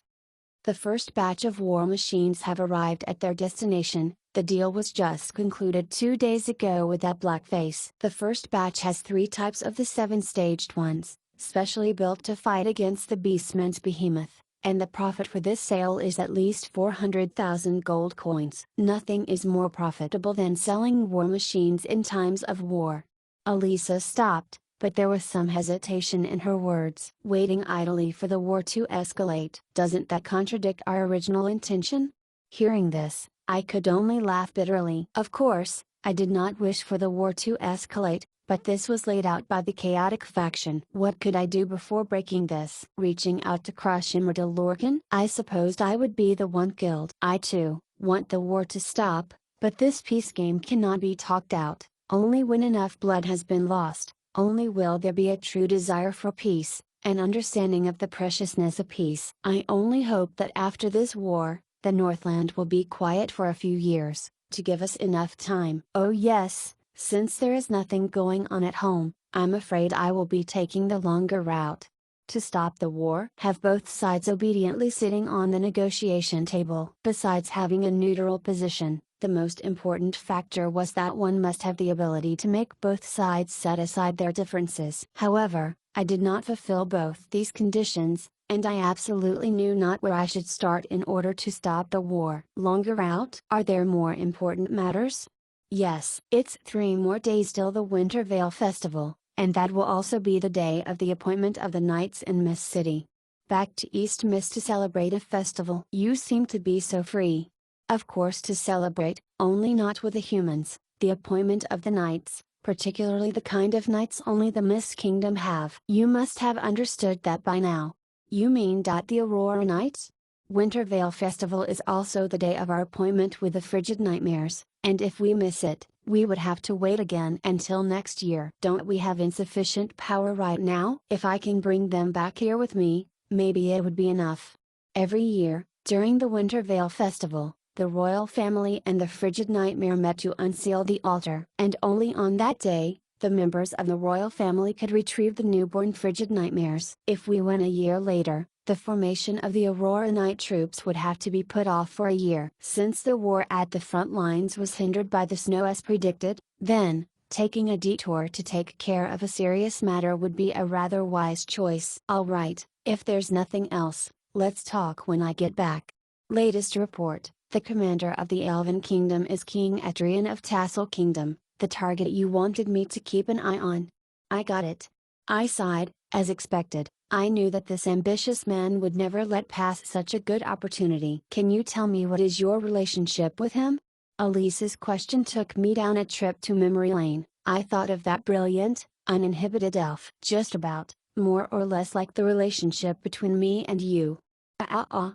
The first batch of war machines have arrived at their destination. The deal was just concluded 2 days ago with that blackface. The first batch has 3 types of the 7-staged ones, specially built to fight against the Beastman's behemoth, and the profit for this sale is at least 400,000 gold coins. Nothing is more profitable than selling war machines in times of war. Elisa stopped, but there was some hesitation in her words. Waiting idly for the war to escalate. Doesn't that contradict our original intention? Hearing this, I could only laugh bitterly. Of course, I did not wish for the war to escalate, but this was laid out by the chaotic faction. What could I do before breaking this? Reaching out to crush Immortal Lorcan? I supposed I would be the one killed. I too, want the war to stop, but this peace game cannot be talked out. Only when enough blood has been lost, only will there be a true desire for peace, an understanding of the preciousness of peace. I only hope that after this war, the Northland will be quiet for a few years, To give us enough time. Oh yes, since there is nothing going on at home, I'm afraid I will be taking the longer route. To stop the war, have both sides obediently sitting on the negotiation table. Besides having a neutral position, the most important factor was that one must have the ability to make both sides set aside their differences. However, I did not fulfill both these conditions, and I absolutely knew not where I should start in order to stop the war. Longer route? Are there more important matters? Yes, it's 3 more days till the Winter Veil Festival, and that will also be the day of the appointment of the Knights in Mist City. Back to East Mist to celebrate a festival. You seem to be so free. Of course to celebrate, only not with the humans, the appointment of the Knights, particularly the kind of Knights only the Mist Kingdom have. You must have understood that by now. You mean the Aurora Knights? Winter Veil Festival is also the day of our appointment with the Frigid Nightmares, and if we miss it, we would have to wait again until next year. Don't we have insufficient power right now? If I can bring them back here with me, maybe it would be enough. Every year, during the Winter Veil Festival, the royal family and the Frigid Nightmare met to unseal the altar. And only on that day, the members of the royal family could retrieve the newborn Frigid Nightmares. If we went a year later, the formation of the Aurora Night troops would have to be put off for a year. Since the war at the front lines was hindered by the snow as predicted, then, taking a detour to take care of a serious matter would be a rather wise choice. Alright, if there's nothing else, let's talk when I get back. Latest report, the commander of the Elven Kingdom is King Etrian of Tassel Kingdom, the target you wanted me to keep an eye on. I got it. I sighed, as expected. I knew that this ambitious man would never let pass such a good opportunity. Can you tell me what is your relationship with him? Elise's question took me down a trip to memory lane. I thought of that brilliant, uninhibited elf. Just about, more or less like the relationship between me and you.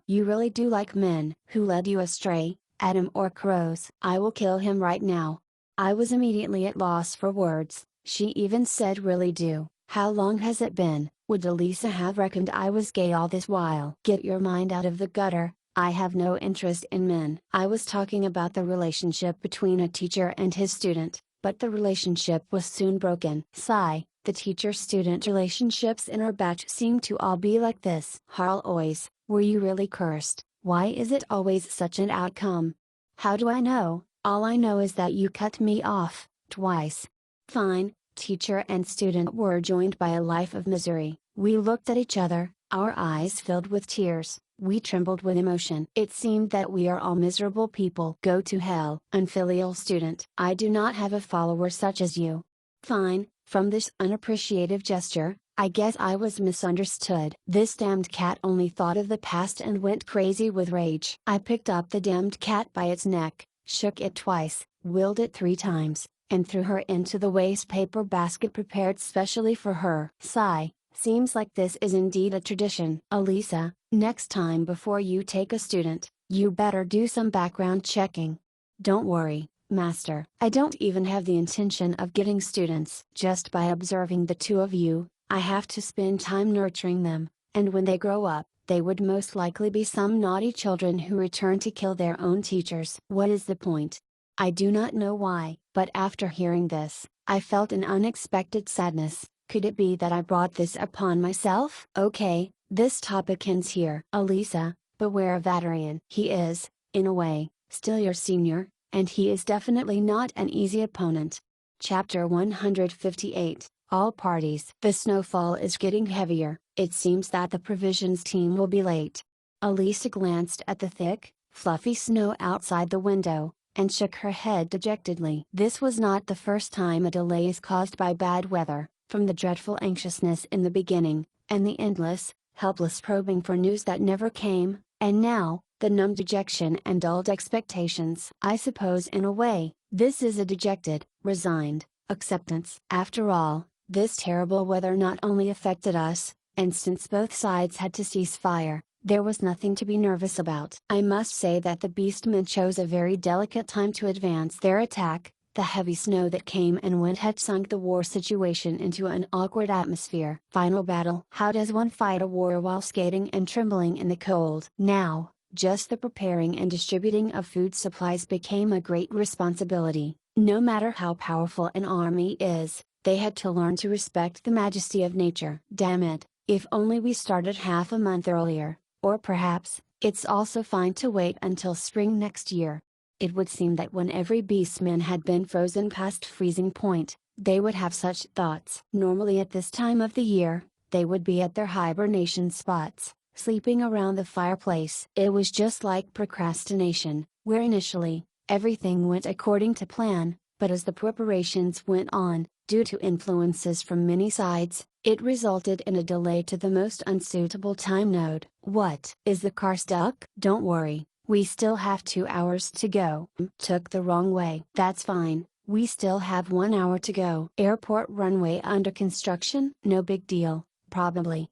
You really do like men. Who led you astray, Adam or Crows? I will kill him right now. I was immediately at loss for words. She even said really do. How long has it been? Would Elisa have reckoned I was gay all this while? Get your mind out of the gutter, I have no interest in men. I was talking about the relationship between a teacher and his student, but the relationship was soon broken. Sigh, the teacher-student relationships in our batch seem to all be like this. Harl always, were you really cursed? Why is it always such an outcome? How do I know? All I know is that you cut me off, twice. Fine. Teacher and student were joined by a life of misery. We looked at each other, our eyes filled with tears, we trembled with emotion. It seemed that we are all miserable people. Go to hell. Unfilial student. I do not have a follower such as you. Fine, from this unappreciative gesture, I guess I was misunderstood. This damned cat only thought of the past and went crazy with rage. I picked up the damned cat by its neck, shook it twice, willed it 3 times, and threw her into the waste paper basket prepared specially for her. Sigh, seems like this is indeed a tradition. Elisa, next time before you take a student, you better do some background checking. Don't worry, Master. I don't even have the intention of getting students. Just by observing the 2 of you, I have to spend time nurturing them, and when they grow up, they would most likely be some naughty children who return to kill their own teachers. What is the point? I do not know why, but after hearing this, I felt an unexpected sadness. Could it be that I brought this upon myself? Okay, this topic ends here. Elisa, beware of Adrian. He is, in a way, still your senior, and he is definitely not an easy opponent. Chapter 158, All Parties. The snowfall is getting heavier. It seems that the provisions team will be late. Elisa glanced at the thick, fluffy snow outside the window, and shook her head dejectedly. This was not the first time a delay is caused by bad weather, from the dreadful anxiousness in the beginning, and the endless, helpless probing for news that never came, and now, the numb dejection and dulled expectations. I suppose in a way, this is a dejected, resigned, acceptance. After all, this terrible weather not only affected us, and since both sides had to cease fire, there was nothing to be nervous about. I must say that the beastmen chose a very delicate time to advance their attack. The heavy snow that came and went had sunk the war situation into an awkward atmosphere. Final battle. How does one fight a war while skating and trembling in the cold? Now, Just the preparing and distributing of food supplies became a great responsibility. No matter how powerful an army is, they had to learn to respect the majesty of nature. Damn it, if only we started half a month earlier, or perhaps, it's also fine to wait until spring next year. It would seem that when every beastman had been frozen past freezing point, they would have such thoughts. Normally at this time of the year, they would be at their hibernation spots, sleeping around the fireplace. It was just like procrastination, where initially, everything went according to plan, but as the preparations went on, due to influences from many sides, it resulted in a delay to the most unsuitable time node. What? Is the car stuck? Don't worry, we still have 2 hours to go. Took the wrong way. That's fine, we still have 1 hour to go. Airport runway under construction? No big deal, probably.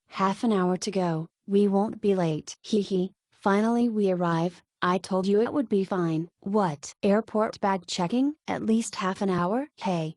Half an hour to go, we won't be late. Hee hee, finally we arrive. I told you it would be fine. What? Airport bag checking? At least half an hour? Hey,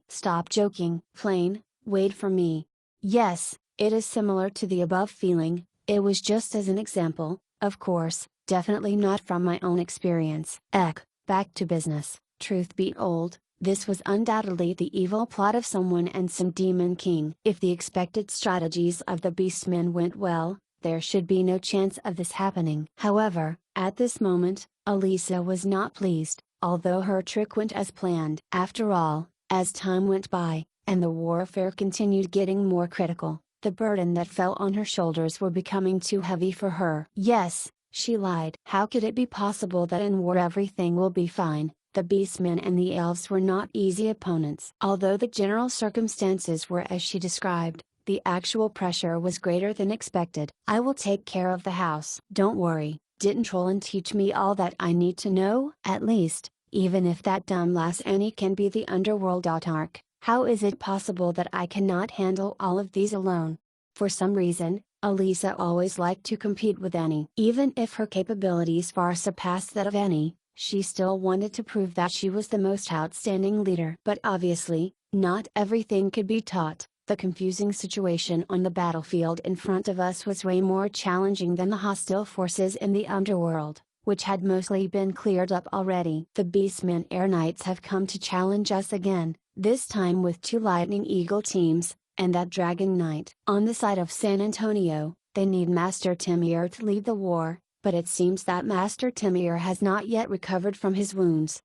stop joking. Plane, wait for me. Yes, it is similar to the above feeling, it was just as an example, of course, definitely not from my own experience. Back to business. Truth be told, this was undoubtedly the evil plot of someone and some demon king. If the expected strategies of the beastmen went well, there should be no chance of this happening. However, at this moment, Elisa was not pleased, although her trick went as planned. After all, as time went by, and the warfare continued getting more critical, the burden that fell on her shoulders were becoming too heavy for her. Yes, she lied. How could it be possible that in war everything will be fine? The beastmen and the elves were not easy opponents. Although the general circumstances were as she described, the actual pressure was greater than expected. I will take care of the house. Don't worry, didn't Roland teach me all that I need to know? At least, even if that dumb lass Annie can be the underworld autarch, how is it possible that I cannot handle all of these alone? For some reason, Elisa always liked to compete with Annie. Even if her capabilities far surpassed that of Annie, she still wanted to prove that she was the most outstanding leader. But obviously, not everything could be taught. The confusing situation on the battlefield in front of us was way more challenging than the hostile forces in the underworld, which had mostly been cleared up already. The Beastmen Air Knights have come to challenge us again, this time with 2 Lightning Eagle teams, and that Dragon Knight. On the side of San Antonio, they need Master Timir to lead the war, but it seems that Master Timir has not yet recovered from his wounds.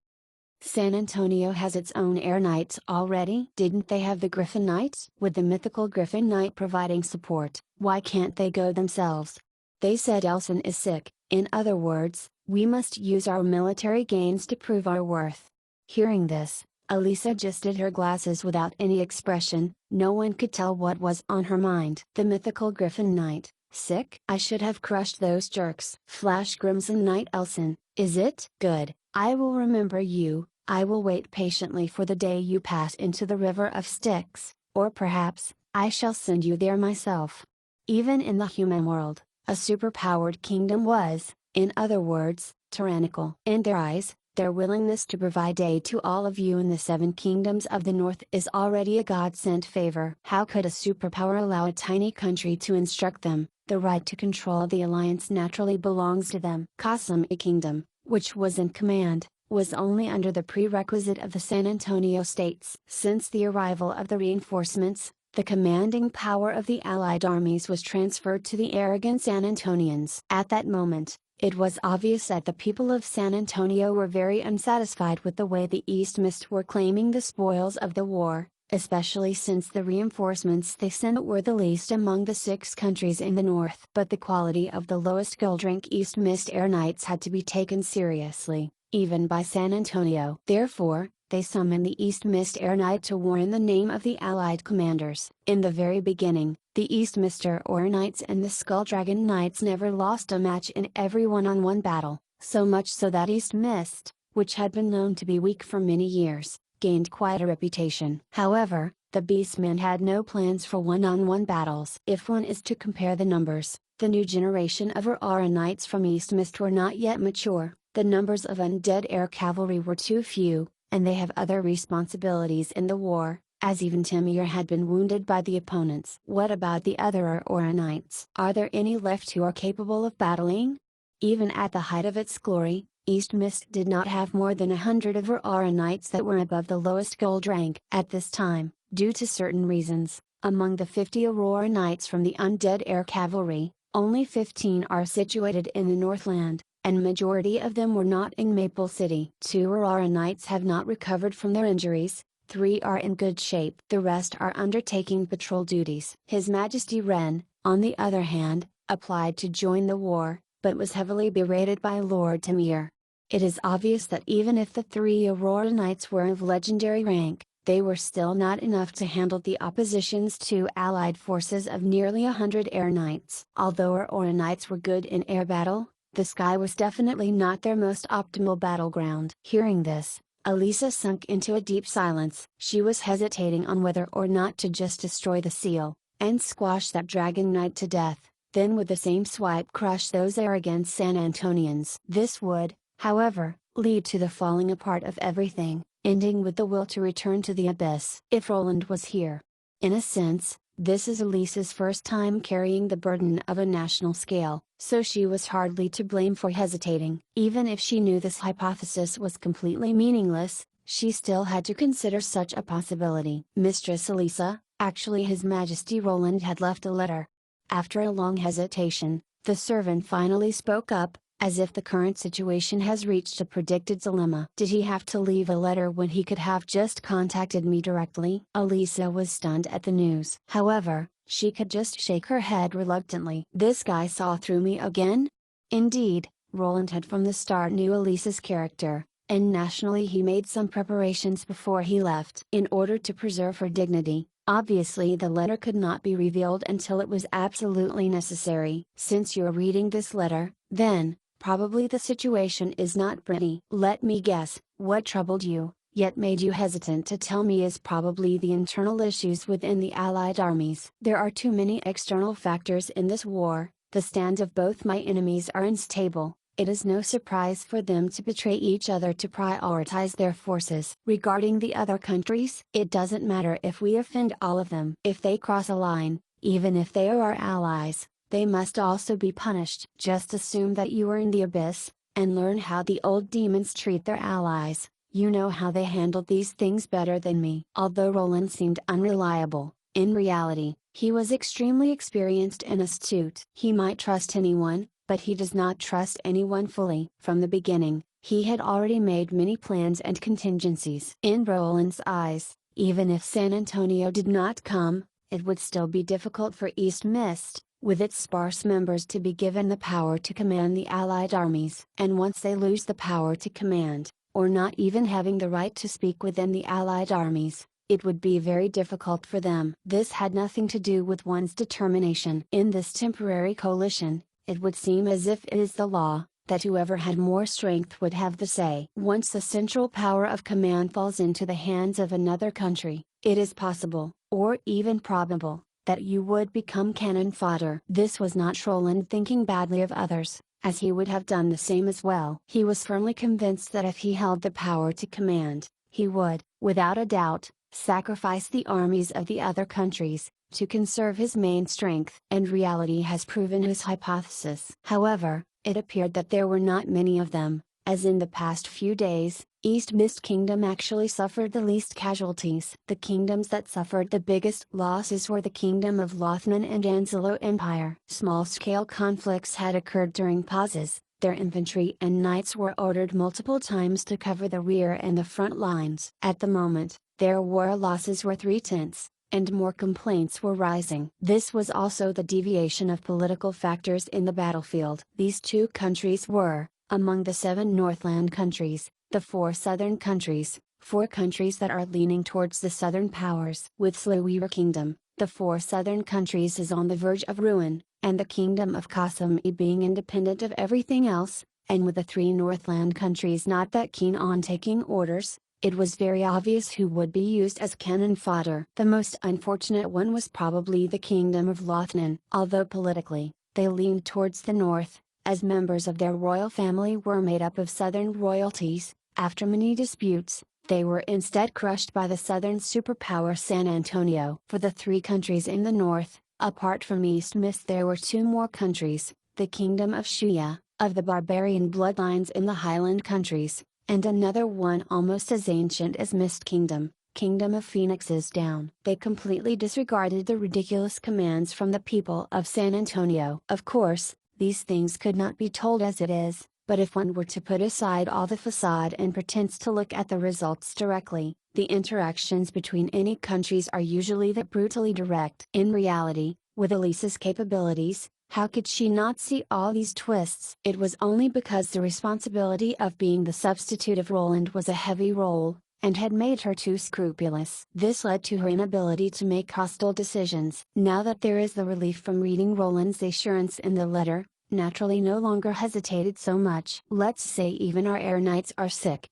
San Antonio has its own Air Knights already? Didn't they have the Griffin Knights? With the mythical Griffin Knight providing support, why can't they go themselves? They said Elson is sick. In other words, we must use our military gains to prove our worth. Hearing this, Elisa adjusted her glasses without any expression. No one could tell what was on her mind. The mythical Griffin Knight, sick? I should have crushed those jerks. Flash Crimson Knight Elson, is it? Good, I will remember you. I will wait patiently for the day you pass into the River of Styx, or perhaps, I shall send you there myself. Even in the human world, a superpowered kingdom was, in other words, tyrannical. In their eyes, their willingness to provide aid to all of you in the 7 kingdoms of the north is already a God-sent favor. How could a superpower allow a tiny country to instruct them? The right to control the alliance naturally belongs to them. Kasum Kingdom, which was in command, was only under the prerequisite of the San Antonio states. Since the arrival of the reinforcements, the commanding power of the Allied armies was transferred to the arrogant San Antonians. At that moment, it was obvious that the people of San Antonio were very unsatisfied with the way the East Mist were claiming the spoils of the war, especially since the reinforcements they sent were the least among the 6 countries in the north. But the quality of the lowest gold rank East Mist Air Knights had to be taken seriously, even by San Antonio. Therefore, they summoned the East Mist Air Knight to war in the name of the Allied commanders. In the very beginning, the East Mister Air Knights and the Skull Dragon Knights never lost a match in every one-on-one battle, so much so that East Mist, which had been known to be weak for many years, gained quite a reputation. However, the Beastmen had no plans for one-on-one battles. If one is to compare the numbers, the new generation of Aurora Knights from East Mist were not yet mature, the numbers of undead air cavalry were too few, and they have other responsibilities in the war, as even Timir had been wounded by the opponents. What about the other Aurora Knights? Are there any left who are capable of battling? Even at the height of its glory, East Mist did not have more than 100 of Aurora Knights that were above the lowest gold rank. At this time, due to certain reasons, among the 50 Aurora Knights from the Undead Air Cavalry, only 15 are situated in the Northland, and majority of them were not in Maple City. 2 Aurora Knights have not recovered from their injuries, 3 are in good shape. The rest are undertaking patrol duties. His Majesty Ren, on the other hand, applied to join the war, but was heavily berated by Lord Tamir. It is obvious that even if the 3 Aurora Knights were of legendary rank, they were still not enough to handle the opposition's 2 allied forces of nearly 100 Air Knights. Although Aurora Knights were good in air battle, the sky was definitely not their most optimal battleground. Hearing this, Elisa sunk into a deep silence. She was hesitating on whether or not to just destroy the seal, and squash that Dragon Knight to death, then with the same swipe crush those arrogant San Antonians. This would, however, lead to the falling apart of everything, ending with the will to return to the abyss. If Roland was here. In a sense, this is Elisa's first time carrying the burden of a national scale, so she was hardly to blame for hesitating. Even if she knew this hypothesis was completely meaningless, she still had to consider such a possibility. Mistress Elisa, actually His Majesty Roland had left a letter. After a long hesitation, the servant finally spoke up, as if the current situation has reached a predicted dilemma. Did he have to leave a letter when he could have just contacted me directly? Elisa was stunned at the news. However, she could just shake her head reluctantly. This guy saw through me again? Indeed, Roland had from the start knew Elisa's character, and nationally he made some preparations before he left. In order to preserve her dignity, obviously the letter could not be revealed until it was absolutely necessary. Since you're reading this letter, then, probably the situation is not pretty. Let me guess, what troubled you, yet made you hesitant to tell me is probably the internal issues within the Allied armies. There are too many external factors in this war, the stand of both my enemies are unstable. It is no surprise for them to betray each other to prioritize their forces. Regarding the other countries, it doesn't matter if we offend all of them. If they cross a line, even if they are our allies, they must also be punished. Just assume that you are in the abyss, and learn how the old demons treat their allies. You know how they handle these things better than me. Although Roland seemed unreliable, in reality, he was extremely experienced and astute. He might trust anyone, but he does not trust anyone fully. From the beginning, he had already made many plans and contingencies. In Roland's eyes, even if San Antonio did not come, it would still be difficult for East Mist, with its sparse members, to be given the power to command the Allied armies. And once they lose the power to command, or not even having the right to speak within the Allied armies, it would be very difficult for them. This had nothing to do with one's determination. In this temporary coalition, it would seem as if it is the law, that whoever had more strength would have the say. Once the central power of command falls into the hands of another country, it is possible, or even probable, that you would become cannon fodder. This was not Roland thinking badly of others, as he would have done the same as well. He was firmly convinced that if he held the power to command, he would, without a doubt, sacrifice the armies of the other countries, to conserve his main strength. And reality has proven his hypothesis. However, it appeared that there were not many of them, as in the past few days, East Mist Kingdom actually suffered the least casualties. The kingdoms that suffered the biggest losses were the Kingdom of Lothman and Anzelo Empire. Small-scale conflicts had occurred during pauses. Their infantry and knights were ordered multiple times to cover the rear and the front lines. At the moment, their war losses were 3/10, and more complaints were rising. This was also the deviation of political factors in the battlefield. These 2 countries were, among the 7 Northland countries, the 4 southern countries, 4 countries that are leaning towards the southern powers. With Slower Kingdom, the 4 southern countries is on the verge of ruin, and the Kingdom of Kasumi being independent of everything else, and with the 3 Northland countries not that keen on taking orders, it was very obvious who would be used as cannon fodder. The most unfortunate one was probably the Kingdom of Lothman. Although politically, they leaned towards the north, as members of their royal family were made up of southern royalties, after many disputes, they were instead crushed by the southern superpower San Antonio. For the 3 countries in the north, apart from East Mist, there were 2 more countries, the Kingdom of Shuya, of the barbarian bloodlines in the Highland countries, and another one almost as ancient as Mist Kingdom, Kingdom of Phoenixes down. They completely disregarded the ridiculous commands from the people of San Antonio. Of course, these things could not be told as it is, but if one were to put aside all the facade and pretense to look at the results directly, the interactions between any countries are usually that brutally direct. In reality, with Elisa's capabilities, how could she not see all these twists? It was only because the responsibility of being the substitute of Roland was a heavy role, and had made her too scrupulous. This led to her inability to make hostile decisions. Now that there is the relief from reading Roland's assurance in the letter, naturally no longer hesitated so much. Let's say even our air knights are sick,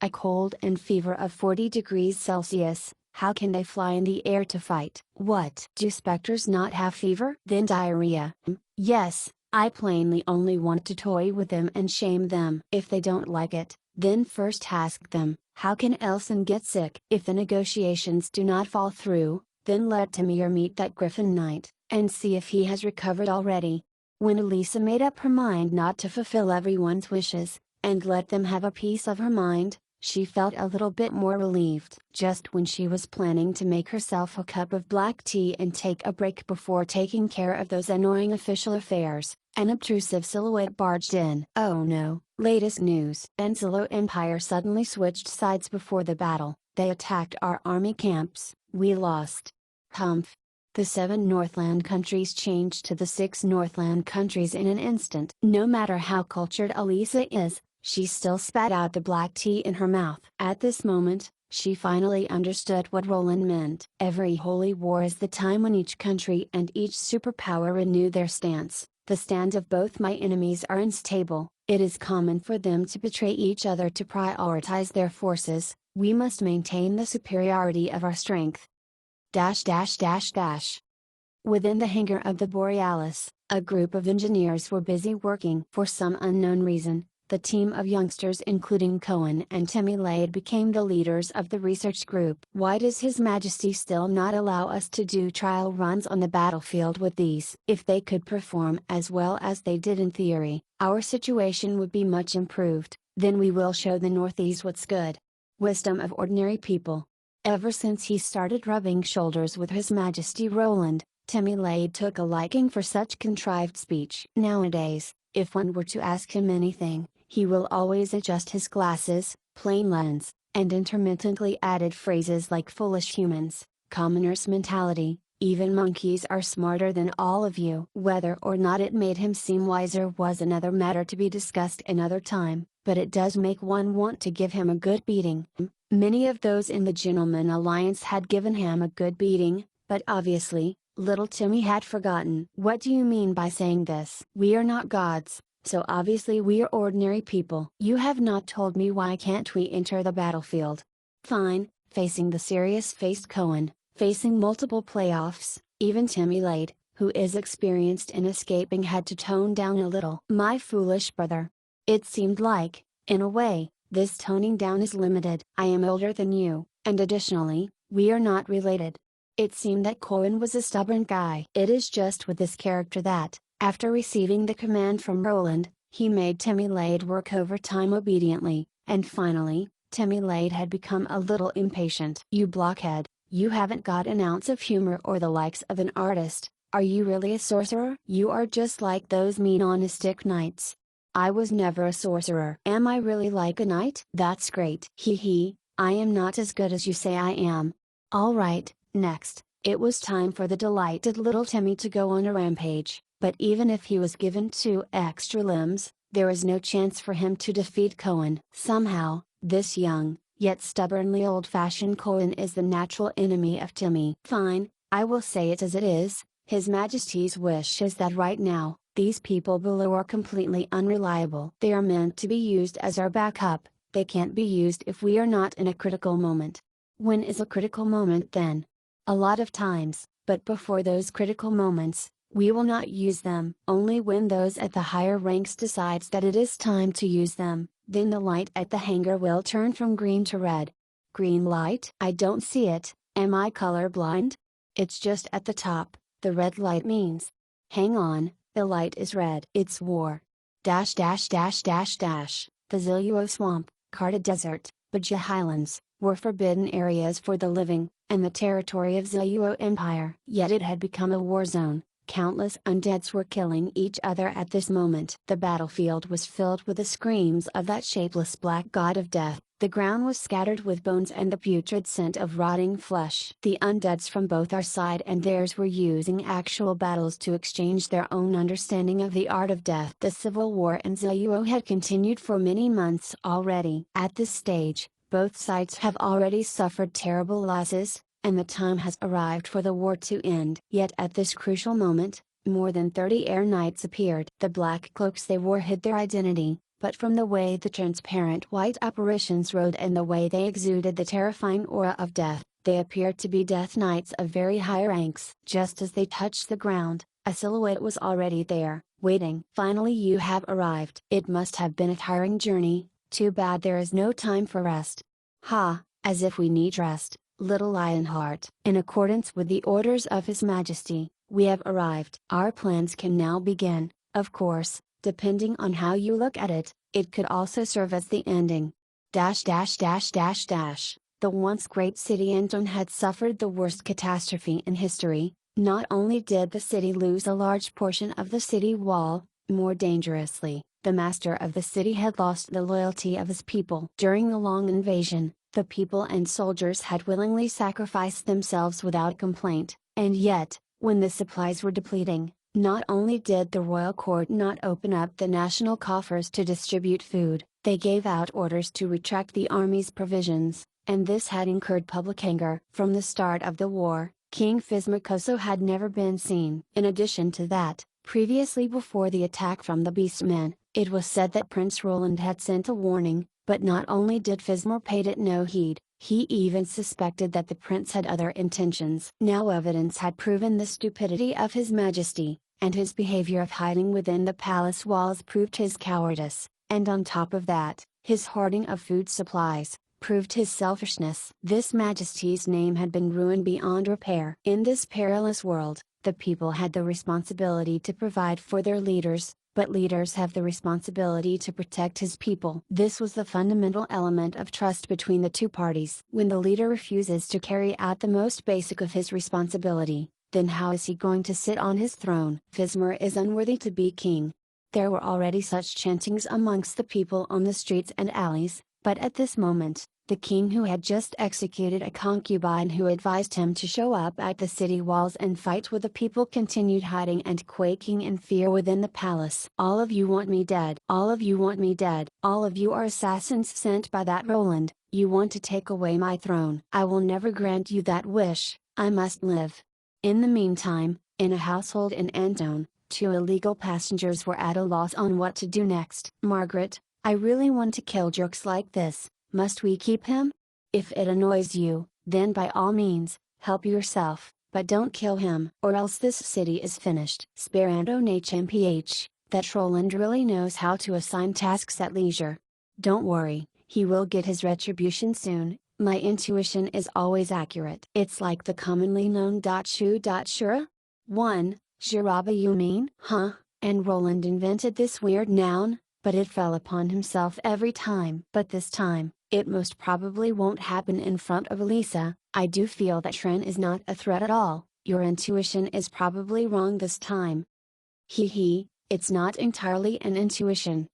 a cold and fever of 40 degrees Celsius, how can they fly in the air to fight? What? Do specters not have fever? Then diarrhea? Yes, I plainly only want to toy with them and shame them. If they don't like it, then first ask them, how can Elson get sick? If the negotiations do not fall through, then let Timir meet that Griffin Knight, and see if he has recovered already. When Elisa made up her mind not to fulfill everyone's wishes, and let them have a piece of her mind, she felt a little bit more relieved. Just when she was planning to make herself a cup of black tea and take a break before taking care of those annoying official affairs, an obtrusive silhouette barged in. Oh no, latest news. Enzelo Empire suddenly switched sides before the battle. They attacked our army camps, we lost. Humph. The 7 Northland countries changed to the 6 Northland countries in an instant. No matter how cultured Elisa is, she still spat out the black tea in her mouth. At this moment, she finally understood what Roland meant. Every holy war is the time when each country and each superpower renew their stance. The stand of both my enemies are unstable. It is common for them to betray each other to prioritize their forces. We must maintain the superiority of our strength. Within the hangar of the Borealis, a group of engineers were busy working. For some unknown reason, the team of youngsters including Cohen and Timmy Lade became the leaders of the research group. Why does His Majesty still not allow us to do trial runs on the battlefield with these? If they could perform as well as they did in theory, our situation would be much improved. Then we will show the Northeast what's good. Wisdom of ordinary people. Ever since he started rubbing shoulders with His Majesty Roland, Timmy Lade took a liking for such contrived speech. Nowadays, if one were to ask him anything, he will always adjust his glasses, plain lens, and intermittently added phrases like foolish humans, commoner's mentality, even monkeys are smarter than all of you. Whether or not it made him seem wiser was another matter to be discussed another time, but it does make one want to give him a good beating. Many of those in the Gentleman Alliance had given him a good beating, but obviously, little Timmy had forgotten. What do you mean by saying this? We are not gods, so obviously we are ordinary people. You have not told me why can't we enter the battlefield. Fine, facing the serious-faced Cohen, facing multiple playoffs, even Timmy Lade, who is experienced in escaping had to tone down a little. My foolish brother. It seemed like, in a way, this toning down is limited. I am older than you, and additionally, we are not related. It seemed that Cohen was a stubborn guy. It is just with this character that, after receiving the command from Roland, he made Timmy Lade work overtime obediently, and finally, Timmy Lade had become a little impatient. You blockhead, you haven't got an ounce of humor or the likes of an artist. Are you really a sorcerer? You are just like those meat-on-a-stick knights. I was never a sorcerer. Am I really like a knight? That's great. Hee hee, I am not as good as you say I am. Alright, next, it was time for the delighted little Timmy to go on a rampage, but even if he was given 2 extra limbs, there was no chance for him to defeat Cohen. Somehow, this young, yet stubbornly old-fashioned Cohen is the natural enemy of Timmy. Fine, I will say it as it is. His Majesty's wish is that right now, these people below are completely unreliable. They are meant to be used as our backup, they can't be used if we are not in a critical moment. When is a critical moment then? A lot of times, but before those critical moments, we will not use them. Only when those at the higher ranks decides that it is time to use them, then the light at the hangar will turn from green to red. Green light? I don't see it, am I colorblind? It's just at the top, the red light means. Hang on. The light is red. It's war. The Ziluo Swamp, Karta Desert, Baja Highlands, were forbidden areas for the living, and the territory of Ziluo Empire. Yet it had become a war zone. Countless undeads were killing each other at this moment. The battlefield was filled with the screams of that shapeless black god of death. The ground was scattered with bones and the putrid scent of rotting flesh. The undeads from both our side and theirs were using actual battles to exchange their own understanding of the art of death. The civil war in Ziluo had continued for many months already. At this stage, both sides have already suffered terrible losses, and the time has arrived for the war to end. Yet at this crucial moment, more than 30 air knights appeared. The black cloaks they wore hid their identity, but from the way the transparent white apparitions rode and the way they exuded the terrifying aura of death, they appeared to be death knights of very high ranks. Just as they touched the ground, a silhouette was already there, waiting. Finally you have arrived. It must have been a tiring journey, too bad there is no time for rest. Ha, as if we need rest, little Lionheart. In accordance with the orders of His Majesty, we have arrived. Our plans can now begin, of course. Depending on how you look at it, it could also serve as the ending. The once great city Anton had suffered the worst catastrophe in history. Not only did the city lose a large portion of the city wall, more dangerously, the master of the city had lost the loyalty of his people. During the long invasion, the people and soldiers had willingly sacrificed themselves without complaint, and yet, when the supplies were depleting, not only did the royal court not open up the national coffers to distribute food, they gave out orders to retract the army's provisions, and this had incurred public anger. From the start of the war, King Fizmakoso had never been seen. In addition to that, previously before the attack from the Beastmen, it was said that Prince Roland had sent a warning, but not only did Fizmar paid it no heed, he even suspected that the prince had other intentions. Now evidence had proven the stupidity of His Majesty, and his behavior of hiding within the palace walls proved his cowardice, and on top of that, his hoarding of food supplies, proved his selfishness. This Majesty's name had been ruined beyond repair. In this perilous world, the people had the responsibility to provide for their leaders, but leaders have the responsibility to protect his people. This was the fundamental element of trust between the two parties. When the leader refuses to carry out the most basic of his responsibility, then how is he going to sit on his throne? Fizmar is unworthy to be king. There were already such chantings amongst the people on the streets and alleys, but at this moment, the king who had just executed a concubine who advised him to show up at the city walls and fight with the people continued hiding and quaking in fear within the palace. All of you want me dead. All of you want me dead. All of you are assassins sent by that Roland. You want to take away my throne. I will never grant you that wish. I must live. In the meantime, in a household in Anton, 2 illegal passengers were at a loss on what to do next. Margaret, I really want to kill jerks like this. Must we keep him? If it annoys you, then by all means, help yourself, but don't kill him. Or else this city is finished. Speranto HMPH, that Roland really knows how to assign tasks at leisure. Don't worry, he will get his retribution soon. My intuition is always accurate. It's like the commonly known Shura? 1. Shiraba you mean? Huh, and Roland invented this weird noun, but it fell upon himself every time. But this time, it most probably won't happen in front of Elisa. I do feel that Tren is not a threat at all. Your intuition is probably wrong this time. Hee, it's not entirely an intuition.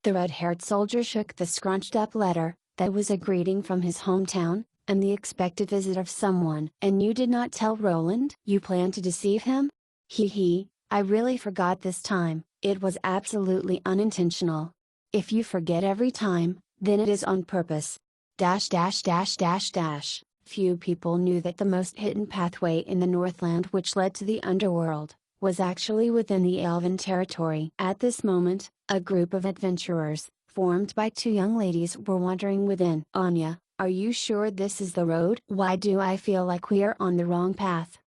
The red-haired soldier shook the scrunched-up letter, that was a greeting from his hometown, and the expected visit of someone. And you did not tell Roland? You plan to deceive him? Hee, I really forgot this time. It was absolutely unintentional. If you forget every time, then it is on purpose. Few people knew that the most hidden pathway in the Northland which led to the underworld, was actually within the Elven territory. At this moment, a group of adventurers, formed by 2 young ladies were wandering within. Anya, are you sure this is the road? Why do I feel like we are on the wrong path?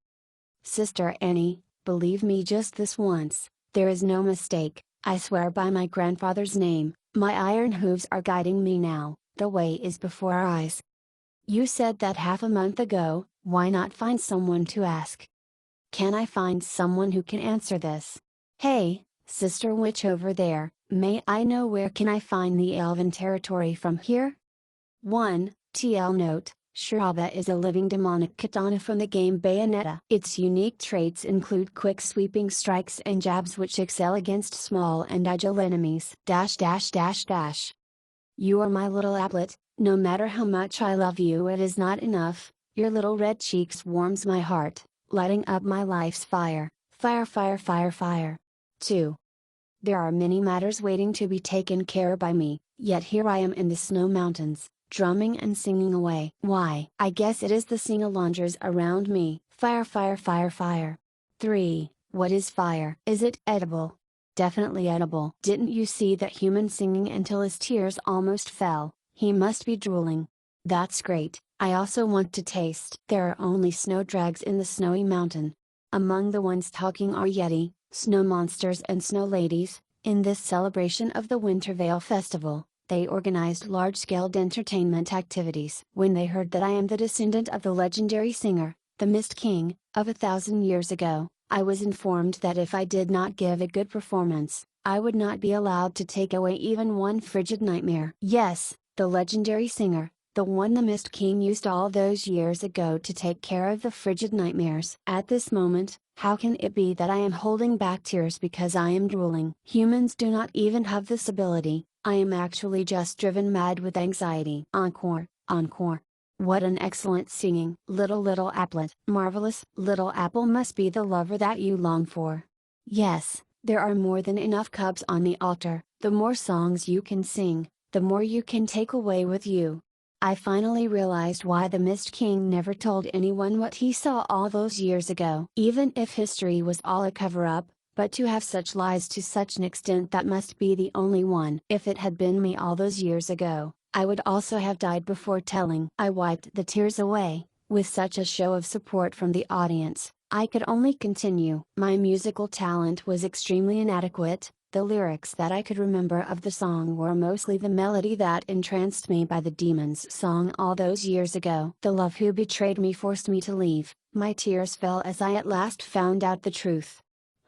Sister Annie, believe me just this once, there is no mistake, I swear by my grandfather's name, my iron hooves are guiding me now, the way is before our eyes. You said that half a month ago, why not find someone to ask? Can I find someone who can answer this? Hey, Sister Witch over there, May I know where can I find the elven territory from here? 1. TL Note: Shiraba is a living demonic katana from the game Bayonetta. Its unique traits include quick sweeping strikes and jabs which excel against small and agile enemies. You are my little applet, no matter how much I love you it is not enough, your little red cheeks warms my heart, lighting up my life's fire, fire fire fire fire. 2. There are many matters waiting to be taken care by me, yet here I am in the snow mountains, drumming and singing away. Why? I guess it is the sing-alongers around me, fire fire fire fire. 3. What is fire? Is it edible? Definitely edible. Didn't you see that human singing until his tears almost fell? He must be drooling. That's great, I also want to taste. There are only snow drags in the snowy mountain. Among the ones talking are Yeti, snow monsters and snow ladies. In this celebration of the Wintervale Festival, they organized large-scale entertainment activities. When they heard that I am the descendant of the legendary singer, the Mist King, of 1,000 years ago, I was informed that if I did not give a good performance, I would not be allowed to take away even one frigid nightmare. Yes, the legendary singer, the one the Mist King used all those years ago to take care of the frigid nightmares. At this moment, how can it be that I am holding back tears because I am drooling? Humans do not even have this ability, I am actually just driven mad with anxiety. Encore, encore. What an excellent singing. Little applet. Marvelous. Little apple must be the lover that you long for. Yes, there are more than enough cups on the altar. The more songs you can sing, the more you can take away with you. I finally realized why the Mist King never told anyone what he saw all those years ago. Even if history was all a cover-up, but to have such lies to such an extent, that must be the only one. If it had been me all those years ago, I would also have died before telling. I wiped the tears away, with such a show of support from the audience, I could only continue. My musical talent was extremely inadequate. The lyrics that I could remember of the song were mostly the melody that entranced me by the Demon's song all those years ago. The love who betrayed me forced me to leave. My tears fell as I at last found out the truth.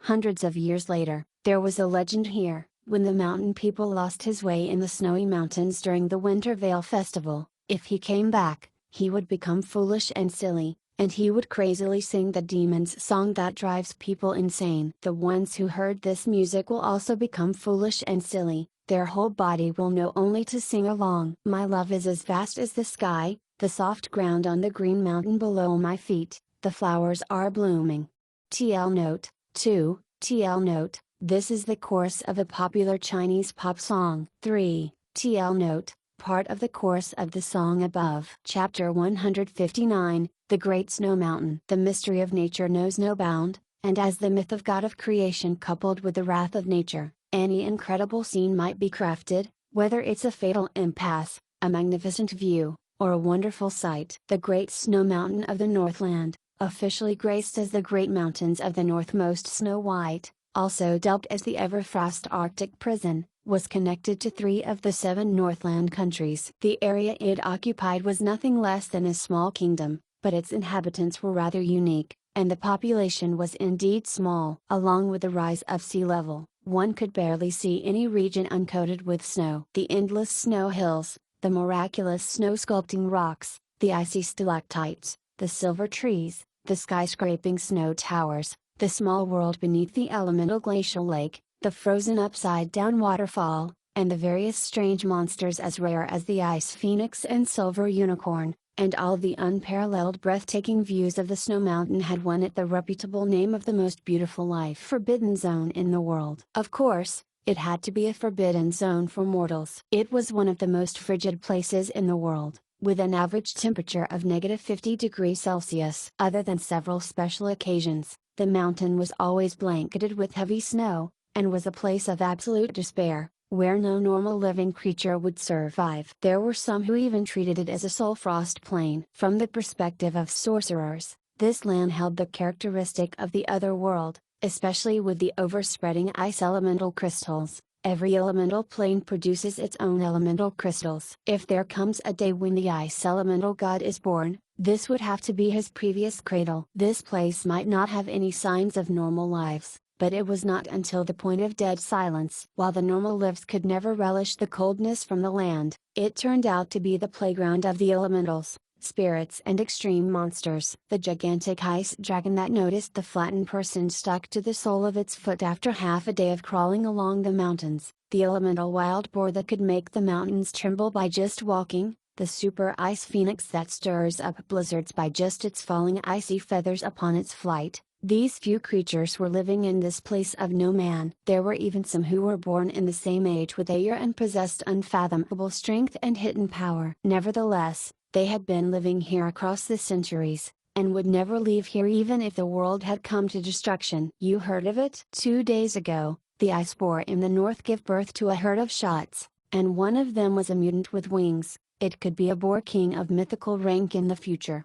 Hundreds of years later, there was a legend here. When the mountain people lost his way in the snowy mountains during the Wintervale Festival, if he came back, he would become foolish and silly, and he would crazily sing the demon's song that drives people insane. The ones who heard this music will also become foolish and silly, their whole body will know only to sing along. My love is as vast as the sky, the soft ground on the green mountain below my feet, the flowers are blooming. TL Note: 2, TL Note: this is the chorus of a popular Chinese pop song. 3, TL Note: part of the chorus of the song above. Chapter 159, The Great Snow Mountain. The mystery of nature knows no bound, and as the myth of God of creation coupled with the wrath of nature, any incredible scene might be crafted, whether it's a fatal impasse, a magnificent view, or a wonderful sight. The Great Snow Mountain of the Northland, officially graced as the Great Mountains of the North, most snow white, also dubbed as the Everfrost Arctic Prison, was connected to 3 of the 7 Northland countries. The area it occupied was nothing less than a small kingdom, but its inhabitants were rather unique, and the population was indeed small. Along with the rise of sea level, one could barely see any region uncoated with snow. The endless snow hills, the miraculous snow sculpting rocks, the icy stalactites, the silver trees, the skyscraping snow towers, the small world beneath the elemental glacial lake, the frozen upside-down waterfall, and the various strange monsters as rare as the ice phoenix and silver unicorn, and all the unparalleled breathtaking views of the snow mountain had won it the reputable name of the most beautiful life forbidden zone in the world. Of course, it had to be a forbidden zone for mortals. It was one of the most frigid places in the world, with an average temperature of -50 degrees Celsius. Other than several special occasions, the mountain was always blanketed with heavy snow, and was a place of absolute despair, where no normal living creature would survive. There were some who even treated it as a soul frost plain. From the perspective of sorcerers, this land held the characteristic of the other world, especially with the overspreading ice elemental crystals. Every elemental plane produces its own elemental crystals. If there comes a day when the ice elemental god is born, this would have to be his previous cradle. This place might not have any signs of normal lives, but it was not until the point of dead silence. While the normal lives could never relish the coldness from the land, it turned out to be the playground of the elementals, spirits and extreme monsters. The gigantic ice dragon that noticed the flattened person stuck to the sole of its foot after half a day of crawling along the mountains, the elemental wild boar that could make the mountains tremble by just walking, the super ice phoenix that stirs up blizzards by just its falling icy feathers upon its flight. These few creatures were living in this place of no man. There were even some who were born in the same age with Ayer and possessed unfathomable strength and hidden power. Nevertheless, they had been living here across the centuries, and would never leave here even if the world had come to destruction. You heard of it? 2 days ago, the ice boar in the north gave birth to a herd of shots, and one of them was a mutant with wings. It could be a boar king of mythical rank in the future.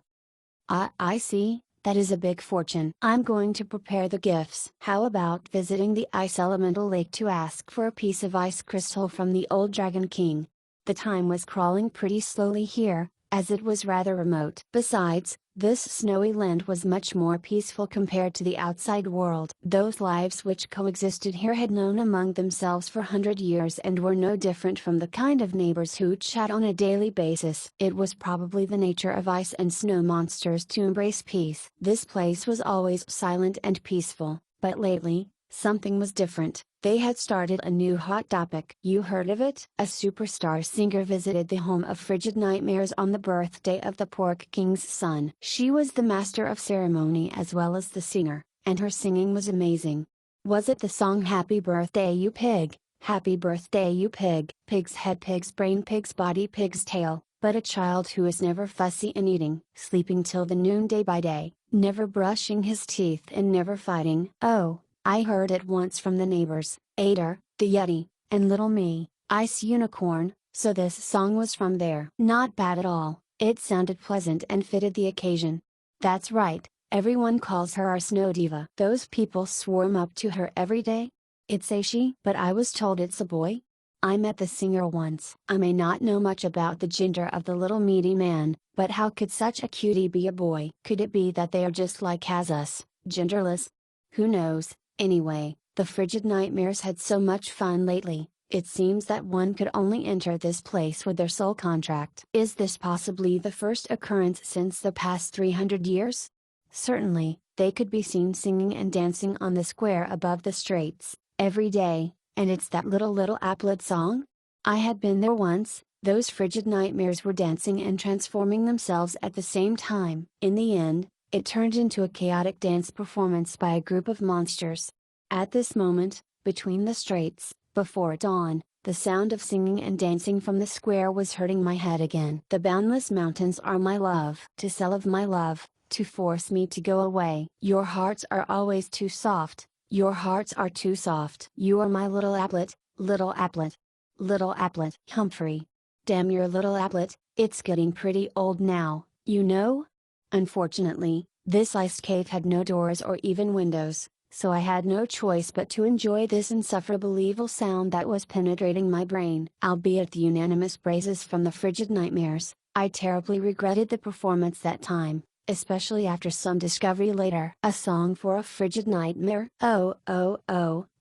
I see. That is a big fortune. I'm going to prepare the gifts. How about visiting the ice elemental lake to ask for a piece of ice crystal from the old Dragon King? The time was crawling pretty slowly here, as it was rather remote. Besides, this snowy land was much more peaceful compared to the outside world. Those lives which coexisted here had known among themselves for 100 years and were no different from the kind of neighbors who chat on a daily basis. It was probably the nature of ice and snow monsters to embrace peace. This place was always silent and peaceful, but lately, something was different. They had started a new hot topic. You heard of it? A superstar singer visited the home of Frigid Nightmares on the birthday of the Pork King's son. She was the master of ceremony as well as the singer, and her singing was amazing. Was it the song Happy Birthday You Pig? Happy birthday you pig. Pig's head, pig's brain, pig's body, pig's tail. But a child who is never fussy in eating, sleeping till the noonday by day, never brushing his teeth and never fighting. Oh, I heard it once from the neighbors, Ader, the Yeti, and little me, Ice Unicorn, so this song was from there. Not bad at all, it sounded pleasant and fitted the occasion. That's right, everyone calls her our snow diva. Those people swarm up to her every day? It's a she, but I was told it's a boy? I met the singer once. I may not know much about the gender of the little meaty man, but how could such a cutie be a boy? Could it be that they are just like us, genderless? Who knows? Anyway, the Frigid Nightmares had so much fun lately, it seems that one could only enter this place with their soul contract. Is this possibly the first occurrence since the past 300 years? Certainly, they could be seen singing and dancing on the square above the straits, every day, and it's that little applet song? I had been there once. Those Frigid Nightmares were dancing and transforming themselves at the same time. In the end, it turned into a chaotic dance performance by a group of monsters. At this moment, between the straits, before dawn, the sound of singing and dancing from the square was hurting my head again. The boundless mountains are my love. To sell of my love, to force me to go away. Your hearts are always too soft, your hearts are too soft. You are my little applet, little applet. Little applet. Humphrey. Damn your little applet, it's getting pretty old now, you know? Unfortunately, this ice cave had no doors or even windows, so I had no choice but to enjoy this insufferable evil sound that was penetrating my brain. Albeit the unanimous praises from the Frigid Nightmares, I terribly regretted the performance that time, especially after some discovery later. A song for a Frigid Nightmare? Oh,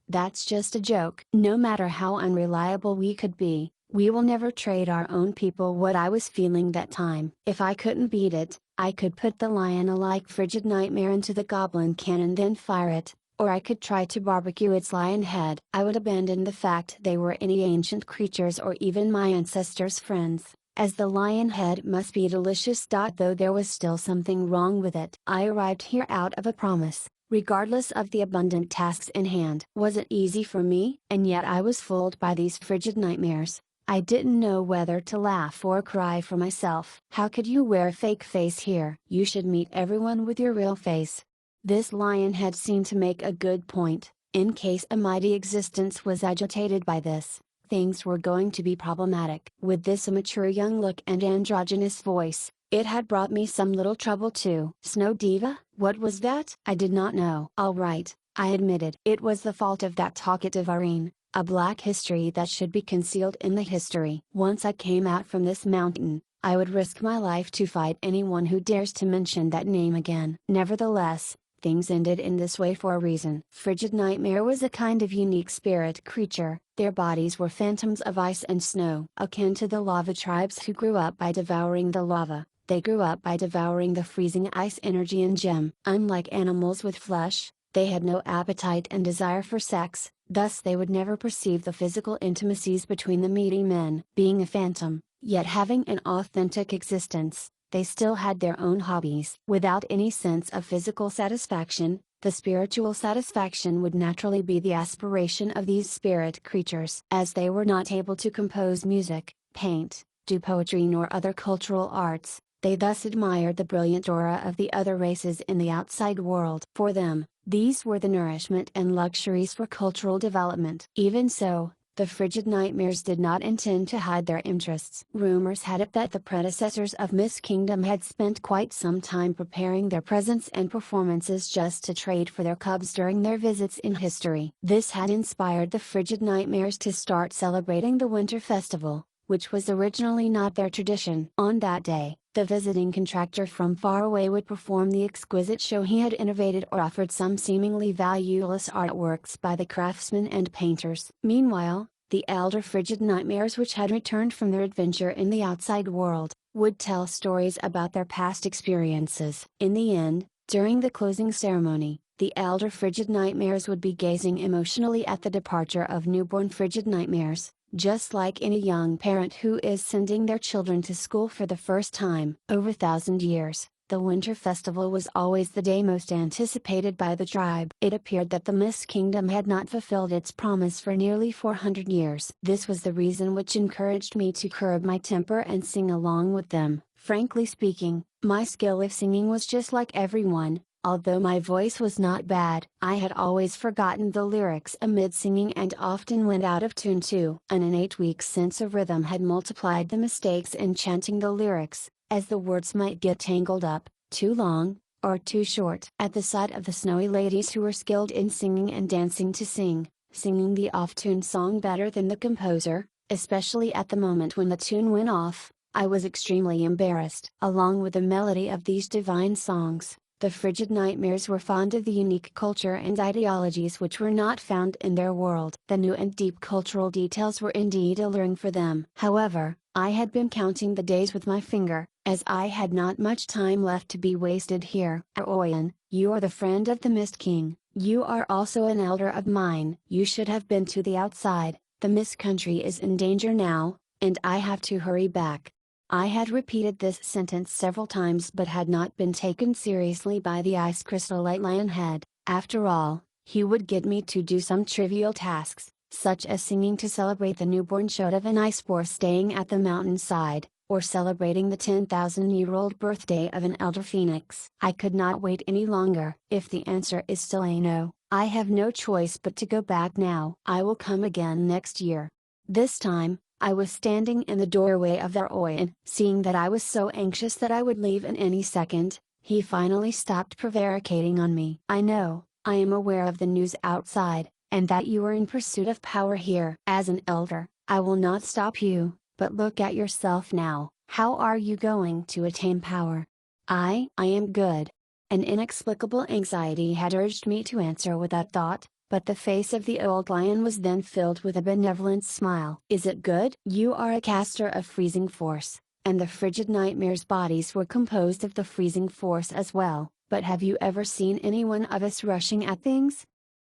that's just a joke. No matter how unreliable we could be, we will never trade our own people. What I was feeling that time. If I couldn't beat it, I could put the lion-alike Frigid Nightmare into the goblin cannon then fire it, or I could try to barbecue its lion head. I would abandon the fact they were any ancient creatures or even my ancestors' friends, as the lion head must be delicious. Though there was still something wrong with it. I arrived here out of a promise, regardless of the abundant tasks in hand. Was it easy for me? And yet I was fooled by these Frigid Nightmares. I didn't know whether to laugh or cry for myself. How could you wear a fake face here? You should meet everyone with your real face. This lion head seemed to make a good point. In case a mighty existence was agitated by this, things were going to be problematic. With this immature young look and androgynous voice, it had brought me some little trouble too. Snow Diva? What was that? I did not know. Alright, I admitted. It was the fault of that talkative Irene. A black history that should be concealed in the history. Once I came out from this mountain, I would risk my life to fight anyone who dares to mention that name again. Nevertheless, Things ended in this way for a reason. Frigid Nightmare was a kind of unique spirit creature. Their bodies were phantoms of ice and snow. Akin to the lava tribes who grew up by devouring the lava, they grew up by devouring the freezing ice energy and gem. Unlike animals with flesh, they had no appetite and desire for sex, thus they would never perceive the physical intimacies between the meaty men. Being a phantom, yet having an authentic existence, they still had their own hobbies. Without any sense of physical satisfaction, the spiritual satisfaction would naturally be the aspiration of these spirit creatures. As they were not able to compose music, paint, do poetry nor other cultural arts, they thus admired the brilliant aura of the other races in the outside world. For them, these were the nourishment and luxuries for cultural development. Even so, the Frigid Nightmares did not intend to hide their interests. Rumors had it that the predecessors of Mist Kingdom had spent quite some time preparing their presence and performances just to trade for their cubs during their visits in history. This had inspired the Frigid Nightmares to start celebrating the Winter Festival, which was originally not their tradition. On that day, the visiting contractor from far away would perform the exquisite show he had innovated or offered some seemingly valueless artworks by the craftsmen and painters. Meanwhile, the elder Frigid Nightmares, which had returned from their adventure in the outside world, would tell stories about their past experiences. In the end, during the closing ceremony, the elder Frigid Nightmares would be gazing emotionally at the departure of newborn Frigid Nightmares, just like any young parent who is sending their children to school for the first time. Over 1,000 years, the Winter Festival was always the day most anticipated by the tribe. It appeared that the Mist Kingdom had not fulfilled its promise for nearly 400 years. This was the reason which encouraged me to curb my temper and sing along with them. Frankly speaking, my skill of singing was just like everyone. Although my voice was not bad, I had always forgotten the lyrics amid singing and often went out of tune too. An innate weak sense of rhythm had multiplied the mistakes in chanting the lyrics, as the words might get tangled up, too long, or too short. At the sight of the snowy ladies who were skilled in singing and dancing to singing the off-tune song better than the composer, especially at the moment when the tune went off, I was extremely embarrassed. Along with the melody of these divine songs, the Frigid Nightmares were fond of the unique culture and ideologies which were not found in their world. The new and deep cultural details were indeed alluring for them. However, I had been counting the days with my finger, as I had not much time left to be wasted here. Aoyan, you are the friend of the Mist King, you are also an elder of mine. You should have been to the outside, the Mist Country is in danger now, and I have to hurry back. I had repeated this sentence several times but had not been taken seriously by the Ice Crystallite Lionhead. After all, he would get me to do some trivial tasks, such as singing to celebrate the newborn shout of an ice boar staying at the mountainside, or celebrating the 10,000-year-old birthday of an elder phoenix. I could not wait any longer. If the answer is still a no, I have no choice but to go back now. I will come again next year. This time, I was standing in the doorway of their Oyen. Seeing that I was so anxious that I would leave in any second, he finally stopped prevaricating on me. I know, I am aware of the news outside, and that you are in pursuit of power here. As an elder, I will not stop you, but look at yourself now. How are you going to attain power? I am good. An inexplicable anxiety had urged me to answer without thought, but the face of the old lion was then filled with a benevolent smile. Is it good? You are a caster of freezing force, and the Frigid Nightmares' bodies were composed of the freezing force as well, but have you ever seen any one of us rushing at things?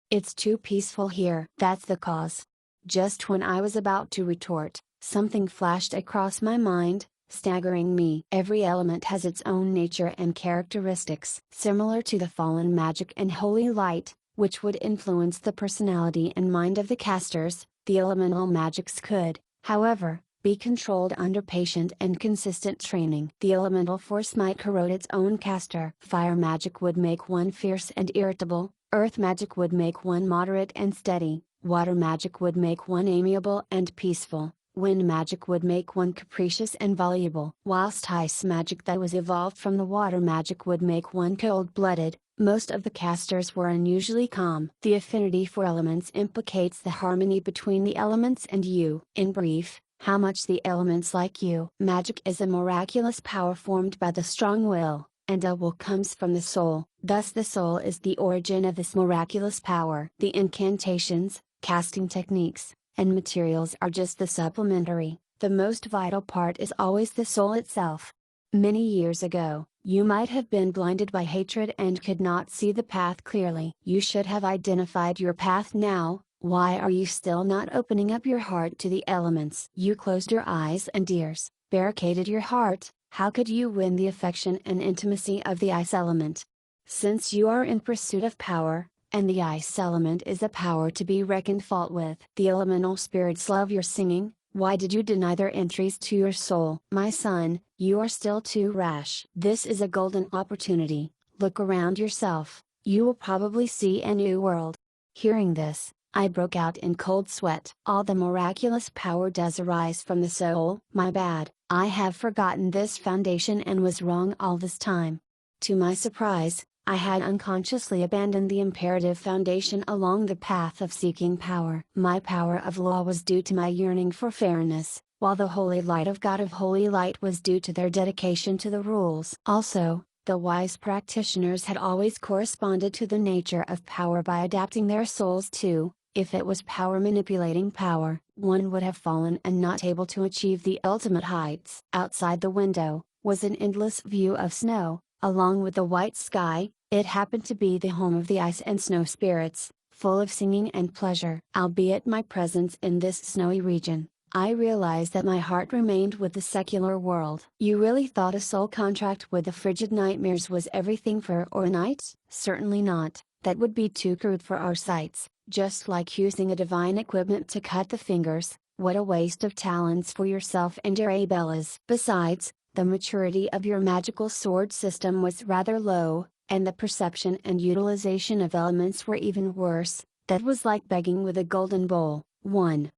It's too peaceful here. That's the cause. Just when I was about to retort, something flashed across my mind, staggering me. Every element has its own nature and characteristics. Similar to the fallen magic and holy light, which would influence the personality and mind of the casters, the elemental magics could, however, be controlled under patient and consistent training. The elemental force might corrode its own caster. Fire magic would make one fierce and irritable, earth magic would make one moderate and steady, water magic would make one amiable and peaceful, wind magic would make one capricious and voluble. Whilst ice magic that was evolved from the water magic would make one cold-blooded. Most of the casters were unusually calm. The affinity for elements implicates the harmony between the elements and you. In brief, how much the elements like you. Magic is a miraculous power formed by the strong will, And a will comes from the soul, thus the soul is the origin of this miraculous power. The incantations, casting techniques, and materials are just the supplementary, the most vital part is always the soul itself. Many years ago, you might have been blinded by hatred and could not see the path clearly. You should have identified your path now. Why are you still not opening up your heart to the elements? You closed your eyes and ears, barricaded your heart. How could you win the affection and intimacy of the ice element? Since you are in pursuit of power, and the ice element is a power to be reckoned fault with. The elemental spirits love your singing. Why did you deny their entries to your soul? My son, you are still too rash. This is a golden opportunity. Look around yourself, you will probably see a new world. Hearing this, I broke out in cold sweat. All the miraculous power does arise from the soul. My bad, I have forgotten this foundation and was wrong all this time. To my surprise, I had unconsciously abandoned the imperative foundation along the path of seeking power. My power of law was due to my yearning for fairness, while the holy light of God of holy light was due to their dedication to the rules. Also, the wise practitioners had always corresponded to the nature of power by adapting their souls to, if it was power manipulating power, one would have fallen and not able to achieve the ultimate heights. Outside the window, was an endless view of snow. Along with the white sky, it happened to be the home of the ice and snow spirits, full of singing and pleasure. Albeit my presence in this snowy region, I realized that my heart remained with the secular world. You really thought a soul contract with the frigid nightmares was everything for or night? Certainly not, that would be too crude for our sights, just like using a divine equipment to cut the fingers, what a waste of talents for yourself and your Abellas. Besides, the maturity of your magical sword system was rather low, and the perception and utilization of elements were even worse. That was like begging with a golden bowl. 1.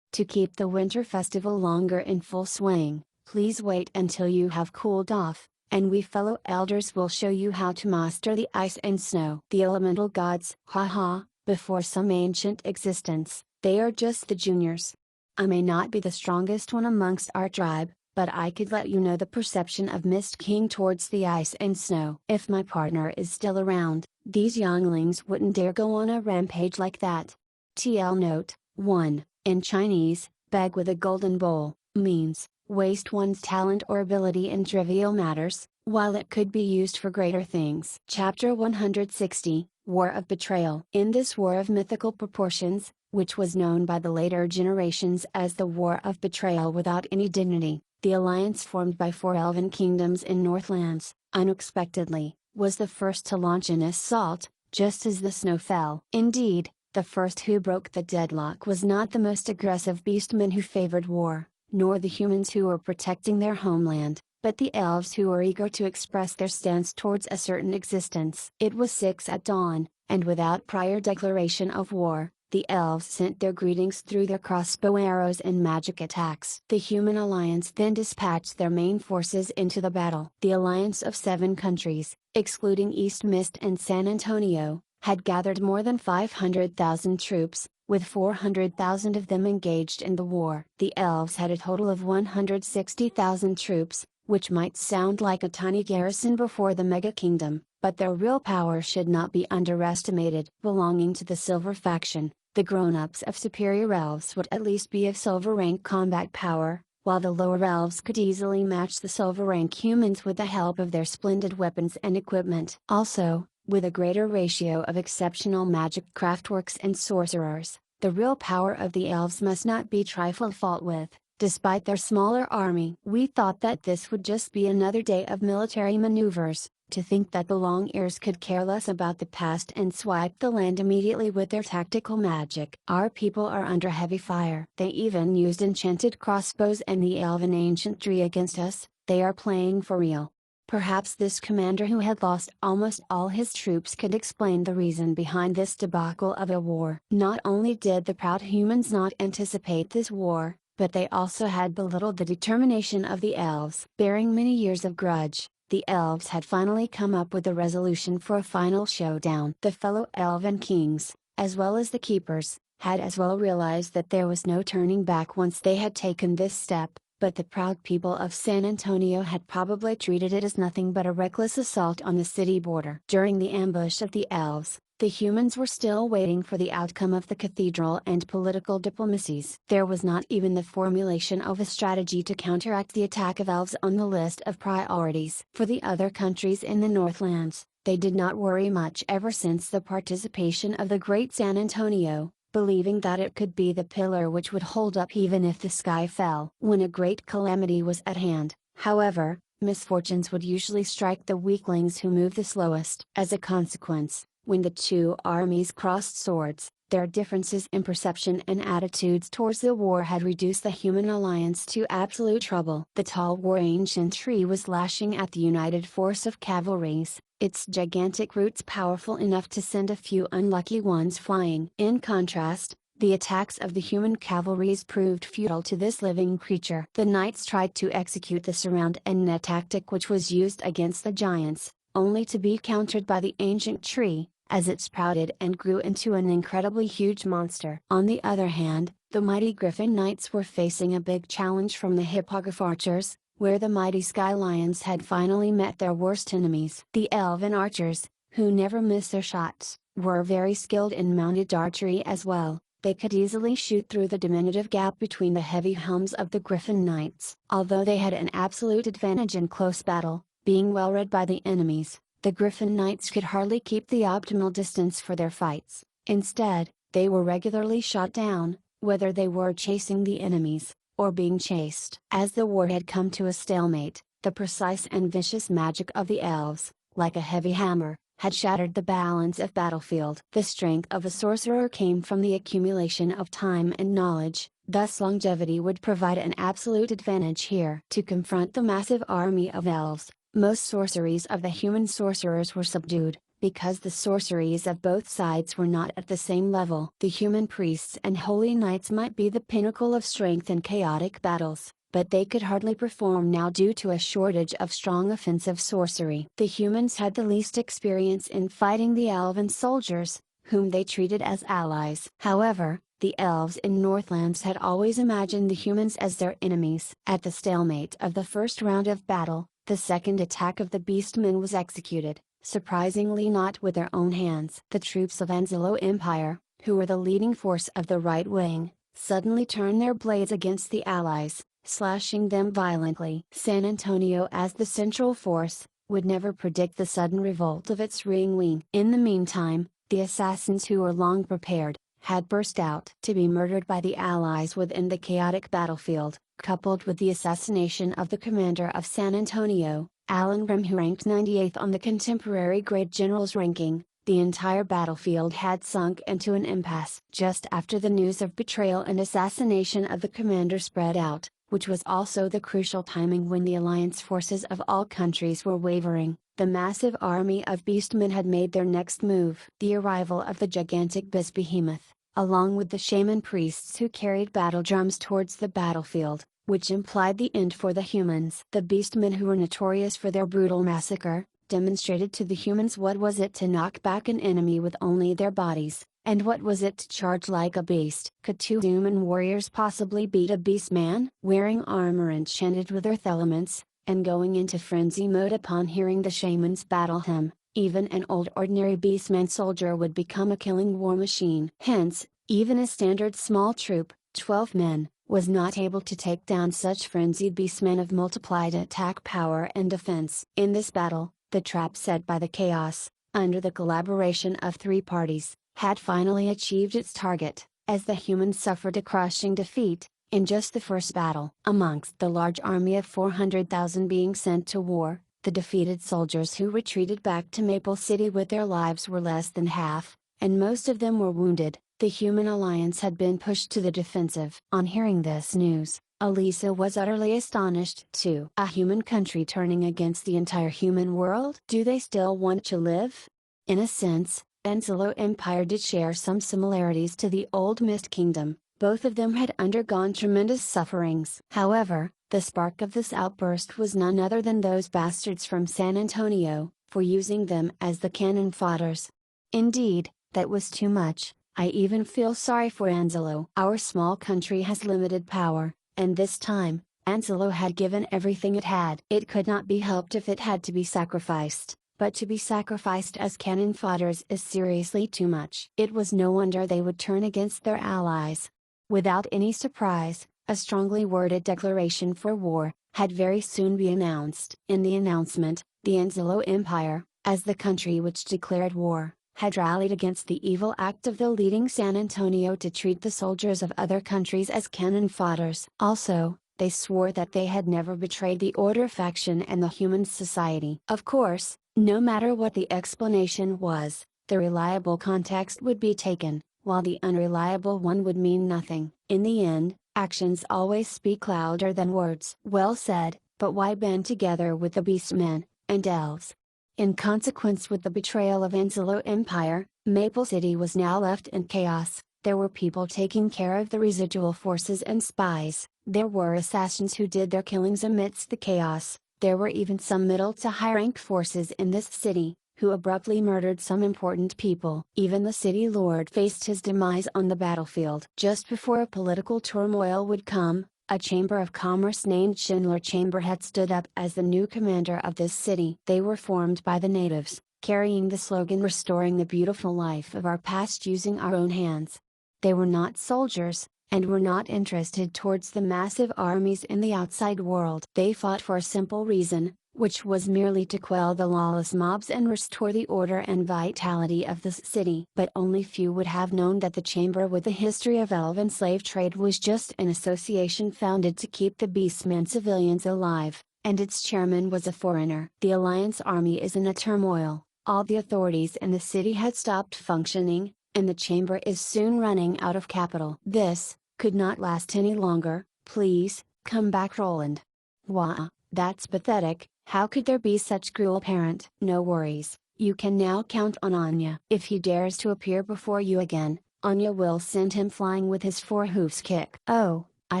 To keep the winter festival longer in full swing, please wait until you have cooled off, and we fellow elders will show you how to master the ice and snow. The elemental gods, haha, before some ancient existence, they are just the juniors. I may not be the strongest one amongst our tribe, but I could let you know the perception of Mist King towards the ice and snow. If my partner is still around, these younglings wouldn't dare go on a rampage like that. TL note, 1. In Chinese, beg with a golden bowl, means, waste one's talent or ability in trivial matters, while it could be used for greater things. Chapter 160, War of Betrayal. In this war of mythical proportions, which was known by the later generations as the War of Betrayal without any dignity, the alliance formed by 4 elven kingdoms in Northlands, unexpectedly, was the first to launch an assault, just as the snow fell. Indeed, the first who broke the deadlock was not the most aggressive beastmen who favored war, nor the humans who were protecting their homeland, but the elves who were eager to express their stance towards a certain existence. It was 6 at dawn, and without prior declaration of war, the elves sent their greetings through their crossbow arrows and magic attacks. The human alliance then dispatched their main forces into the battle. The alliance of 7 countries, excluding East Mist and San Antonio, had gathered more than 500,000 troops, with 400,000 of them engaged in the war. The elves had a total of 160,000 troops, which might sound like a tiny garrison before the mega kingdom, but their real power should not be underestimated. Belonging to the silver faction, the grown-ups of superior elves would at least be of silver rank combat power, while the lower elves could easily match the silver rank humans with the help of their splendid weapons and equipment. Also, with a greater ratio of exceptional magic craftworks and sorcerers, the real power of the elves must not be trifled fault with, despite their smaller army. We thought that this would just be another day of military maneuvers. To think that the long ears could care less about the past and swipe the land immediately with their tactical magic. Our people are under heavy fire. They even used enchanted crossbows and the elven ancientry against us. They are playing for real. Perhaps this commander who had lost almost all his troops could explain the reason behind this debacle of a war. Not only did the proud humans not anticipate this war, but they also had belittled the determination of the elves. Bearing many years of grudge, the elves had finally come up with a resolution for a final showdown. The fellow elven kings, as well as the keepers, had as well realized that there was no turning back once they had taken this step. but the proud people of San Antonio had probably treated it as nothing but a reckless assault on the city border. During the ambush of the elves, the humans were still waiting for the outcome of the cathedral and political diplomacies. There was not even the formulation of a strategy to counteract the attack of elves on the list of priorities. For the other countries in the Northlands, they did not worry much ever since the participation of the Great San Antonio, believing that it could be the pillar which would hold up even if the sky fell. When a great calamity was at hand, however, misfortunes would usually strike the weaklings who move the slowest. As a consequence, when the two armies crossed swords, their differences in perception and attitudes towards the war had reduced the human alliance to absolute trouble. The tall war ancient tree was lashing at the united force of cavalries, its gigantic roots powerful enough to send a few unlucky ones flying. In contrast, the attacks of the human cavalries proved futile to this living creature. The knights tried to execute the surround and net tactic which was used against the giants, only to be countered by the ancient tree, as it sprouted and grew into an incredibly huge monster. On the other hand, the mighty Griffin Knights were facing a big challenge from the Hippogriff Archers, where the mighty Sky Lions had finally met their worst enemies. The Elven Archers, who never miss their shots, were very skilled in mounted archery as well. They could easily shoot through the diminutive gap between the heavy helms of the Griffin Knights. Although they had an absolute advantage in close battle, being well read by the enemies, the Griffin Knights could hardly keep the optimal distance for their fights. Instead, they were regularly shot down, whether they were chasing the enemies, or being chased. As the war had come to a stalemate, the precise and vicious magic of the elves, like a heavy hammer, had shattered the balance of battlefield. The strength of a sorcerer came from the accumulation of time and knowledge, thus longevity would provide an absolute advantage here. To confront the massive army of elves, most sorceries of the human sorcerers were subdued, because the sorceries of both sides were not at the same level. The human priests and holy knights might be the pinnacle of strength in chaotic battles, but they could hardly perform now due to a shortage of strong offensive sorcery. The humans had the least experience in fighting the elven soldiers, whom they treated as allies. However, the elves in Northlands had always imagined the humans as their enemies. At the stalemate of the first round of battle, the second attack of the beastmen was executed, surprisingly not with their own hands. The troops of Anzalo Empire, who were the leading force of the right wing, suddenly turned their blades against the allies, slashing them violently. San Antonio, as the central force, would never predict the sudden revolt of its rearing wing. In the meantime, the assassins who were long prepared, had burst out to be murdered by the allies within the chaotic battlefield. Coupled with the assassination of the commander of San Antonio, Alan Grimm, who ranked 98th on the contemporary grade general's ranking, the entire battlefield had sunk into an impasse. Just after the news of betrayal and assassination of the commander spread out, which was also the crucial timing when the alliance forces of all countries were wavering, the massive army of beastmen had made their next move. The arrival of the gigantic beast behemoth, along with the shaman priests who carried battle drums towards the battlefield, which implied the end for the humans. The beastmen, who were notorious for their brutal massacre, demonstrated to the humans what was it to knock back an enemy with only their bodies, and what was it to charge like a beast. Could two human warriors possibly beat a beastman? Wearing armor enchanted with earth elements, and going into frenzy mode upon hearing the shaman's battle hymn, even an old ordinary beastman soldier would become a killing war machine. Hence, even a standard small troop, 12 men, was not able to take down such frenzied beastmen of multiplied attack power and defense. In this battle, the trap set by the chaos, under the collaboration of three parties, had finally achieved its target, as the humans suffered a crushing defeat, in just the first battle. Amongst the large army of 400,000 being sent to war, the defeated soldiers who retreated back to Maple City with their lives were less than half, and most of them were wounded. The human alliance had been pushed to the defensive. On hearing this news, Elisa was utterly astonished too. A human country turning against the entire human world? Do they still want to live? In a sense, Ensalo Empire did share some similarities to the old Mist Kingdom. Both of them had undergone tremendous sufferings. However, the spark of this outburst was none other than those bastards from San Antonio, for using them as the cannon fodders. Indeed, that was too much. I even feel sorry for Anzalo. Our small country has limited power, and this time, Ancelo had given everything it had. It could not be helped if it had to be sacrificed, but to be sacrificed as cannon fodders is seriously too much. It was no wonder they would turn against their allies. Without any surprise, a strongly worded declaration for war had very soon be announced. In the announcement, the Ancelo Empire, as the country which declared war, had rallied against the evil act of the leading San Antonio to treat the soldiers of other countries as cannon fodders. Also, they swore that they had never betrayed the Order faction and the human society. Of course, no matter what the explanation was, the reliable context would be taken, while the unreliable one would mean nothing. In the end, actions always speak louder than words. Well said, but why band together with the beastmen and elves? In consequence with the betrayal of Ancelo Empire, Maple City was now left in chaos. There were people taking care of the residual forces and spies, there were assassins who did their killings amidst the chaos, there were even some middle to high rank forces in this city, who abruptly murdered some important people. Even the city lord faced his demise on the battlefield. Just before a political turmoil would come, a chamber of commerce named Schindler Chamber had stood up as the new commander of this city. They were formed by the natives, carrying the slogan "Restoring the beautiful life of our past using our own hands." They were not soldiers, and were not interested towards the massive armies in the outside world. They fought for a simple reason, which was merely to quell the lawless mobs and restore the order and vitality of this city. But only few would have known that the chamber with the history of elven slave trade was just an association founded to keep the beastmen civilians alive, and its chairman was a foreigner. The Alliance army is in a turmoil, all the authorities in the city had stopped functioning, and the chamber is soon running out of capital. This could not last any longer. Please, come back, Roland. Wah, that's pathetic. How could there be such cruel parent? No worries, you can now count on Anya. If he dares to appear before you again, Anya will send him flying with his 4 hoofs kick. Oh, I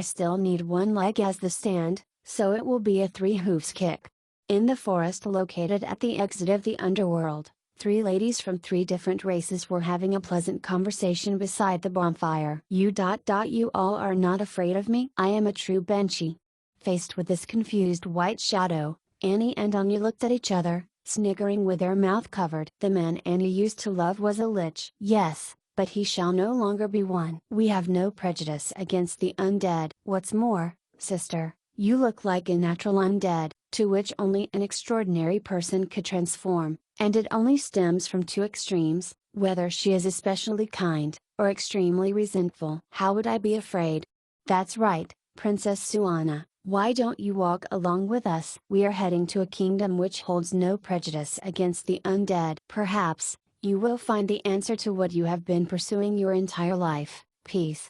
still need one leg as the stand, so it will be a 3 hoofs kick. In the forest located at the exit of the underworld, 3 ladies from 3 different races were having a pleasant conversation beside the bonfire. You all are not afraid of me? I am a true Banshee. Faced with this confused white shadow, Annie and Anya looked at each other, sniggering with their mouth covered. The man Annie used to love was a Lich. Yes, but he shall no longer be one. We have no prejudice against the undead. What's more, sister, you look like a natural undead, to which only an extraordinary person could transform, and it only stems from 2 extremes, whether she is especially kind, or extremely resentful. How would I be afraid? That's right, Princess Suana. Why don't you walk along with us? We are heading to a kingdom which holds no prejudice against the undead. Perhaps, you will find the answer to what you have been pursuing your entire life. Peace.